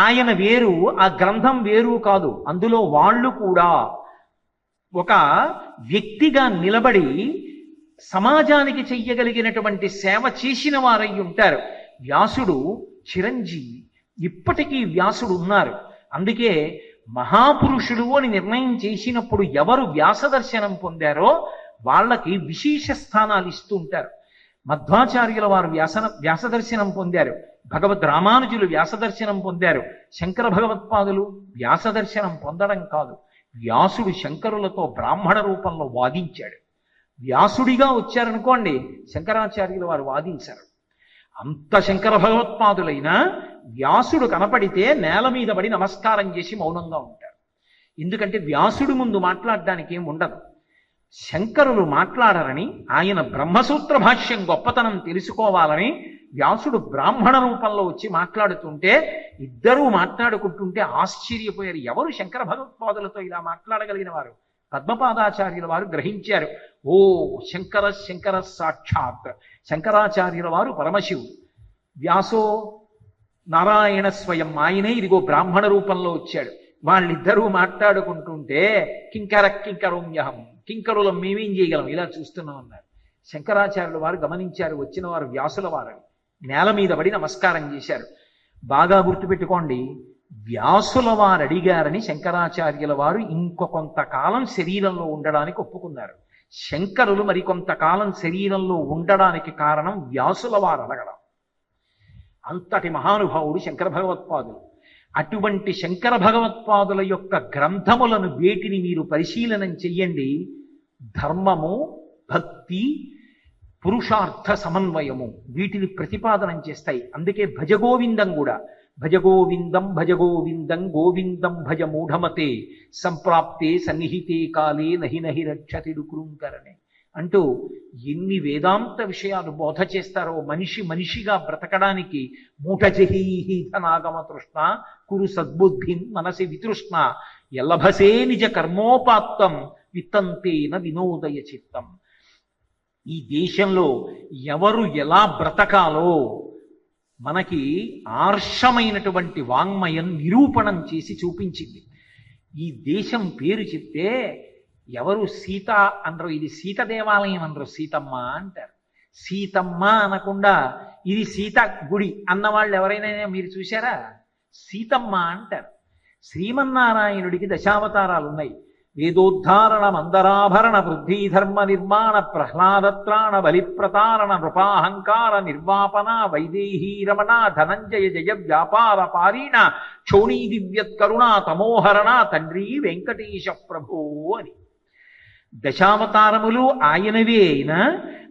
S1: ఆయన వేరు, ఆ గ్రంథం వేరు కాదు. అందులో వాళ్ళు కూడా ఒక వ్యక్తిగా నిలబడి సమాజానికి చెయ్యగలిగినటువంటి సేవ చేసిన వారై ఉంటారు. వ్యాసుడు చిరంజీవి, ఇప్పటికీ వ్యాసుడు ఉన్నారు. అందుకే మహాపురుషుడు అని నిర్ణయం చేసినప్పుడు ఎవరు వ్యాస దర్శనం పొందారో వాళ్ళకి విశేష స్థానాలు ఇస్తూ ఉంటారు. మధ్వాచార్యుల వారు వ్యాస దర్శనం పొందారు, భగవద్ రామానుజులు వ్యాస దర్శనం పొందారు, శంకర భగవత్పాదులు వ్యాస దర్శనం పొందడం కాదు, వ్యాసుడు శంకరులతో బ్రాహ్మణ రూపంలో వాదించాడు. వ్యాసుడిగా వచ్చారనుకోండి, శంకరాచార్యుల వారు వాదించారు. అంత శంకర భగవత్పాదులైనా వ్యాసుడు కనపడితే నేల మీద పడి నమస్కారం చేసి మౌనంగా ఉంటారు. ఎందుకంటే వ్యాసుడి ముందు మాట్లాడడానికి ఏం ఉండదు. శంకరులు మాట్లాడరని, ఆయన బ్రహ్మసూత్ర భాష్యం గొప్పతనం తెలుసుకోవాలని వ్యాసుడు బ్రాహ్మణ రూపంలో వచ్చి మాట్లాడుతుంటే ఇద్దరూ మాట్లాడుకుంటుంటే ఆశ్చర్యపోయారు. ఎవరు శంకర భగవత్పాదులతో ఇలా మాట్లాడగలిగిన వారు? పద్మపాదాచార్యుల వారు గ్రహించారు. ఓ శంకర శంకర సాక్షాత్, శంకరాచార్యుల వారు పరమశివుడు, వ్యాసో నారాయణ స్వయం, ఆయనే ఇదిగో బ్రాహ్మణ రూపంలో వచ్చాడు. వాళ్ళిద్దరూ మాట్లాడుకుంటుంటే కింకర కింకరోమ్యహం, కింకరులం మేమేం చేయగలం, ఇలా చూస్తున్నాం అన్నారు. శంకరాచార్యుల వారు గమనించారు, వచ్చిన వారు వ్యాసుల వారని, నేల మీద పడి నమస్కారం చేశారు. బాగా గుర్తుపెట్టుకోండి, వ్యాసుల వారు అడిగారని శంకరాచార్యుల వారు ఇంకొంతకాలం శరీరంలో ఉండడానికి ఒప్పుకున్నారు. శంకరులు మరికొంతకాలం శరీరంలో ఉండడానికి కారణం వ్యాసుల వారు అడగడం. అంతటి మహానుభావుడు శంకర భగవత్పాదులు. అటువంటి శంకర భగవత్పాదుల యొక్క గ్రంథములను వేటిని మీరు పరిశీలనం చెయ్యండి, ధర్మము, భక్తి, పురుషార్థ సమన్వయము వీటిని ప్రతిపాదనం చేస్తాయి. అందుకే భజగోవిందం కూడా, భజగోవిందం భజగోవిందం గోవిందం భజ మూఢమతే సంప్రాప్తే సన్నిహితే కాలే నహి నహి రక్షతిడు కృంకరనే అంటూ ఎన్ని వేదాంత విషయాలు బోధ చేస్తారో. మనిషిగా బ్రతకడానికి మూఢజహీధనాగమ తృష్ణ కురు సద్బుద్ధిన్ మనసి వితృష్ణ ఎల్లభసే నిజ కర్మోపాత్తం విత్తంతేన వినోదయ చిత్తం. ఈ దేశంలో ఎవరు ఎలా బ్రతకాలో మనకి ఆర్షమైనటువంటి వాంగ్మయం నిరూపణం చేసి చూపించింది. ఈ దేశం పేరు చెప్తే ఎవరు సీత అనరు, ఇది సీత దేవాలయం అనరు, సీతమ్మ అంటారు. సీతమ్మ అనకుండా ఇది సీత గుడి అన్నవాళ్ళు ఎవరైనా మీరు చూశారా? సీతమ్మ అంటారు. శ్రీమన్నారాయణుడికి దశావతారాలు ఉన్నాయి. వేదోద్ధారణ మందరాభరణ వృద్ధిధర్మ నిర్మాణ ప్రహ్లాదత్రాణ బలిప్రతారణ నృపాహంకార నిర్వాపన వైదేహీ రమణ ధనంజయ జయ వ్యాపార పారీణ క్షోణీ దివ్యత్కరుణ తమోహరణ తండ్రి వెంకటేశ ప్రభో అని దశావతారములు ఆయనవే అయినా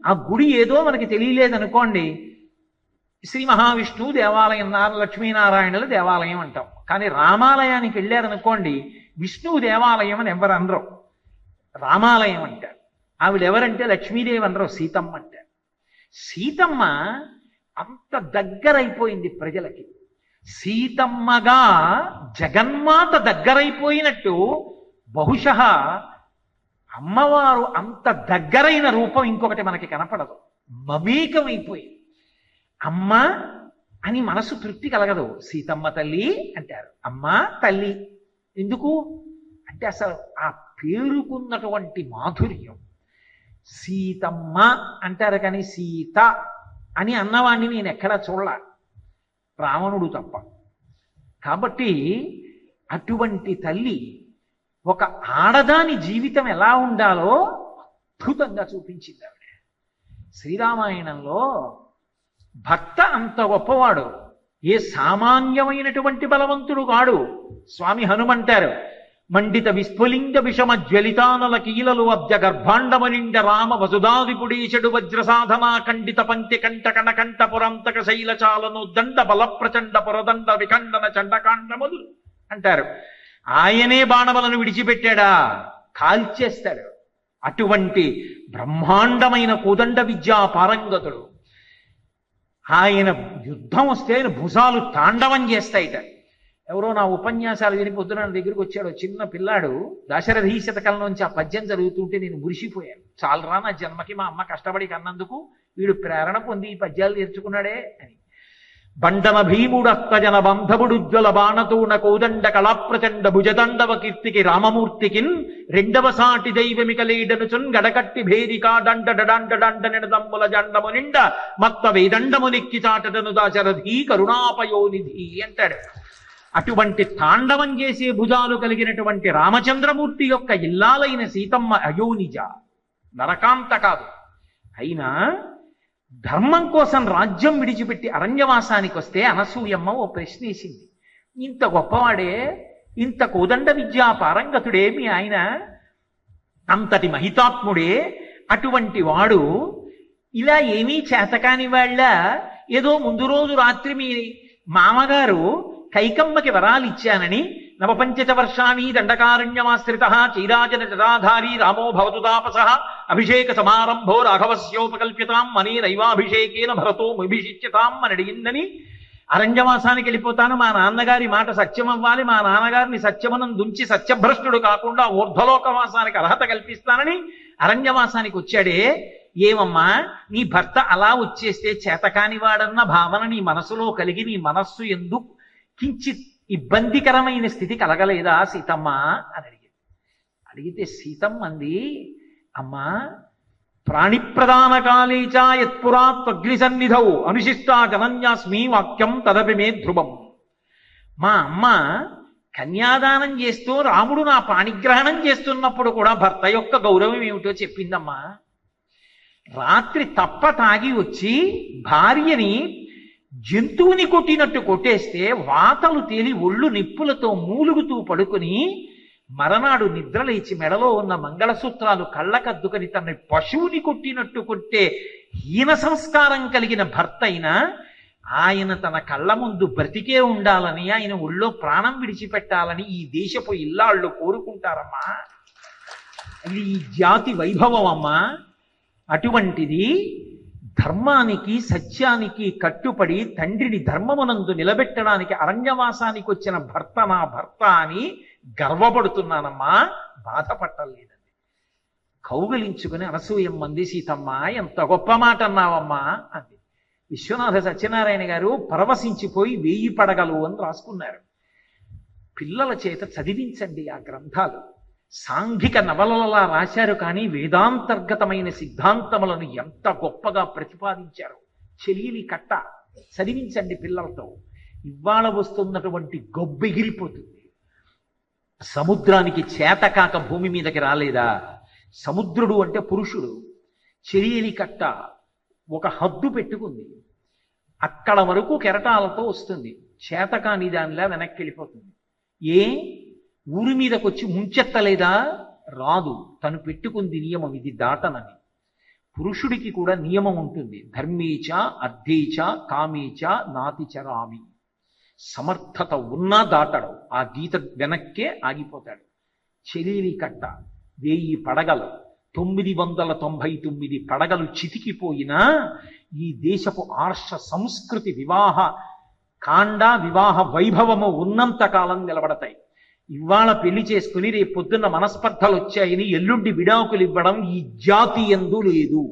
S1: ఆ గుడి ఏదో మనకి తెలియలేదనుకోండి, శ్రీ మహావిష్ణువు దేవాలయం, లక్ష్మీనారాయణుల దేవాలయం అంటాం. కానీ రామాలయానికి వెళ్ళారనుకోండి, విష్ణువు దేవాలయం అని ఎవరు అనరు, రామాలయం అంటారు. ఆవిడెవరంటే లక్ష్మీదేవి అనరు, సీతమ్మ అంటారు. సీతమ్మ అంత దగ్గరైపోయింది ప్రజలకి. సీతమ్మగా జగన్మాత దగ్గరైపోయినట్టు బహుశః అమ్మవారు అంత దగ్గరైన రూపం ఇంకొకటి మనకి కనపడదు. మమేకమైపోయింది. అమ్మ అని మనసు తృప్తి కలగదు. సీతమ్మ తల్లి అంటారు, అమ్మ తల్లి. ఎందుకు అంటే అసలు ఆ పేరుకున్నటువంటి మాధుర్యం. సీతమ్మ అంటారు కానీ సీత అని అన్నవాణ్ణి నేను ఎక్కడా చూడలా, రావణుడు తప్ప. కాబట్టి అటువంటి తల్లి ఒక ఆడదాని జీవితం ఎలా ఉండాలో అద్భుతంగా చూపించింది ఆవిడ. శ్రీరామాయణంలో భర్త అంత గొప్పవాడు, ఏ సామాన్యమైనటువంటి బలవంతుడు కాడు. స్వామి హనుమంటారు, మండిత విస్ఫులింగ విషమ జ్వలితానల కీలలు అబ్జ గర్భాండమనిండ రామ వసుధాదిపుడీషడు వజ్రసాధనా ఖండిత పంక్తి కంట కణకంఠ పురంతక శైలచాలను దండ బల ప్రచండ పురదండ విఖండన చండకాండములు అంటారు. ఆయనే బాణబలను విడిచిపెట్టాడా? కాల్చేస్తాడు. అటువంటి బ్రహ్మాండమైన కోదండ విద్యా పారంగతుడు. ఆయన యుద్ధం వస్తే ఆయన భుజాలు తాండవం చేస్తాయిట. ఎవరో నా ఉపన్యాసాలు విని పొద్దున దగ్గరికి వచ్చాడు చిన్న పిల్లాడు, దశరథీ శతకంలోంచి ఆ పద్యం జరుగుతుంటే నేను మురిసిపోయాను. చాలరా నా జన్మకి మా అమ్మ కష్టపడి కన్నందుకు వీడు ప్రేరణ పొంది ఈ పద్యాలు నేర్చుకున్నాడే అని. బండన భీముడత్తజన బంధముడుజ్వల బాణతూణ కోదండ కళాప్రచండ భుజదండవ కీర్తికి రామమూర్తికిన్ రెండవ సాటి దైవమికలేడనుచున్ గడకట్టి భేదికా దండ డండ డండ నిడదమ్ముల జండము నిండ మత్త వేదండము నెక్కి చాటను దాశరథీ కరుణాపయోనిధి అంటాడు. అటువంటి తాండవం చేసే భుజాలు కలిగినటువంటి రామచంద్రమూర్తి యొక్క ఇల్లాలైన సీతమ్మ అయోనిజ, నరకాంత కాదు. అయినా ధర్మం కోసం రాజ్యం విడిచిపెట్టి అరణ్యవాసానికి వస్తే అనసూయమ్మ ఓ ప్రశ్న వేసింది. ఇంత గొప్పవాడే, ఇంత కోదండ విద్యా పారంగతుడే మీ ఆయన, అంతటి మహితాత్ముడే, అటువంటి వాడు ఇలా ఏమీ చేతకాని వాళ్ళ ఏదో ముందు రోజు రాత్రి మీ మామగారు కైకమ్మకి వరాలు ఇచ్చానని నవపంచచ వర్షాణి దండకారణ్యమాశ్రిత చైరాజన జటాధారీ రామో భవతు తాపస అభిషేక సమారంభో రాఘవస్యోపకల్ప్యతాం మనీ రైవాభిషేకేన భరతో విభిషిచ్యతాం అని అడిగిందని, అరణ్యవాసానికి వెళ్ళిపోతాను, మా నాన్నగారి మాట సత్యం అవ్వాలి, మా నాన్నగారిని సత్యమనం దుంచి సత్యభ్రష్టుడు కాకుండా ఊర్ధ్వలోకవాసానికి అర్హత కల్పిస్తానని అరణ్యవాసానికి వచ్చాడే. ఏమమ్మా నీ భర్త అలా వచ్చేస్తే చేతకానివాడన్న భావన నీ మనసులో కలిగి నీ మనస్సు ఎందుకు కించిత్ ఇబ్బందికరమైన స్థితి కలగలేదా సీతమ్మ అని అడిగితే సీతమ్మ అంది, అమ్మా ప్రాణిప్రదాన కాళీచ యత్పురా త్వగ్ని సన్నిధౌ అనుశిష్టా జనన్యాస్మి వాక్యం తదపి మే ధ్రువం. మా అమ్మ కన్యాదానం చేస్తూ రాముడు నా పాణిగ్రహణం చేస్తున్నప్పుడు కూడా భర్త యొక్క గౌరవం ఏమిటో చెప్పిందమ్మా. రాత్రి తప్ప తాగి వచ్చి భార్యని జంతువుని కొట్టినట్టు కొట్టేస్తే వాతలు తేలి ఒళ్ళు నిప్పులతో మూలుగుతూ పడుకుని మరనాడు నిద్రలేచి మెడలో ఉన్న మంగళసూత్రాలు కళ్ళకద్దుకని తన పశువుని కొట్టినట్టు కొట్టే హీన సంస్కారం కలిగిన భర్త అయినా ఆయన తన కళ్ళ ముందు బ్రతికే ఉండాలని, ఆయన ఒళ్ళో ప్రాణం విడిచిపెట్టాలని ఈ దేశపు ఇల్లాళ్ళు కోరుకుంటారమ్మా. ఇది ఈ జాతి వైభవం అమ్మా. అటువంటిది ధర్మానికి సత్యానికి కట్టుపడి తండ్రిని ధర్మమునందు నిలబెట్టడానికి అరణ్యవాసానికి వచ్చిన భర్త నా భర్త అని గర్వపడుతున్నానమ్మా, బాధపట్టలేదండి. కౌగలించుకుని అనసూయమ్మంది, సీతమ్మ ఎంత గొప్ప మాట అన్నావమ్మా అంది. విశ్వనాథ సత్యనారాయణ గారు పరవశించిపోయి 1000 పడగలు అని రాసుకున్నారు. పిల్లల చేత చదివించండి ఆ గ్రంథాలు. సాంఘిక నవలలా రాశారు, కానీ వేదాంతర్గతమైన సిద్ధాంతములను ఎంత గొప్పగా ప్రతిపాదించారు. చెలియలి కట్ట చదివించండి పిల్లలతో. ఇవాళ వస్తున్నటువంటి గొబ్బెగిరిపోతుంది. సముద్రానికి చేతకాక భూమి మీదకి రాలేదా? సముద్రుడు అంటే పురుషుడు. చెలియలి కట్ట ఒక హద్దు పెట్టుకుంది, అక్కడ వరకు కెరటాలతో వస్తుంది, చేతకాని దానిలా వెనక్కి వెళ్ళిపోతుంది. ఏ ఊరి మీదకొచ్చి ముంచెత్తలేదా? రాదు. తను పెట్టుకుంది నియమం, ఇది దాటనని. పురుషుడికి కూడా నియమం ఉంటుంది. ధర్మేచ అర్థేచ కామేచ నాతిచరామి. సమర్థత ఉన్నా దాటడు, ఆ గీత వెనక్కే ఆగిపోతాడు. చెలీలి కట్ట 1000 పడగలు, 999 పడగలు చితికిపోయినా ఈ దేశపు ఆర్ష సంస్కృతి వివాహ కాండ వివాహ వైభవము ఉన్నంత కాలం నిలబడతాయి. ఇవాళ పెళ్లి చేసుకుని రేపు పొద్దున్న మనస్పర్ధలు వచ్చాయని ఎల్లుండి విడాకులు ఇవ్వడం ఈ జాతి యందు లేదు.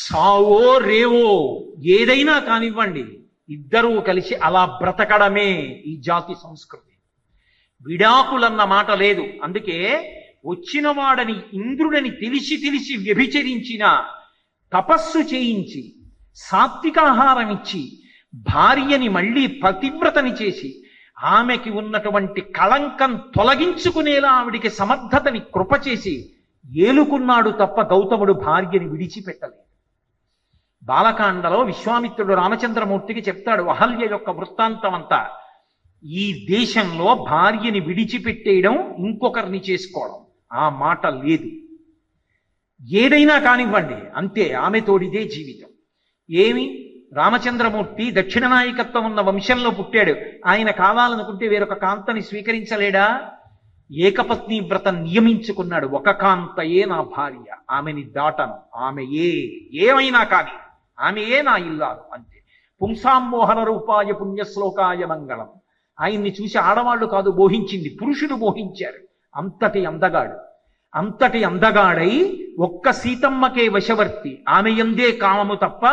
S1: సావో రేవో ఏదైనా కానివ్వండి, ఇద్దరూ కలిసి అలా బ్రతకడమే ఈ జాతి సంస్కృతి. విడాకులన్న మాట లేదు. అందుకే వచ్చిన వాడని ఇంద్రుడని తెలిసి వ్యభిచరించిన, తపస్సు చేయించి సాత్వికాహారం ఇచ్చి భార్యని మళ్ళీ పతివ్రతని చేసి ఆమెకి ఉన్నటువంటి కళంకం తొలగించుకునేలా ఆవిడికి సమర్థతని కృపచేసి ఏలుకున్నాడు తప్ప గౌతముడు భార్యని విడిచిపెట్టలేదు. బాలకాండలో విశ్వామిత్రుడు రామచంద్రమూర్తికి చెప్తాడు అహల్య యొక్క వృత్తాంతం అంతా. ఈ దేశంలో భార్యని విడిచిపెట్టేయడం, ఇంకొకరిని చేసుకోవడం ఆ మాట లేదు. ఏదైనా కానివ్వండి అంతే, ఆమె తోడిదే జీవితం. ఏమి రామచంద్రమూర్తి దక్షిణ నాయకత్వం ఉన్న వంశంలో పుట్టాడు. ఆయన కావాలనుకుంటే వేరొక కాంతని స్వీకరించలేడా? ఏకపత్ని వ్రతం నియమించుకున్నాడు. ఒక కాంతయే నా భార్య, ఆమెని దాటను, ఆమె ఏమైనా కానీ ఆమెయే నా ఇల్లాలు అంతే. పుంసామోహన రూపాయ పుణ్యశ్లోకాయ మంగళం. ఆయన్ని చూసి ఆడవాళ్ళు కాదు మోహించింది, పురుషులు మోహించారు. అంతటి అందగాడు, అంతటి అందగాడై ఒక్క సీతమ్మకే వశవర్తి. ఆమె యందే కామము తప్ప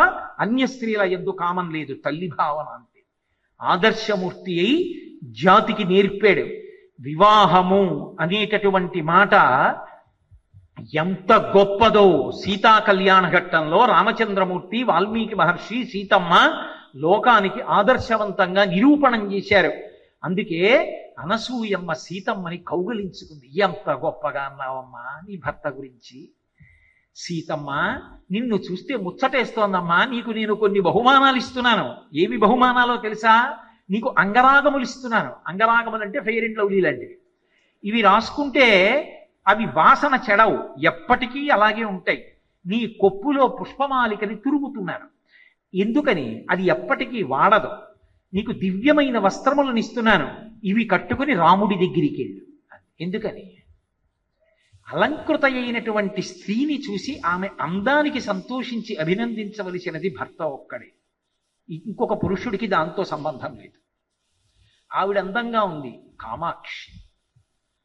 S1: అన్య స్త్రీల యందు కామం లేదు. తల్లి భావన అంతే. ఆదర్శమూర్తి అయి జాతికి నేర్పాడు. వివాహము అనేటటువంటి మాట ఎంత గొప్పదో సీతా కళ్యాణ ఘట్టంలో రామచంద్రమూర్తి, వాల్మీకి మహర్షి, సీతమ్మ లోకానికి ఆదర్శవంతంగా నిరూపణం చేశారు. అందుకే అనసూయమ్మ సీతమ్మని కౌగిలించుకుంది. ఎంత గొప్పగా అన్నావమ్మా నీ భర్త గురించి. సీతమ్మ, నిన్ను చూస్తే ముచ్చటేస్తోందమ్మా, నీకు నేను కొన్ని బహుమానాలు ఇస్తున్నాను. ఏమి బహుమానాలో తెలుసా? నీకు అంగరాగములు ఇస్తున్నాను. అంగరాగములు అంటే ఫెయిర్ అండ్ లవ్లీ లాంటివి. ఇవి రాసుకుంటే అవి వాసన చెడవు, ఎప్పటికీ అలాగే ఉంటాయి. నీ కొప్పులో పుష్పమాలికని తురుముతున్నాను. ఎందుకని? అది ఎప్పటికీ వాడదు. నీకు దివ్యమైన వస్త్రములను ఇస్తున్నాను. ఇవి కట్టుకుని రాముడి దగ్గరికి వెళ్ళు. ఎందుకని? అలంకృత అయినటువంటి స్త్రీని చూసి ఆమె అందానికి సంతోషించి అభినందించవలసినది భర్త ఒక్కడే. ఇంకొక పురుషుడికి దాంతో సంబంధం లేదు. ఆవిడ అందంగా ఉంది, కామాక్షి.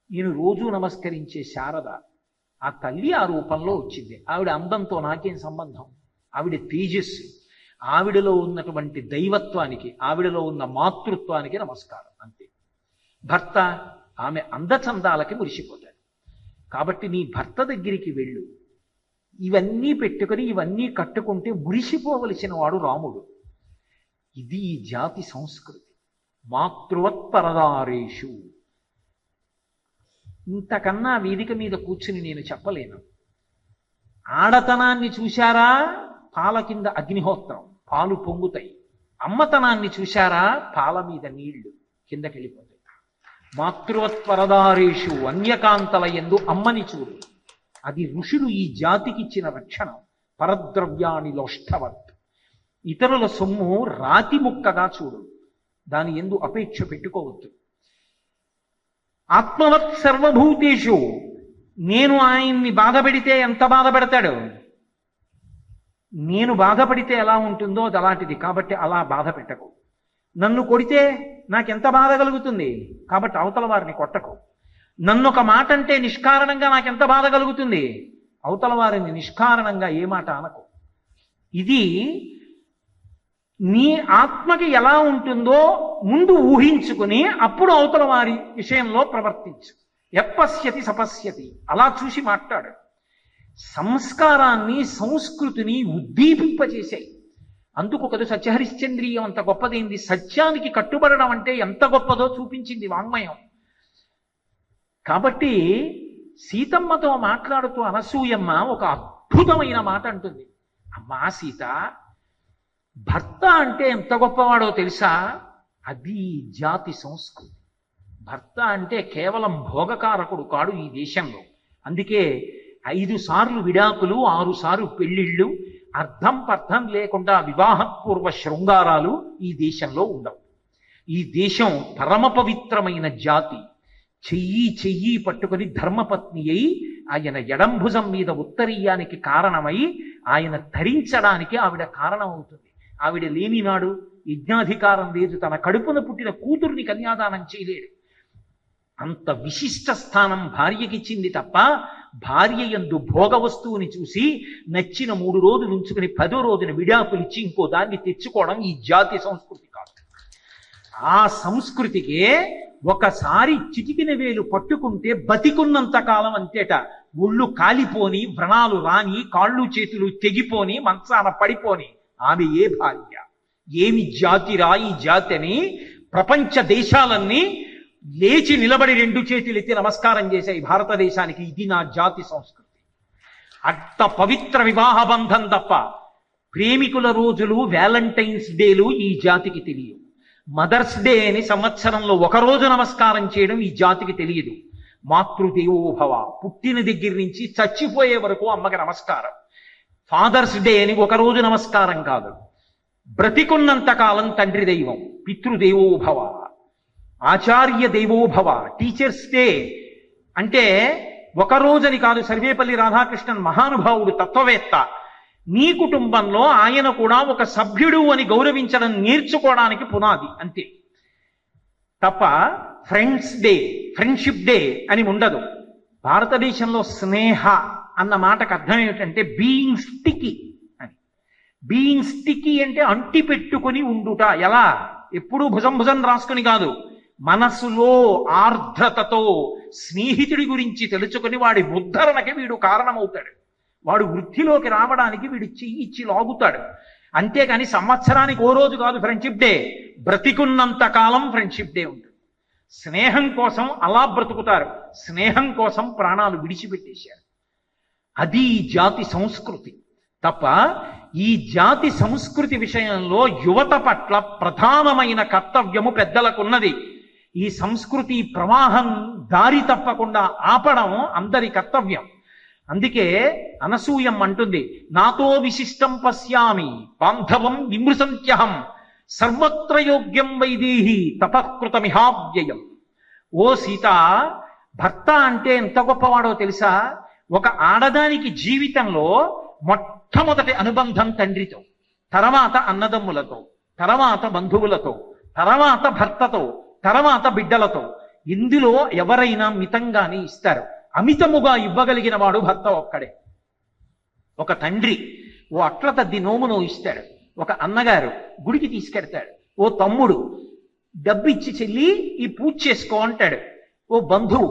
S1: నేను రోజు నమస్కరించే శారద, ఆ తల్లి ఆ రూపంలో వచ్చింది. ఆవిడ అందంతో నాకేం సంబంధం? ఆవిడ తేజస్సు, ఆవిడలో ఉన్నటువంటి దైవత్వానికి, ఆవిడలో ఉన్న మాతృత్వానికి నమస్కారం అంతే. భర్త ఆమె అందచందాలకి మురిసిపోతాడు. కాబట్టి నీ భర్త దగ్గరికి వెళ్ళు. ఇవన్నీ పెట్టుకొని ఇవన్నీ కట్టుకుంటే మురిసిపోవలసిన వాడు రాముడు. ఇది ఈ జాతి సంస్కృతి. మాతృవత్పరదారేషు. ఇంతకన్నా వేదిక మీద కూర్చుని నేను చెప్పలేను. ఆడతనాన్ని చూశారా? పాల కింద అగ్నిహోత్రం, పాలు పొంగుతాయి. అమ్మతనాన్ని చూశారా? పాల మీద నీళ్లు కిందకెళ్ళిపోతాయి. మాతృవత్పరదారేషు అన్యకాంతల యందు అమ్మని చూడు. అది ఋషులు ఈ జాతికిచ్చిన రక్షణ. పరద్రవ్యాని లోష్టవత్. ఇతరుల సొమ్ము రాతి ముక్కగా చూడు, దాని యందు అపేక్ష పెట్టుకోవద్దు. ఆత్మవత్ సర్వభూతేషు. నేను ఆయన్ని బాధపెడితే ఎంత బాధపెడతాడు? నేను బాధపడితే ఎలా ఉంటుందో అది అలాంటిది. కాబట్టి అలా బాధ పెట్టకు. నన్ను కొడితే నాకెంత బాధ కలుగుతుంది, కాబట్టి అవతల వారిని కొట్టకు. నన్ను ఒక మాట అంటే నిష్కారణంగా నాకెంత బాధ కలుగుతుంది, అవతల వారిని నిష్కారణంగా ఏ మాట అనకు. ఇది నీ ఆత్మకి ఎలా ఉంటుందో ముందు ఊహించుకుని అప్పుడు అవతల వారి విషయంలో ప్రవర్తించు. ఎప్పశ్యతి సపశ్యతి, అలా చూసి మాట్లాడు. సంస్కారాన్ని, సంస్కృతిని ఉద్దీపింపచేసాయి. అందుకు కదా సత్యహరిశ్చంద్రీయం అంత గొప్పదైంది. సత్యానికి కట్టుబడడం అంటే ఎంత గొప్పదో చూపించింది వాంగ్మయం. కాబట్టి సీతమ్మతో మాట్లాడుతూ అనసూయమ్మ ఒక అద్భుతమైన మాట అంటుంది. అమ్మా సీత, భర్త అంటే ఎంత గొప్పవాడో తెలుసా? అది జాతి సంస్కృతి. భర్త అంటే కేవలం భోగకారకుడు కాడు ఈ దేశంలో. అందుకే 5 సార్లు విడాకులు, 6 సార్లు పెళ్లిళ్ళు, అర్థం పర్థం లేకుండా వివాహపూర్వ శృంగారాలు ఈ దేశంలో ఉండవు. ఈ దేశం పరమ పవిత్రమైన జాతి. చెయ్యి పట్టుకొని ధర్మపత్ని అయి ఆయన ఎడంభుజం మీద ఉత్తరీయానికి కారణమై ఆయన ధరించడానికి ఆవిడ కారణమవుతుంది. ఆవిడ లేనినాడు యజ్ఞాధికారం లేదు, తన కడుపున పుట్టిన కూతుర్ని కన్యాదానం చేయలేడు. అంత విశిష్ట స్థానం భార్యకిచ్చింది తప్ప భార్య యందు భోగ వస్తువుని చూసి నచ్చిన 3 రోజులు ఉంచుకుని 10వ రోజున విడాకులిచ్చి ఇంకో దాన్ని తెచ్చుకోవడం ఈ జాతి సంస్కృతి కాదు. ఆ సంస్కృతికే ఒకసారి చిటికిన వేలు పట్టుకుంటే బతికున్నంత కాలం అంతేట. ఒళ్ళు కాలిపోని, వ్రణాలు రాని, కాళ్ళు చేతులు తెగిపోని, మంచాన పడిపోని ఆమె ఏ భార్య? ఏమి జాతిరా ఈ జాతి అని ప్రపంచ దేశాలన్నీ లేచి నిలబడి 2 చేతులు ఎత్తి నమస్కారం చేశాయి భారతదేశానికి. ఇది నా జాతి సంస్కృతి. అంత పవిత్ర వివాహ బంధం తప్ప ప్రేమికుల రోజులు, వ్యాలంటైన్స్ డేలు ఈ జాతికి తెలియదు. మదర్స్ డే అని సంవత్సరంలో 1 రోజు నమస్కారం చేయడం ఈ జాతికి తెలియదు. మాతృదేవోభవ, పుట్టిన దగ్గర నుంచి చచ్చిపోయే వరకు అమ్మకి నమస్కారం. ఫాదర్స్ డే అని 1 రోజు నమస్కారం కాదు. బ్రతికున్నంత కాలం తండ్రి దైవం. పితృదేవోభవ, ఆచార్య దేవోభవ. టీచర్స్ డే అంటే 1 రోజని కాదు. సర్వేపల్లి రాధాకృష్ణన్ మహానుభావుడు, తత్వవేత్త. నీ కుటుంబంలో ఆయన కూడా ఒక సభ్యుడు అని గౌరవించడం నేర్చుకోవడానికి పునాది అంతే తప్ప ఫ్రెండ్షిప్ డే అని ఉండదు. భారతదేశంలో స్నేహ అన్న మాటకు అర్థం ఏమిటంటే బీయింగ్ స్టికీ అని. బీయింగ్ స్టికీ అంటే అంటి పెట్టుకుని ఉండుట. ఎలా? ఎప్పుడూ భుజం రాసుకుని కాదు, మనసులో ఆర్ద్రతతో స్నేహితుడి గురించి తెలుసుకుని వాడి ఉద్ధరణకి వీడు కారణమవుతాడు, వాడు వృద్ధిలోకి రావడానికి వీడు చెయ్యి ఇచ్చి లాగుతాడు. అంతేకాని సంవత్సరానికి ఓ రోజు కాదు ఫ్రెండ్షిప్ డే, బ్రతికున్నంత కాలం ఫ్రెండ్షిప్ డే ఉంటుంది. స్నేహం కోసం అలా బ్రతుకుతారు, స్నేహం కోసం ప్రాణాలు విడిచిపెట్టేశారు. అది ఈ జాతి సంస్కృతి తప్ప ఈ జాతి సంస్కృతి విషయంలో యువత పట్ల ప్రధానమైన కర్తవ్యము పెద్దలకున్నది. ఈ సంస్కృతి ప్రవాహం దారి తప్పకుండా ఆపడం అందరి కర్తవ్యం. అందుకే అనసూయం అంటుంది, నాతో విశిష్టం పశ్యామి బాంధవం విమృశంత్యహం సర్వత్ర యోగ్యం వైదేహి తపఃకృతమిహావ్యయం. ఓ సీత, భర్త అంటే ఎంత గొప్పవాడో తెలుసా? ఒక ఆడదానికి జీవితంలో మొట్టమొదటి అనుబంధం తండ్రితో, తర్వాత అన్నదమ్ములతో, తర్వాత బంధువులతో, తర్వాత భర్తతో, తర్వాత బిడ్డలతో. ఇందులో ఎవరైనా మితంగానే ఇస్తారు. అమితముగా ఇవ్వగలిగిన వాడు భర్త ఒక్కడే. ఒక తండ్రి ఓ అట్ల తద్ది నోమును ఇస్తాడు, ఒక అన్నగారు గుడికి తీసుకెడతాడు, ఓ తమ్ముడు డబ్బిచ్చి చెల్లి ఈ పూజ చేసుకో అంటాడు, ఓ బంధువు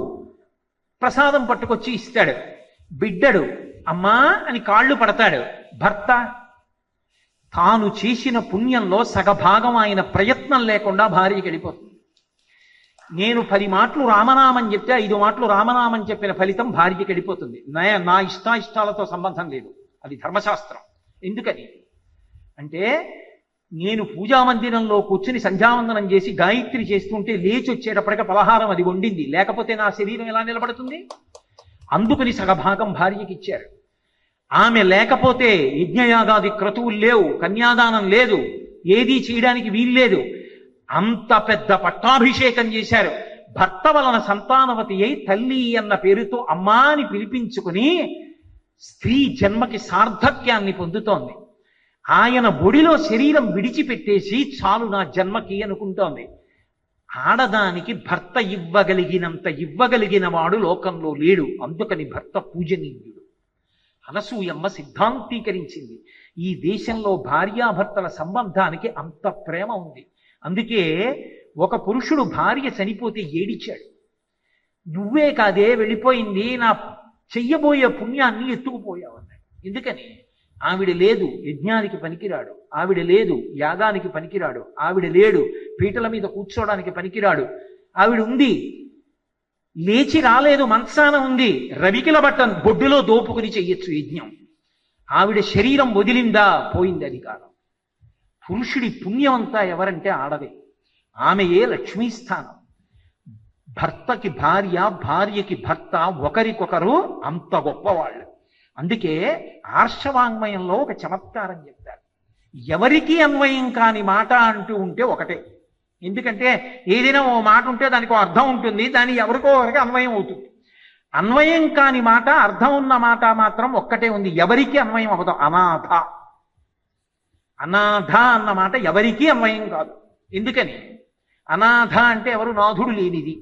S1: ప్రసాదం పట్టుకొచ్చి ఇస్తాడు, బిడ్డడు అమ్మా అని కాళ్ళు పడతాడు. భర్త తాను చేసిన పుణ్యంలో సగభాగం ఆయన ప్రయత్నం లేకుండా భార్యకి వెళ్ళిపోతుంది. నేను 10 మాటలు రామనామం చెప్తే 5 మాటలు రామనామం చెప్పిన ఫలితం భార్యకి వెళ్ళిపోతుంది. నా ఇష్టాయిష్టాలతో సంబంధం లేదు, అది ధర్మశాస్త్రం. ఎందుకని అంటే నేను పూజా మందిరంలో కూర్చుని సంధ్యావందనం చేసి గాయత్రి చేస్తుంటే లేచి వచ్చేటప్పటికి పలహారం అది వండింది, లేకపోతే నా శరీరం ఎలా నిలబడుతుంది? అందుకని సగభాగం భార్యకి ఇచ్చారు. ఆమె లేకపోతే యజ్ఞయాగాది క్రతువులు లేవు, కన్యాదానం లేదు, ఏదీ చేయడానికి వీల్లేదు. అంత పెద్ద పట్టాభిషేకం చేశారు. భర్త వలన సంతానవతి అయి తల్లి అన్న పేరుతో అమ్మా అని పిలిపించుకుని స్త్రీ జన్మకి సార్థక్యాన్ని పొందుతోంది. ఆయన ఒడిలో శరీరం విడిచిపెట్టేసి చాలు నా జన్మకి అనుకుంటోంది. ఆడదానికి భర్త ఇవ్వగలిగిన వాడు లోకంలో లేడు. అందుకని భర్త పూజనీయుడు. అనసూయమ్మ సిద్ధాంతీకరించింది. ఈ దేశంలో భార్యాభర్తల సంబంధానికి అంత ప్రేమ ఉంది. అందుకే ఒక పురుషుడు భార్య చనిపోతే ఏడిచాడు. నువ్వే కాదే వెళ్ళిపోయింది, నా చెయ్యబోయే పుణ్యాన్ని ఎత్తుకుపోయావు అన్నాడు. ఎందుకని? ఆవిడ లేదు యజ్ఞానికి పనికిరాడు, ఆవిడ లేదు యాగానికి పనికిరాడు, ఆవిడ లేడు పీటల మీద కూర్చోడానికి పనికిరాడు, ఆవిడ ఉంది లేచి రాలేదు మంచాన ఉంది, రవికిల బట్టన్ బొడ్డులో దోపుకుని చెయ్యొచ్చు యజ్ఞం. ఆవిడ శరీరం వదిలిందా, పోయింది అధికారం. పురుషుడి పుణ్యమంతా ఎవరంటే ఆడదే. ఆమెయే లక్ష్మీస్థానం. భర్తకి భార్య, భార్యకి భర్త ఒకరికొకరు అంత గొప్పవాళ్ళు. అందుకే ఆర్షవాంగ్మయంలో ఒక చమత్కారం చెప్తారు. ఎవరికీ అన్వయం కాని మాట అంటూ ఉంటే ఒకటే. ఎందుకంటే ఏదైనా ఓ మాట ఉంటే దానికి అర్థం ఉంటుంది, దాని ఎవరికో ఒకరికి అన్వయం అవుతుంది. అన్వయం కాని మాట, అర్థం ఉన్న మాట మాత్రం ఒక్కటే ఉంది, ఎవరికి అన్వయం అవ్వదు. అనాథ అన్న మాట ఎవరికీ అన్వయం కాదు. ఎందుకని? అనాథ అంటే ఎవరు? నాథుడు లేనిది.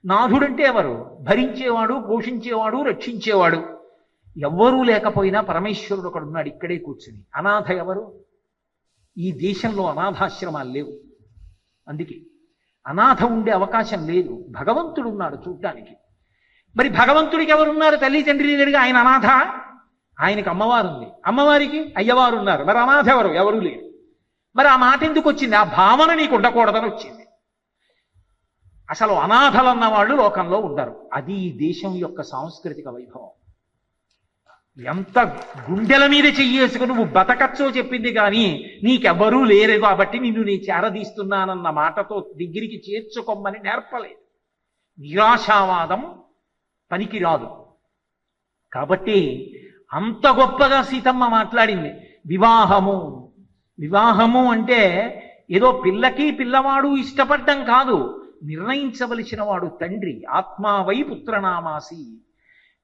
S1: నాథుడంటే ఎవరు? భరించేవాడు, పోషించేవాడు, రక్షించేవాడు. ఎవ్వరూ లేకపోయినా పరమేశ్వరుడు ఒకడున్నాడు ఇక్కడే కూర్చుని. అనాథ ఎవరు? ఈ దేశంలో అనాథాశ్రమాలు లేవు. అందుకే అనాథ ఉండే అవకాశం లేదు. భగవంతుడు ఉన్నాడు చూడ్డానికి. మరి భగవంతుడికి ఎవరున్నారు? తల్లి తండ్రి లేరుగా. ఆయన అనాథ? ఆయనకి అమ్మవారు ఉంది, అమ్మవారికి అయ్యవారు ఉన్నారు. మరి అనాథ ఎవరు? ఎవరూ లేరు. మరి ఆ మాట ఎందుకు వచ్చింది? ఆ భావన నీకు ఉండకూడదని వచ్చింది. అసలు అనాథలన్న వాళ్ళు లోకంలో ఉండరు. అది ఈ దేశం యొక్క సాంస్కృతిక వైభవం. ఎంత గుండెల మీద చెయ్యేసుకుని నువ్వు బతకచ్చో చెప్పింది కానీ నీకెవ్వరూ లేరు కాబట్టి నిన్ను నీ చేరదీస్తున్నానన్న మాటతో దగ్గరికి చేర్చుకోమని నేర్పలేదు. నిరాశావాదం పనికిరాదు. కాబట్టి అంత గొప్పగా సీతమ్మ మాట్లాడింది. వివాహము అంటే ఏదో పిల్లకి పిల్లవాడు ఇష్టపడ్డం కాదు, నిర్ణయించవలసిన వాడు తండ్రి. ఆత్మావై పుత్రనామాసి.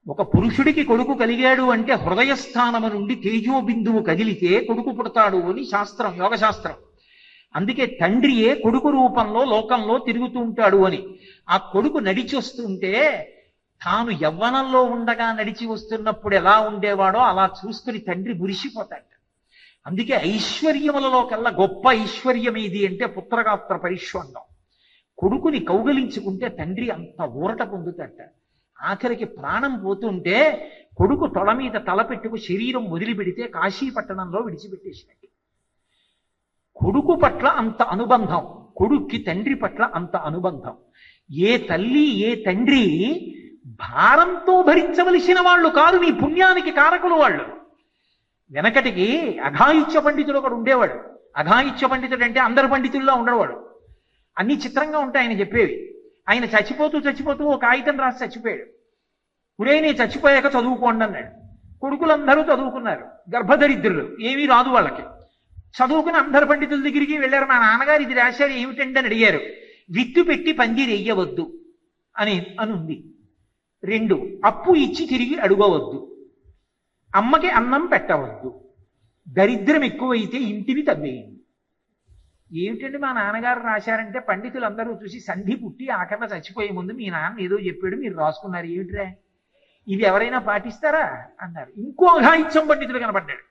S1: ఒక పురుషుడికి కొడుకు కలిగాడు అంటే హృదయస్థానము నుండి తేజోబిందువు కదిలితే కొడుకు పుడతాడు అని శాస్త్రం, యోగశాస్త్రం. అందుకే తండ్రియే కొడుకు రూపంలో లోకంలో తిరుగుతూ ఉంటాడు అని. ఆ కొడుకు నడిచి వస్తుంటే తాను యవ్వనంలో ఉండగా నడిచి వస్తున్నప్పుడు ఎలా ఉండేవాడో అలా చూసుకుని తండ్రి మురిసిపోతాడు. అందుకే ఐశ్వర్యములలో కల్లా గొప్ప ఐశ్వర్యం ఏది అంటే పుత్రగాత్ర పరిష్వంగం. కొడుకుని కౌగలించుకుంటే తండ్రి అంత ఊరట పొందుతాట. ఆఖరికి ప్రాణం పోతుంటే కొడుకు తొడ మీద తల పెట్టుకు శరీరం వదిలిపెడితే కాశీపట్టణంలో విడిచిపెట్టేసినట్టు. కొడుకు పట్ల అంత అనుబంధం, కొడుక్కి తండ్రి పట్ల అంత అనుబంధం. ఏ తల్లి ఏ తండ్రి భారంతో భరించవలసిన వాళ్ళు కాదు, నీ పుణ్యానికి కారకులు వాళ్ళు. వెనకటికి అఘాయిత్య పండితుడు ఒకడు ఉండేవాడు. అఘాయిత్య పండితుడు అంటే అందరు పండితుల్లో ఉండేవాడు. అన్ని చిత్రంగా ఉంటాయి ఆయన చెప్పేవి. ఆయన చచ్చిపోతూ ఒక కాగితం రాసి చచ్చిపోయాడు. ఉరే నేను చచ్చిపోయాక చదువుకోండి అన్నాడు. కొడుకులందరూ చదువుకున్నారు, గర్భదరిద్రులు, ఏమీ రాదు వాళ్ళకి. చదువుకుని అందరు పండితుల దగ్గరికి వెళ్ళారు. మా నాన్నగారు ఇది రాశారు ఏమిటండి అని అడిగారు. విత్తు పెట్టి పందిరెయ్యవద్దు అని ఉంది. 2, అప్పు ఇచ్చి తిరిగి అడగవద్దు. అమ్మకి అన్నం పెట్టవద్దు. దరిద్రం ఎక్కువైతే ఇంటిని తవ్వేయండి. ఏమిటండి మా నాన్నగారు రాశారంటే పండితులందరూ చూసి సంధి పుట్టి ఆఖరణ చచ్చిపోయే ముందు మీ నాన్న ఏదో చెప్పాడు మీరు రాసుకున్నారు, ఏమిట్రా ఇది ఎవరైనా పాటిస్తారా అన్నారు. ఇంకో అఘాయిత్యం పండితుడు కనపడ్డాడు.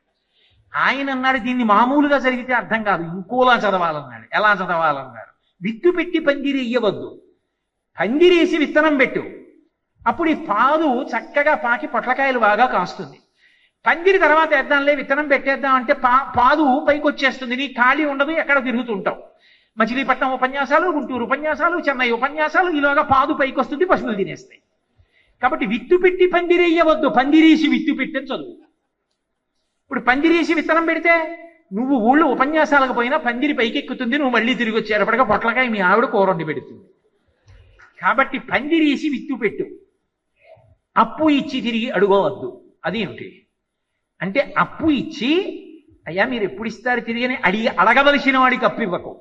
S1: ఆయన అన్నాడు దీన్ని మామూలుగా జరిగితే అర్థం కాదు, ఇంకోలా చదవాలన్నాడు. ఎలా చదవాలన్నారు? విత్తు పెట్టి పందిరెయ్యవద్దు, పందిరేసి విత్తనం పెట్టు, అప్పుడు ఈ పాదు చక్కగా పాకి పొట్లకాయలు బాగా కాస్తుంది. పందిరి తర్వాత వేద్దాంలే విత్తనం పెట్టేద్దాం అంటే పాదు పైకి వచ్చేస్తుంది, నీ ఖాళీ ఉండదు, ఎక్కడ తిరుగుతుంటావు. మచిలీపట్నం ఉపన్యాసాలు, గుంటూరు ఉపన్యాసాలు, చెన్నై ఉపన్యాసాలు, ఈలోగా పాదు పైకి వస్తుంది, పశువులు తినేస్తాయి. కాబట్టి విత్తు పెట్టి పందిరేయవద్దు, పందిరేసి విత్తు పెట్టని చదువు. ఇప్పుడు పందిరేసి విత్తనం పెడితే నువ్వు ఊళ్ళో ఉపన్యాసాలకు పోయినా పందిరి పైకి ఎక్కుతుంది, నువ్వు మళ్ళీ తిరిగి వచ్చేటప్పటిగా పొట్లకాయ మీ ఆవిడ కూరండి పెడుతుంది. కాబట్టి పందిరేసి విత్తు పెట్టు, అప్పు ఇచ్చి తిరిగి అడగవద్దు. అదేమిటి అంటే అప్పు ఇచ్చి అయ్యా మీరు ఎప్పుడు ఇస్తారు తిరిగి అని అడగవలసిన వాడికి అప్పు ఇవ్వకు.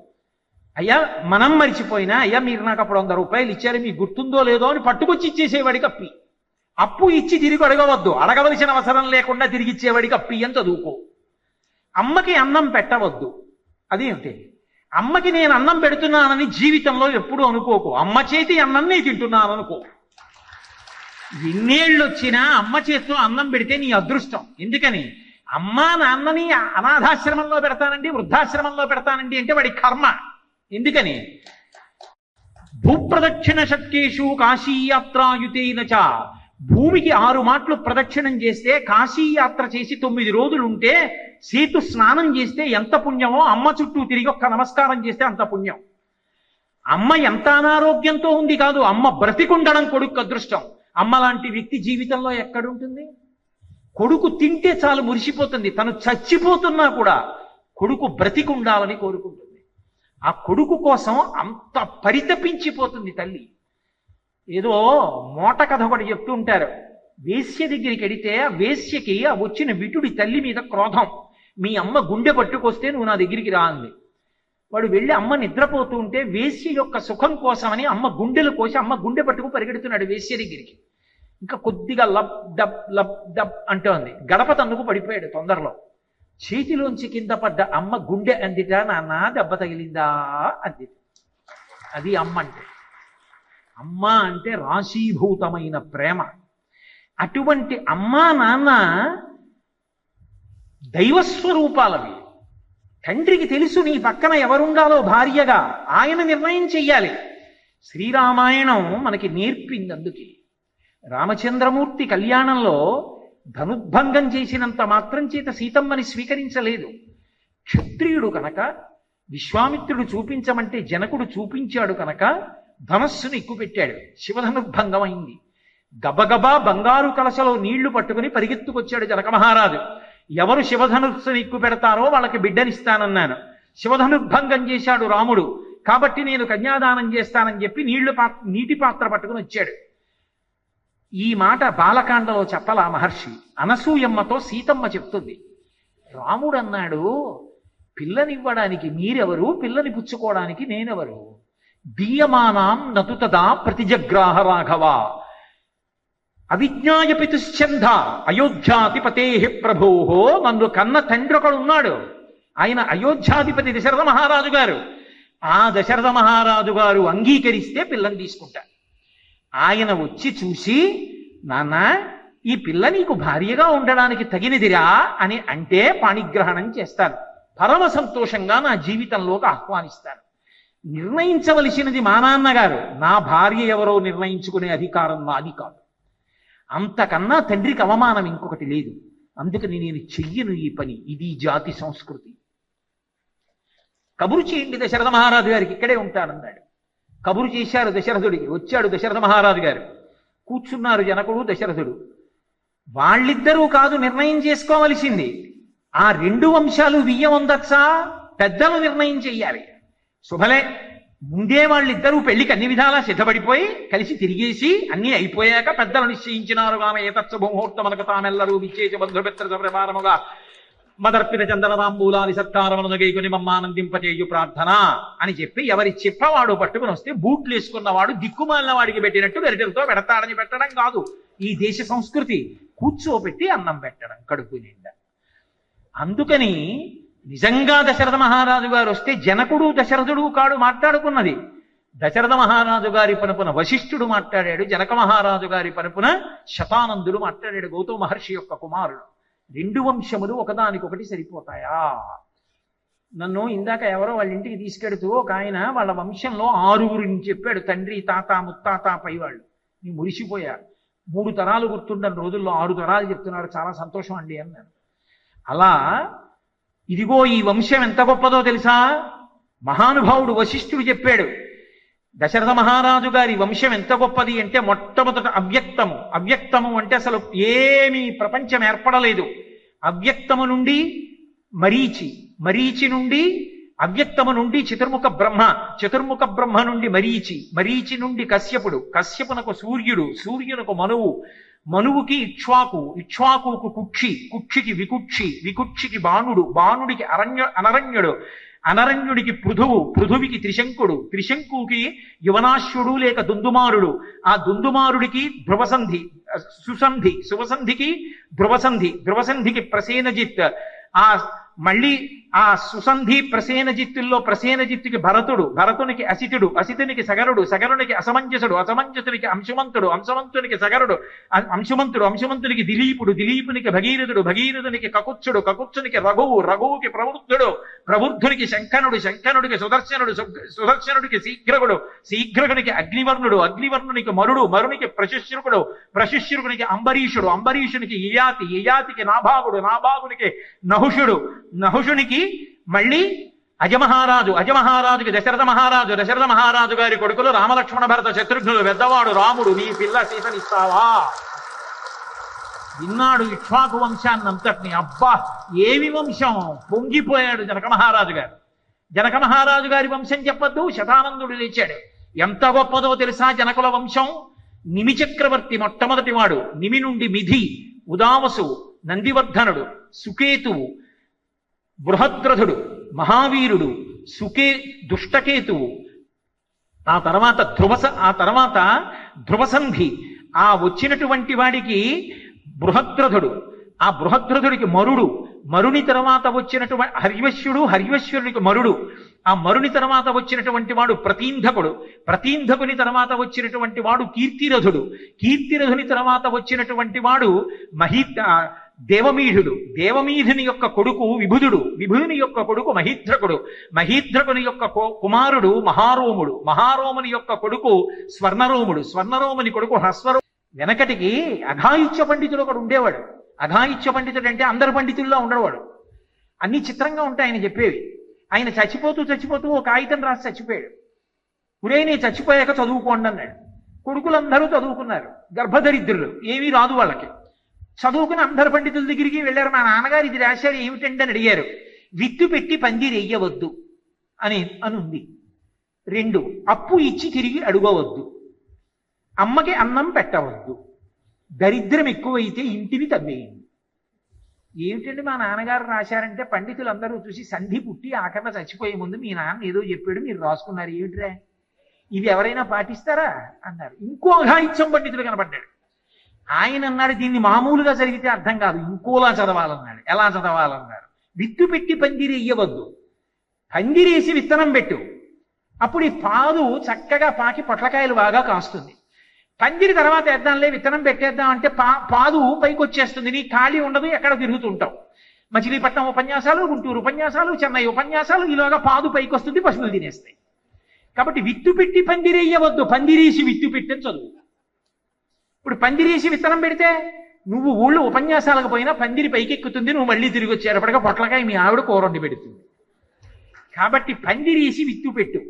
S1: అయ్యా మనం మరిచిపోయినా అయ్యా మీరు నాకు అప్పుడు 100 రూపాయలు ఇచ్చారు మీకు గుర్తుందో లేదో అని పట్టుకొచ్చి ఇచ్చేసేవాడికి అప్పి. అప్పు ఇచ్చి తిరిగి అడగవద్దు, అడగవలసిన అవసరం లేకుండా తిరిగి ఇచ్చేవాడికి అప్పి అని చదువుకో. అమ్మకి అన్నం పెట్టవద్దు. అదేమిటి? అమ్మకి నేను అన్నం పెడుతున్నానని జీవితంలో ఎప్పుడూ అనుకోకు. అమ్మ చేతి అన్నం నేను తింటున్నాను అనుకో. ఎన్నేళ్ళు వచ్చినా అమ్మ చేతితో అన్నం పెడితే నీ అదృష్టం. ఎందుకని? అమ్మా నాన్నని అనాథాశ్రమంలో పెడతానండి, వృద్ధాశ్రమంలో పెడతానండి అంటే వాడి కర్మ. ఎందుకని? భూప్రదక్షిణ శక్కేషు కాశీయాత్రాయుతేనచ. భూమికి 6 మాటలు ప్రదక్షిణం చేస్తే, కాశీయాత్ర చేసి 9 రోజులుంటే, సేతు స్నానం చేస్తే ఎంత పుణ్యమో అమ్మ చుట్టూ తిరిగి ఒక్క నమస్కారం చేస్తే అంత పుణ్యం. అమ్మ ఎంత అనారోగ్యంతో ఉంది కాదు, అమ్మ బ్రతికుండడం కొడుకు అదృష్టం. అమ్మ లాంటి వ్యక్తి జీవితంలో ఎక్కడుంటుంది? కొడుకు తింటే చాలు మురిసిపోతుంది. తను చచ్చిపోతున్నా కూడా కొడుకు బ్రతికుండాలని కోరుకుంటుంది. ఆ కొడుకు కోసం అంత పరితపించిపోతుంది తల్లి. ఏదో మోట కథ ఒకటి చెప్తూ ఉంటారు. వేశ్య దగ్గరికి వెడితే ఆ వేశ్యకి ఆ వచ్చిన విటుడి తల్లి మీద క్రోధం. మీ అమ్మ గుండె పట్టుకొస్తే నువ్వు నా దగ్గరికి రా అంది. వాడు వెళ్ళి అమ్మ నిద్రపోతూ ఉంటే వేశ్య యొక్క సుఖం కోసమని అమ్మ గుండెలు కోసి అమ్మ గుండె పట్టుకు పరిగెడుతున్నాడు వేశ్య దగ్గరికి. ఇంకా కొద్దిగా లబ్ డబ్ లబ్ డబ్ అంటోంది. గడప తన్నుకు పడిపోయాడు తొందరలో. చేతిలోంచి కింద పడ్డ అమ్మ గుండె అందిట, నాన్న దెబ్బ తగిలిందా అంది. అది అమ్మ అంటే. అమ్మ అంటే రాశీభూతమైన ప్రేమ. అటువంటి అమ్మా నాన్న దైవస్వరూపాలవి. తండ్రికి తెలుసు నీ పక్కన ఎవరుండాలో భార్యగా, ఆయన నిర్ణయం చెయ్యాలి. శ్రీరామాయణం మనకి నేర్పింది. అందుకే రామచంద్రమూర్తి కళ్యాణంలో ధనుర్భంగం చేసినంత మాత్రం చేత సీతమ్మని స్వీకరించలేదు. క్షత్రియుడు కనుక, విశ్వామిత్రుడు చూపించమంటే జనకుడు చూపించాడు కనుక ధనస్సును ఎక్కుపెట్టాడు. శివధనుర్భంగం అయింది. గబగబా బంగారు కలశలో నీళ్లు పట్టుకుని పరిగెత్తుకొచ్చాడు జనక మహారాజు. ఎవరు శివధనుస్సును ఎక్కువ పెడతారో వాళ్ళకి బిడ్డనిస్తానన్నాను. శివధనుర్భంగం చేశాడు రాముడు, కాబట్టి నేను కన్యాదానం చేస్తానని చెప్పి నీటి పాత్ర పట్టుకుని వచ్చాడు. ఈ మాట బాలకాండలో చెప్పలా మహర్షి. అనసూయమ్మతో సీతమ్మ చెప్తుంది. రాముడు అన్నాడు, పిల్లనివ్వడానికి మీరెవరు, పిల్లని పుచ్చుకోవడానికి నేనెవరు? దీయమానాం నతుతదా ప్రతిజగ్రాహ రాఘవ. అవిజ్ఞాయ పితుశ్చంద అయోధ్యాధిపతే ప్రభోహో, నన్ను కన్న తండ్రి ఒకడు ఉన్నాడు, ఆయన అయోధ్యాధిపతి దశరథ మహారాజు గారు. ఆ దశరథ మహారాజు గారు అంగీకరిస్తే పిల్లని తీసుకుంటారు. ఆయన వచ్చి చూసి, నాన్న ఈ పిల్ల నీకు భార్యగా ఉండడానికి తగినదిరా అని అంటే పాణిగ్రహణం చేస్తాను, పరమ సంతోషంగా నా జీవితంలోకి ఆహ్వానిస్తాను. నిర్ణయించవలసినది మా నాన్నగారు, నా భార్య ఎవరో నిర్ణయించుకునే అధికారం నాది కాదు. అంతకన్నా తండ్రికి అవమానం ఇంకొకటి లేదు. అందుకని నేను చెయ్యను ఈ పని, ఇది జాతి సంస్కృతి. కబురు చేయండి దశరథ మహారాజు గారికి, ఇక్కడే ఉంటానన్నాడు. కబురు చేశారు దశరథుడికి. వచ్చాడు దశరథ మహారాజు గారు, కూర్చున్నారు జనకుడు దశరథుడు. వాళ్ళిద్దరూ కాదు నిర్ణయం చేసుకోవలసింది, ఆ రెండు వంశాలు వియ్యం అందచ్చా, పెద్దలు నిర్ణయం చెయ్యాలి. శుభలే, ముందే వాళ్ళిద్దరూ పెళ్లికి అన్ని విధాలా సిద్ధపడిపోయి కలిసి తిరిగేసి అన్నీ అయిపోయాక పెద్దలు నిశ్చయించినారు. ఆమె ఏతత్స ముహూర్తమనక తామెల్లరూ విచ్చేసి బంధుమిత్ర సప్రమారముగా మదర్పిన చందనతాంబూలాది సత్కారమునగైకొని మమ్మానందింపచేయు ప్రార్థన అని చెప్పి ఎవరి చెప్పవాడు పట్టుకుని వస్తే బూట్లు వేసుకున్నవాడు దిక్కుమాలిన వాడికి పెట్టినట్టు గరిటెలతో పెడతాడని పెట్టడం కాదు ఈ దేశ సంస్కృతి. కూర్చోబెట్టి అన్నం పెట్టడం కడుపు నిండా. అందుకని నిజంగా దశరథ మహారాజు గారు వస్తే జనకుడు దశరథుడు కాడు మాట్లాడుకున్నది. దశరథ మహారాజు గారి పనుపున వశిష్ఠుడు మాట్లాడాడు, జనక మహారాజు గారి పనుపున శతానందుడు మాట్లాడాడు, గౌతమ మహర్షి యొక్క కుమారుడు. రెండు వంశములు ఒకదానికొకటి సరిపోతాయా? నన్ను ఇందాక ఎవరో వాళ్ళ ఇంటికి తీసుకెడుతూ ఒక ఆయన వాళ్ళ వంశంలో 6 చెప్పాడు, తండ్రి తాత ముత్తాత పైవాళ్ళు. నీ మురిసిపోయా, 3 తరాలు గుర్తుండని రోజుల్లో 6 తరాలు చెప్తున్నారు, చాలా సంతోషం అండి అన్నాను. అలా ఇదిగో ఈ వంశం ఎంత గొప్పదో తెలుసా? మహానుభావుడు వశిష్ఠుడు చెప్పాడు, దశరథ మహారాజు గారి వంశం ఎంత గొప్పది అంటే మొట్టమొదట అవ్యక్తము. అవ్యక్తము అంటే అసలు ఏమీ ప్రపంచం ఏర్పడలేదు. అవ్యక్తము నుండి మరీచి, మరీచి నుండి అవ్యక్తము నుండి చతుర్ముఖ బ్రహ్మ, చతుర్ముఖ బ్రహ్మ నుండి మరీచి, మరీచి నుండి కశ్యపుడు, కశ్యపునకు సూర్యుడు, సూర్యునకు మనువు, మనువుకి ఇక్ష్వాకు, ఇక్ష్వాకుకు కుక్షి, కుక్షికి వికుక్షి, వికుక్షికి బాణుడు, బాణుడికి అనరణ్యుడు, అనరణ్యుడికి పృథువు, పృథువికి త్రిశంకుడు, త్రిశంకుకి యువనాశ్యుడు లేక దుందుమారుడు, ఆ దుందుమారుడికి ధ్రువసంధి, సుసంధి, శుభసంధికి ధ్రువసంధి, ధ్రువసంధికి ప్రసేనజిత్, ఆ మళ్ళీ ఆ సుసంధి ప్రసేనజిత్తుల్లో ప్రసేనజిత్తుకి భరతుడు, భరతునికి అసితుడు, అసితునికి సగరుడు, సగరునికి అసమంజసుడు, అసమంజసునికి అంశుమంతుడు, అంశుమంతునికి సగరుడు, అంశుమంతుడు, అంశుమంతునికి దిలీపుడు, దిలీపునికి భగీరథుడు, భగీరథునికి కకుత్సుడు, కకుత్సునికి రఘువు, రఘువుకి ప్రవృద్ధుడు, ప్రవృద్ధునికి శంఖనుడు, శంఖనుడికి సుదర్శనుడు, సుదర్శనుడికి శీఘ్రగుడు, శీఘ్రగునికి అగ్నివర్ణుడు, అగ్నివర్ణునికి మరుడు, మరునికి ప్రశుశ్రుకుడు, ప్రశుశ్రుకునికి అంబరీషుడు, అంబరీషునికి యయాతి, యయాతికి నాభాగుడు, నాభాగునికి నహుషుడు, నహుషునికి మళ్ళీ అజమహారాజు, అజమహారాజుకి దశరథ మహారాజు, దశరథ మహారాజు గారి కొడుకులు రామలక్ష్మణ భరత శత్రుఘ్నులు, పెద్దవాడు రాముడు. నీ పిల్ల సీతనిస్తావా? విన్నాడు ఇక్ష్వాకు వంశాన్నంతటిని. అబ్బా ఏమి వంశం! పొంగిపోయాడు జనక మహారాజు గారు. జనక మహారాజు గారి వంశం చెప్పొద్దు, శతానందుడు లేచాడు. ఎంత గొప్పదో తెలుసా జనకుల వంశం? నిమి చక్రవర్తి మొట్టమొదటి వాడు. నిమి నుండి మిధి, ఉదావసు, నందివర్ధనుడు, సుకేతువు, బృహద్రథుడు, మహావీరుడు, దుష్టకేతువు, ఆ తర్వాత ధ్రువసంధి, ఆ వచ్చినటువంటి వాడికి బృహద్రథుడు, ఆ బృహద్రథుడికి మరుడు, మరుని తర్వాత వచ్చినటువంటి హర్యశ్యుడు, హర్యశ్వరునికి మరుడు, ఆ మరుని తర్వాత వచ్చినటువంటి వాడు ప్రతీంధకుడు, ప్రతీంధకుని తర్వాత వచ్చినటువంటి వాడు కీర్తిరథుడు, కీర్తిరథుని తర్వాత వచ్చినటువంటి వాడు దేవమీఢుడు, దేవమీఢుని యొక్క కొడుకు విభుదుడు, విభుదుని యొక్క కొడుకు మహీధ్రకుడు, మహీధ్రకుని యొక్క కుమారుడు మహారోముడు, మహారోముని యొక్క కొడుకు స్వర్ణరోముడు, స్వర్ణరోముని కొడుకు హ్రస్వరోముడు. వెనకటికి అఘాయిత్య పండితుడు ఒకడు ఉండేవాడు. అఘాయిత్య పండితుడు అంటే అందరు పండితుల్లో ఉండేవాడు. అన్ని చిత్రంగా ఉంటాయి ఆయన చెప్పేవి. ఆయన చచ్చిపోతూ ఓ కాగితం రాసి చచ్చిపోయాడు. ఒరే నేను చచ్చిపోయాక చదువుకోండి అన్నాడు. కొడుకులందరూ చదువుకున్నారు, గర్భదరిద్రులు, ఏమీ రాదు వాళ్ళకి. చదువుకుని అందరు పండితుల దగ్గరికి వెళ్ళారు. మా నాన్నగారు ఇది రాశారు ఏమిటండి అని అడిగారు. విత్తు పెట్టి పందిరెయ్యవద్దు అని ఉంది. 2, అప్పు ఇచ్చి తిరిగి అడగవద్దు. అమ్మకి అన్నం పెట్టవద్దు. దరిద్రం ఎక్కువైతే ఇంటిని తవ్వేయండి. ఏమిటండి మా నాన్నగారు రాశారంటే పండితులందరూ చూసి సంధి పుట్టి ఆఖరణ చచ్చిపోయే ముందు మీ నాన్న ఏదో చెప్పాడు మీరు రాసుకున్నారు, ఏమిట్రా ఇవి ఎవరైనా పాటిస్తారా అన్నారు. ఇంకో అఘాయిత్యం పండితుడు కనపడ్డాడు. ఆయన అన్నాడు దీన్ని మామూలుగా జరిగితే అర్థం కాదు, ఇంకోలా చదవాలన్నాడు. ఎలా చదవాలన్నారు? విత్తు పెట్టి పందిరి ఇయ్యవద్దు, పందిరేసి విత్తనం పెట్టు. అప్పుడు ఈ పాదు చక్కగా పాకి పొట్లకాయలు బాగా కాస్తుంది. పందిరి తర్వాత వేద్దాంలే, విత్తనం పెట్టేద్దాం అంటే పాదు పైకి వచ్చేస్తుంది, నీ ఖాళీ ఉండదు, ఎక్కడ తిరుగుతుంటావు. మచిలీపట్నం ఉపన్యాసాలు, గుంటూరు ఉపన్యాసాలు, చెన్నై ఉపన్యాసాలు, ఈలోగా పాదు పైకి వస్తుంది, పశువులు తినేస్తాయి. కాబట్టి విత్తు పెట్టి పందిరేయవద్దు, పందిరేసి విత్తు పెట్టి చదువు. ఇప్పుడు పందిరేసి విత్తనం పెడితే నువ్వు ఊళ్ళో ఉపన్యాసాలకు పోయినా పందిరి పైకి ఎక్కుతుంది, నువ్వు మళ్ళీ తిరిగి వచ్చేటప్పటిగా పొట్లకాయ మీ ఆవిడ కూరండి పెడుతుంది. కాబట్టి పందిరేసి విత్తు పెట్టు,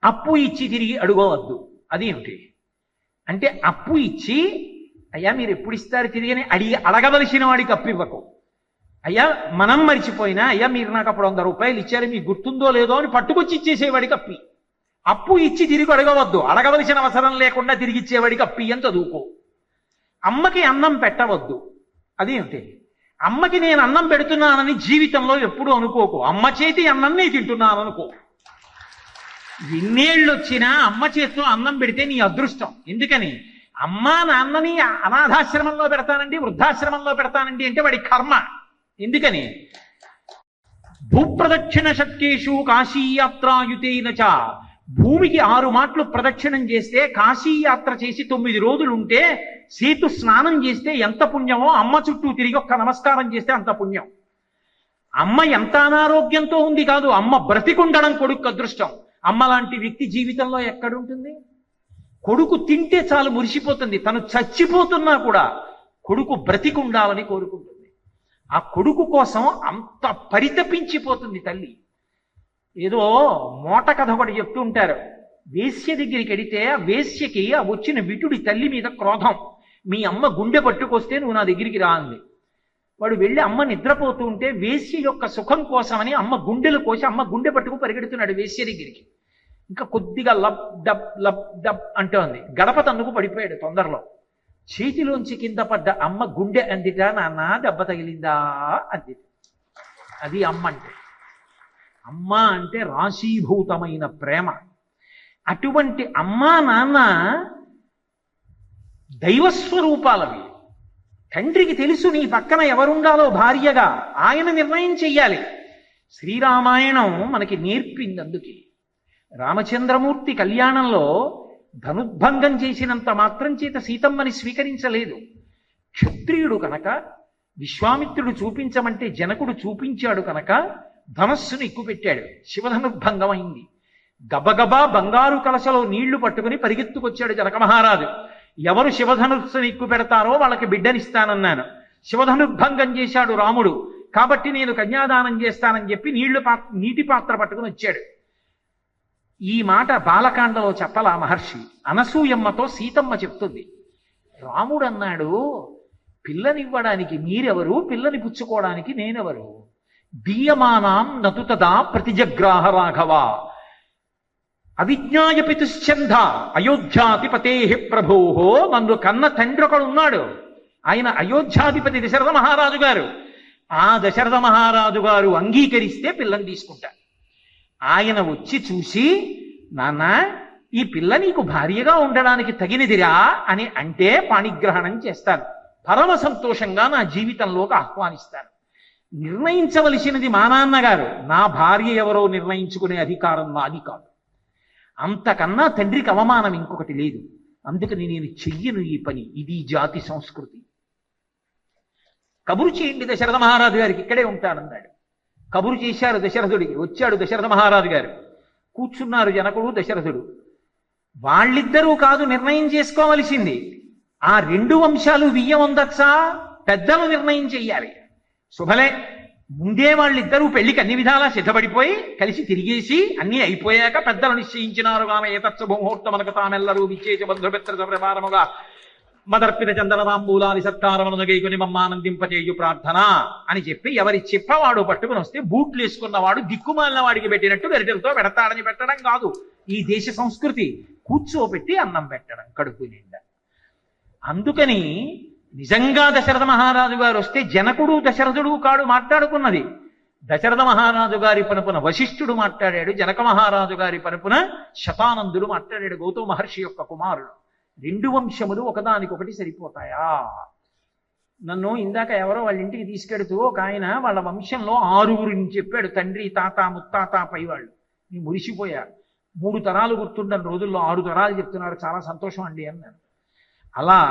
S1: అప్పు ఇచ్చి తిరిగి అడుగవద్దు. అదేమిటి అంటే అప్పు ఇచ్చి అయ్యా మీరు ఎప్పుడు ఇస్తారు తిరిగి అడగవలసిన వాడికి అప్పు ఇవ్వకు. అయ్యా మనం మరిచిపోయినా అయ్యా మీరు నాకు అప్పుడు 100 రూపాయలు ఇచ్చారు మీకు గుర్తుందో లేదో అని పట్టుకొచ్చి ఇచ్చేసేవాడికి అప్పి. అప్పు ఇచ్చి తిరిగి అడగవద్దు, అడగవలసిన అవసరం లేకుండా తిరిగి ఇచ్చేవాడికి అప్పి అని చదువుకో. అమ్మకి అన్నం పెట్టవద్దు. అదేమిటి? అమ్మకి నేను అన్నం పెడుతున్నానని జీవితంలో ఎప్పుడూ అనుకోకు. అమ్మ చేతి అన్నం నేను తింటున్నాను అనుకో. ఎన్నేళ్ళు వచ్చినా అమ్మ చేతితో అన్నం పెడితే నీ అదృష్టం. ఎందుకని? అమ్మా నాన్నని అనాథాశ్రమంలో పెడతానండి, వృద్ధాశ్రమంలో పెడతానండి అంటే వాడి కర్మ. ఎందుకని? భూప్రదక్షిణ శక్కేషు కాశీయాత్రాయుతేన చ. భూమికి 6 మాటలు ప్రదక్షిణం చేస్తే, కాశీయాత్ర చేసి 9 రోజులు ఉంటే, సేతు స్నానం చేస్తే ఎంత పుణ్యమో, అమ్మ చుట్టూ తిరిగి ఒక్క నమస్కారం చేస్తే అంత పుణ్యం. అమ్మ ఎంత అనారోగ్యంతో ఉంది కాదు, అమ్మ బ్రతికుండడం కొడుకు అదృష్టం. అమ్మ లాంటి వ్యక్తి జీవితంలో ఎక్కడుంటుంది? కొడుకు తింటే చాలు మురిసిపోతుంది, తను చచ్చిపోతున్నా కూడా కొడుకు బ్రతికుండాలని కోరుకుంటుంది. ఆ కొడుకు కోసం అంత పరితపించిపోతుంది తల్లి. ఏదో మోట కథ ఒకటి చెప్తూ ఉంటారు. వేశ్య దగ్గరికి వెడితే ఆ వేశ్యకి ఆ వచ్చిన విటుడి తల్లి మీద క్రోధం. మీ అమ్మ గుండె పట్టుకొస్తే నువ్వు నా దగ్గరికి రా అంది. వాడు వెళ్ళి అమ్మ నిద్రపోతూ ఉంటే వేశ్య యొక్క సుఖం కోసమని అమ్మ గుండెలు కోసి అమ్మ గుండె పట్టుకు పరిగెడుతున్నాడు వేశ్య దగ్గరికి. ఇంకా కొద్దిగా లబ్ డబ్ లబ్ డబ్ అంటోంది. గడప తన్నుకు పడిపోయాడు తొందరలో. చేతిలోంచి కింద పడ్డ అమ్మ గుండె అందిట, నాన్న దెబ్బ తగిలిందా అంది. అది అమ్మ అంటే. అమ్మ అంటే రాశీభూతమైన ప్రేమ. అటువంటి అమ్మా నాన్న దైవస్వరూపాలవి. తండ్రికి తెలుసు నీ పక్కన ఎవరుండాలో భార్యగా, ఆయన నిర్ణయం చెయ్యాలి. శ్రీరామాయణం మనకి నేర్పింది. అందుకే రామచంద్రమూర్తి కళ్యాణంలో ధనుర్భంగం చేసినంత మాత్రం చేత సీతమ్మని స్వీకరించలేదు. క్షత్రియుడు కనుక విశ్వామిత్రుడు చూపించమంటే జనకుడు చూపించాడు కనుక ధనస్సును ఎక్కుపెట్టాడు. శివధనుర్భంగం అయింది. గబగబా బంగారు కలశలో నీళ్లు పట్టుకుని పరిగెత్తుకొచ్చాడు జనక మహారాజు. ఎవరు శివధనుస్సును ఎక్కువ పెడతారో వాళ్ళకి బిడ్డనిస్తానన్నాను. శివధనుర్భంగం చేశాడు రాముడు, కాబట్టి నేను కన్యాదానం చేస్తానని చెప్పి నీటి పాత్ర పట్టుకుని వచ్చాడు. ఈ మాట బాలకాండలో చెప్పలా మహర్షి. అనసూయమ్మతో సీతమ్మ చెప్తుంది. రాముడు అన్నాడు, పిల్లనివ్వడానికి మీరెవరు, పిల్లని పుచ్చుకోవడానికి నేనెవరు? దీయమానాం నతుతదా ప్రతిజగ్రాహ రాఘవ అవిజ్ఞాయ పితుశ్చంద అయోధ్యాధిపతే ప్రభోహో. నన్ను కన్న తండ్రి ఒకడు ఉన్నాడు, ఆయన అయోధ్యాధిపతి దశరథ మహారాజు గారు. ఆ దశరథ మహారాజు గారు అంగీకరిస్తే పిల్లని తీసుకుంటారు. ఆయన వచ్చి చూసి, నాన్న ఈ పిల్ల నీకు భార్యగా ఉండడానికి తగినదిరా అని అంటే పాణిగ్రహణం చేస్తాను, పరమ సంతోషంగా నా జీవితంలోకి ఆహ్వానిస్తాను. నిర్ణయించవలసినది మా నాన్నగారు, నా భార్య ఎవరో నిర్ణయించుకునే అధికారం నాది కాదు. అంతకన్నా తండ్రికి అవమానం ఇంకొకటి లేదు. అందుకని నేను చెయ్యను ఈ పని. ఇది జాతి సంస్కృతి. కబురు చేయండి దశరథ మహారాజు గారికి, ఇక్కడే ఉంటానన్నాడు. కబురు చేశారు దశరథుడికి. వచ్చాడు దశరథ మహారాజు గారు. కూర్చున్నారు జనకుడు దశరథుడు. వాళ్ళిద్దరూ కాదు నిర్ణయం చేసుకోవలసింది. ఆ 2 వంశాలు వియ్యం అందచ్చా? పెద్దలు నిర్ణయం చెయ్యాలి. శుభలే. ముందే వాళ్ళిద్దరూ పెళ్లికి అన్ని విధాలా సిద్ధపడిపోయి కలిసి తిరిగేసి అన్నీ అయిపోయాక పెద్దలు నిశ్చయించినారు గాన ఏతత్స ముహూర్తమనక తామెల్లరూ విచ్చేచ బంధుమిత్ర సప్రమారముగా మదర్పిత చందనతాంబూలాని సత్కారములను గైకొని మమ్మానందింపచేయు ప్రార్థన అని చెప్పి ఎవరి చెప్పవాడు పట్టుకుని వస్తే బూట్లు వేసుకున్నవాడు దిక్కుమాలిన వాడికి పెట్టినట్టు గరిటెలతో పెడతాడని పెట్టడం కాదు ఈ దేశ సంస్కృతి. కూర్చోపెట్టి అన్నం పెట్టడం కడుపు నిండా. అందుకని నిజంగా దశరథ మహారాజు గారు వస్తే జనకుడు దశరథుడు కాడు మాట్లాడుకున్నది. దశరథ మహారాజు గారి పనుపున వశిష్ఠుడు మాట్లాడాడు, జనక మహారాజు గారి పనుపున శతానందుడు మాట్లాడాడు, గౌతమ మహర్షి యొక్క కుమారుడు. రెండు వంశములు ఒకదానికొకటి సరిపోతాయా? నన్ను ఇందాక ఎవరో వాళ్ళ ఇంటికి తీసుకెడుతూ ఒక ఆయన వాళ్ళ వంశంలో 6గురిని చెప్పాడు, తండ్రి తాత ముత్తాత పైవాళ్ళు. నేను మురిసిపోయా. 3 తరాలు గుర్తుండని రోజుల్లో 6 తరాలు చెప్తున్నారు, చాలా సంతోషం అండి అన్నాను. అలా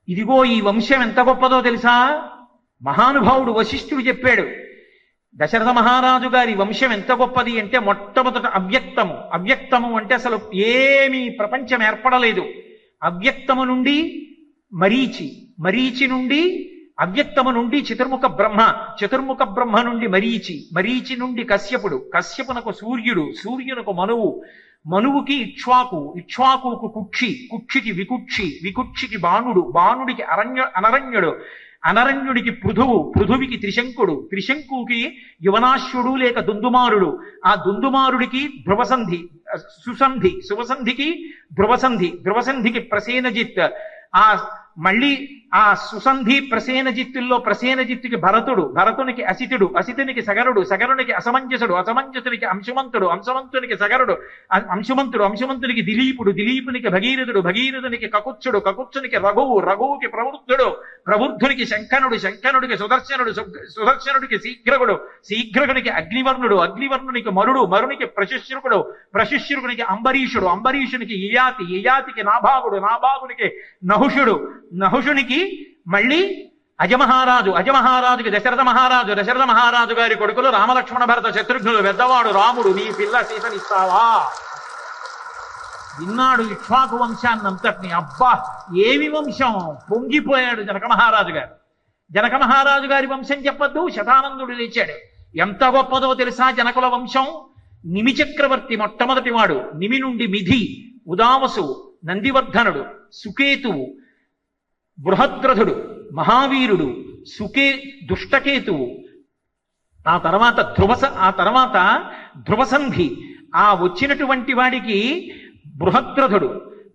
S1: ఇదిగో ఈ వంశం ఎంత గొప్పదో తెలుసా? మహానుభావుడు వశిష్ఠుడు చెప్పాడు, దశరథ మహారాజు గారి వంశం ఎంత గొప్పది అంటే మొట్టమొదట అవ్యక్తము. అవ్యక్తము అంటే అసలు ఏమీ ప్రపంచం ఏర్పడలేదు. అవ్యక్తము నుండి మరీచి, మరీచి నుండి అవ్యక్తము నుండి చతుర్ముఖ బ్రహ్మ, చతుర్ముఖ బ్రహ్మ నుండి మరీచి, మరీచి నుండి కశ్యపుడు, కశ్యపునకు సూర్యుడు, సూర్యునకు మనువు, మనువుకి ఇక్ష్వాకు, ఇక్ష్వాకుకు కుక్షి, కుక్షికి వికుక్షి, వికుక్షికి బాణుడు, బాణుడికి అనరణ్యుడు, అనరణ్యుడికి పృథువు, పృథువికి త్రిశంకుడు, త్రిశంకుకి యువనాశ్యుడు లేక దుందుమారుడు, ఆ దుందుమారుడికి ధ్రువసంధి, సుసంధి, శుభసంధికి ధ్రువసంధి, ధ్రువసంధికి ప్రసేనజిత్, ఆ మళ్ళీ ఆ సుసంధి ప్రసేనజిత్తుల్లో ప్రసేనజిత్తుకి భరతుడు, భరతునికి అసితుడు, అసితునికి సగరుడు, సగరునికి అసమంజసుడు, అసమంజసునికి అంశుమంతుడు, అంశుమంతునికి సగరుడు, అంశుమంతుడు, అంశుమంతునికి దిలీపుడు, దిలీపునికి భగీరథుడు, భగీరథునికి కకుత్సుడు, కకుత్సునికి రఘువు, రఘువుకి ప్రవృద్ధుడు, ప్రవృద్ధునికి శంఖనుడు, శంఖనుడికి సుదర్శనుడు, సుదర్శనుడికి శీఘ్రగుడు, శీఘ్రగునికి అగ్నివర్ణుడు, అగ్నివర్ణునికి మరుడు, మరునికి ప్రశుశ్రుకుడు, ప్రశుశ్రుకునికి అంబరీషుడు, అంబరీషునికి యయాతి, యయాతికి నాభాగుడు, నాభాగునికి నహుషుడు, నహుషునికి మళ్ళీ అజమహారాజు, అజమహారాజుకి దశరథ మహారాజు, దశరథ మహారాజు గారి కొడుకులు రామలక్ష్మణ భరత శత్రుఘ్నులు, పెద్దవాడు రాముడు. నీ పిల్ల సీతనిస్తావా? విన్నాడు ఇక్ష్వాకు వంశాన్నంతటిని. అబ్బా ఏమి వంశం! పొంగిపోయాడు జనక మహారాజు గారు. జనక మహారాజు గారి వంశం చెప్పద్దు, శతానందుడు లేచాడు. ఎంత గొప్పదో తెలుసా జనకుల వంశం? నిమి చక్రవర్తి మొట్టమొదటి వాడు. నిమి నుండి మిధి, ఉదావసు, నందివర్ధనుడు, సుకేతువు, బృహద్రథుడు, మహావీరుడు, దుష్టకేతువు, ఆ తర్వాత ధ్రువసంధి, ఆ వచ్చినటువంటి వాడికి బృహద్రథుడు,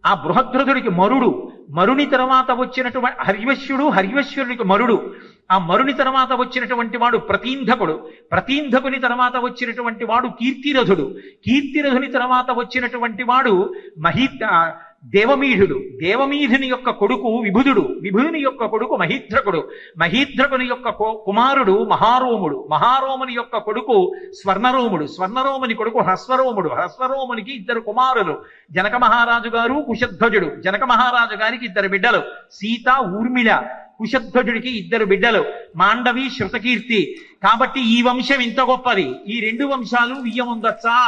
S1: ఆ బృహద్రథుడికి మరుడు, మరుని తర్వాత వచ్చినటువంటి హర్యశ్వరుడు, హర్యశ్వరుడికి మరుడు, ఆ మరుని తర్వాత వచ్చినటువంటి వాడు ప్రతీంధకుడు, ప్రతీంధకుని తర్వాత వచ్చినటువంటి వాడు కీర్తిరథుడు, కీర్తిరథుని తర్వాత వచ్చినటువంటి వాడు దేవమీఢుడు, దేవమీఢుని యొక్క కొడుకు విభుదుడు, విభుదుని యొక్క కొడుకు మహీధ్రకుడు, మహీధ్రకుని యొక్క కుమారుడు మహారోముడు, మహారోముని యొక్క కొడుకు స్వర్ణరోముడు, స్వర్ణరోముని కొడుకు హ్రస్వరోముడు, హ్రస్వరోమునికి 2 కుమారులు, జనక మహారాజు గారు, కుశధ్వజుడు. జనక మహారాజు గారికి 2 బిడ్డలు, సీత, ఊర్మిళ. కుశధ్వజుడికి 2 బిడ్డలు, మాండవి, శృతకీర్తి. కాబట్టి ఈ వంశం ఇంత గొప్పది. ఈ 2 వంశాలు వియ్యముందచ్చా?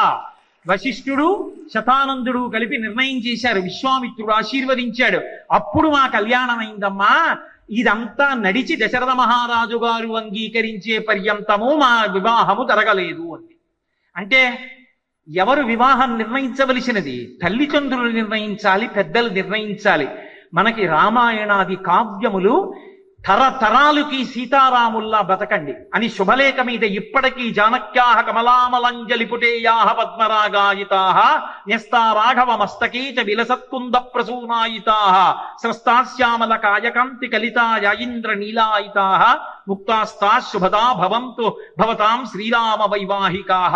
S1: వశిష్ఠుడు శతానందుడు కలిపి నిర్ణయం చేశారు. విశ్వామిత్రుడు ఆశీర్వదించాడు. అప్పుడు మా కళ్యాణం అయిందమ్మా. ఇదంతా నడిచి దశరథ మహారాజు గారు అంగీకరించే పర్యంతము మా వివాహము జరగలేదు అంది. అంటే ఎవరు వివాహం నిర్ణయించవలసినది? తల్లిదండ్రులు నిర్ణయించాలి, పెద్దలు నిర్ణయించాలి. మనకి రామాయణాది కావ్యములు తరతరాలుకి సీతారాముల్లా బతకండి అని శుభలేఖ మీద ఇప్పటికీ జానక్యాహ కమలామలంజలిపుటేయాహ పద్మరాగాయితాహ న్యస్తా రాఘవ మస్తకే చ విలసత్కుంద ప్రసూనాయితాహ స్రస్తాశ్యామల కాయకాంతి కలితాయ ఇంద్ర నీలాయితాహ ముక్తాస్తా శుభదా భవంతు భవతాం శ్రీరామ వైవాహికాహ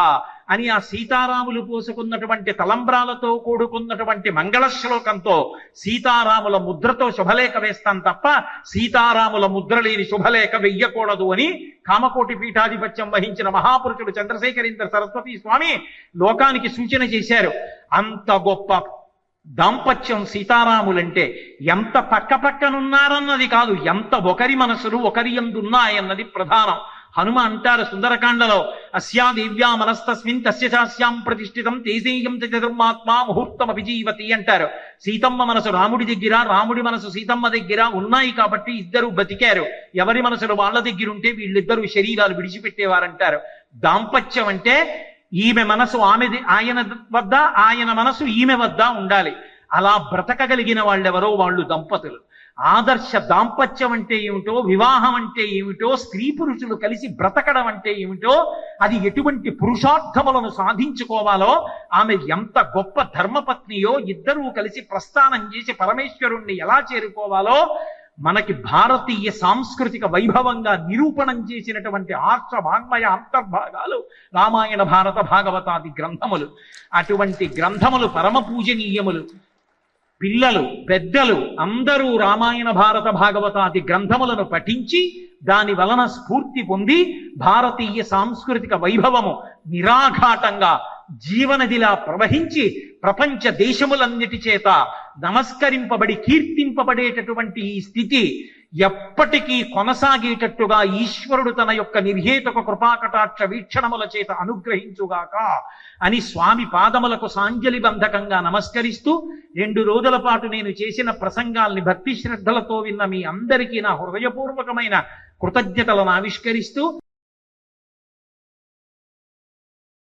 S1: అని ఆ సీతారాములు పోసుకున్నటువంటి తలంబ్రాలతో కూడుకున్నటువంటి మంగళ శ్లోకంతో సీతారాముల ముద్రతో శుభలేఖ వేస్తాం తప్ప సీతారాముల ముద్ర లేని శుభలేఖ వెయ్యకూడదు అని కామకోటి పీఠాధిపత్యం వహించిన మహాపురుషుడు చంద్రశేఖరేంద్ర సరస్వతి స్వామి లోకానికి సూచన చేశారు. అంత గొప్ప దాంపత్యం సీతారాములంటే ఎంత పక్క పక్కనున్నారన్నది కాదు, ఎంత ఒకరి మనసులు ఒకరి యందున్నాయన్నది ప్రధానం. హనుమ అంటారు సుందరకాండలో, అస్యా దేవ్యా మనస్తస్మిన్ తస్య చాస్యాం ప్రతిష్ఠితం తేజేయం చతుర్మాత్మా ముహూర్తం అభిజీవతి అంటారు. సీతమ్మ మనసు రాముడి దగ్గర, రాముడి మనసు సీతమ్మ దగ్గర ఉన్నాయి కాబట్టి ఇద్దరు బతికారు. ఎవరి మనసులు వాళ్ళ దగ్గర ఉంటే వీళ్ళిద్దరూ శరీరాలు విడిచిపెట్టేవారంటారు. దాంపత్యం అంటే ఈమె మనసు ఆయన వద్ద, ఆయన మనసు ఈమె వద్ద ఉండాలి. అలా బ్రతకగలిగిన వాళ్ళెవరో వాళ్ళు దంపతులు. ఆదర్శ దాంపత్యం అంటే ఏమిటో, వివాహం అంటే ఏమిటో, స్త్రీ పురుషులు కలిసి బ్రతకడం అంటే ఏమిటో, అది ఎటువంటి పురుషార్థములను సాధించుకోవాలో, ఆమె ఎంత గొప్ప ధర్మపత్నియో, ఇద్దరూ కలిసి ప్రస్థానం చేసి పరమేశ్వరుణ్ణి ఎలా చేరుకోవాలో మనకి భారతీయ సాంస్కృతిక వైభవంగా నిరూపణం చేసినటువంటి ఆర్ష వాంగ్మయ అంతర్భాగాలు రామాయణ భారత భాగవతాది గ్రంథములు. అటువంటి గ్రంథములు పరమ పూజనీయములు. పిల్లలు పెద్దలు అందరూ రామాయణ భారత భాగవతాది గ్రంథములను పఠించి దాని వలన స్ఫూర్తి పొంది భారతీయ సాంస్కృతిక వైభవము నిరాఘాటంగా జీవనదిలా ప్రవహించి ప్రపంచ దేశములన్నిటి చేత నమస్కరింపబడి కీర్తింపబడేటటువంటి ఈ స్థితి ఎప్పటికీ కొనసాగేటట్టుగా ఈశ్వరుడు తన యొక్క నిర్హేతుక కృపాకటాక్ష వీక్షణముల చేత అనుగ్రహించుగాక అని స్వామి పాదములకు సాంజలి బంధకంగా నమస్కరిస్తూ 2 రోజుల పాటు నేను చేసిన ప్రసంగాల్ని భక్తి శ్రద్ధలతో విన్న మీ అందరికీ నా హృదయపూర్వకమైన కృతజ్ఞతలను ఆవిష్కరిస్తూ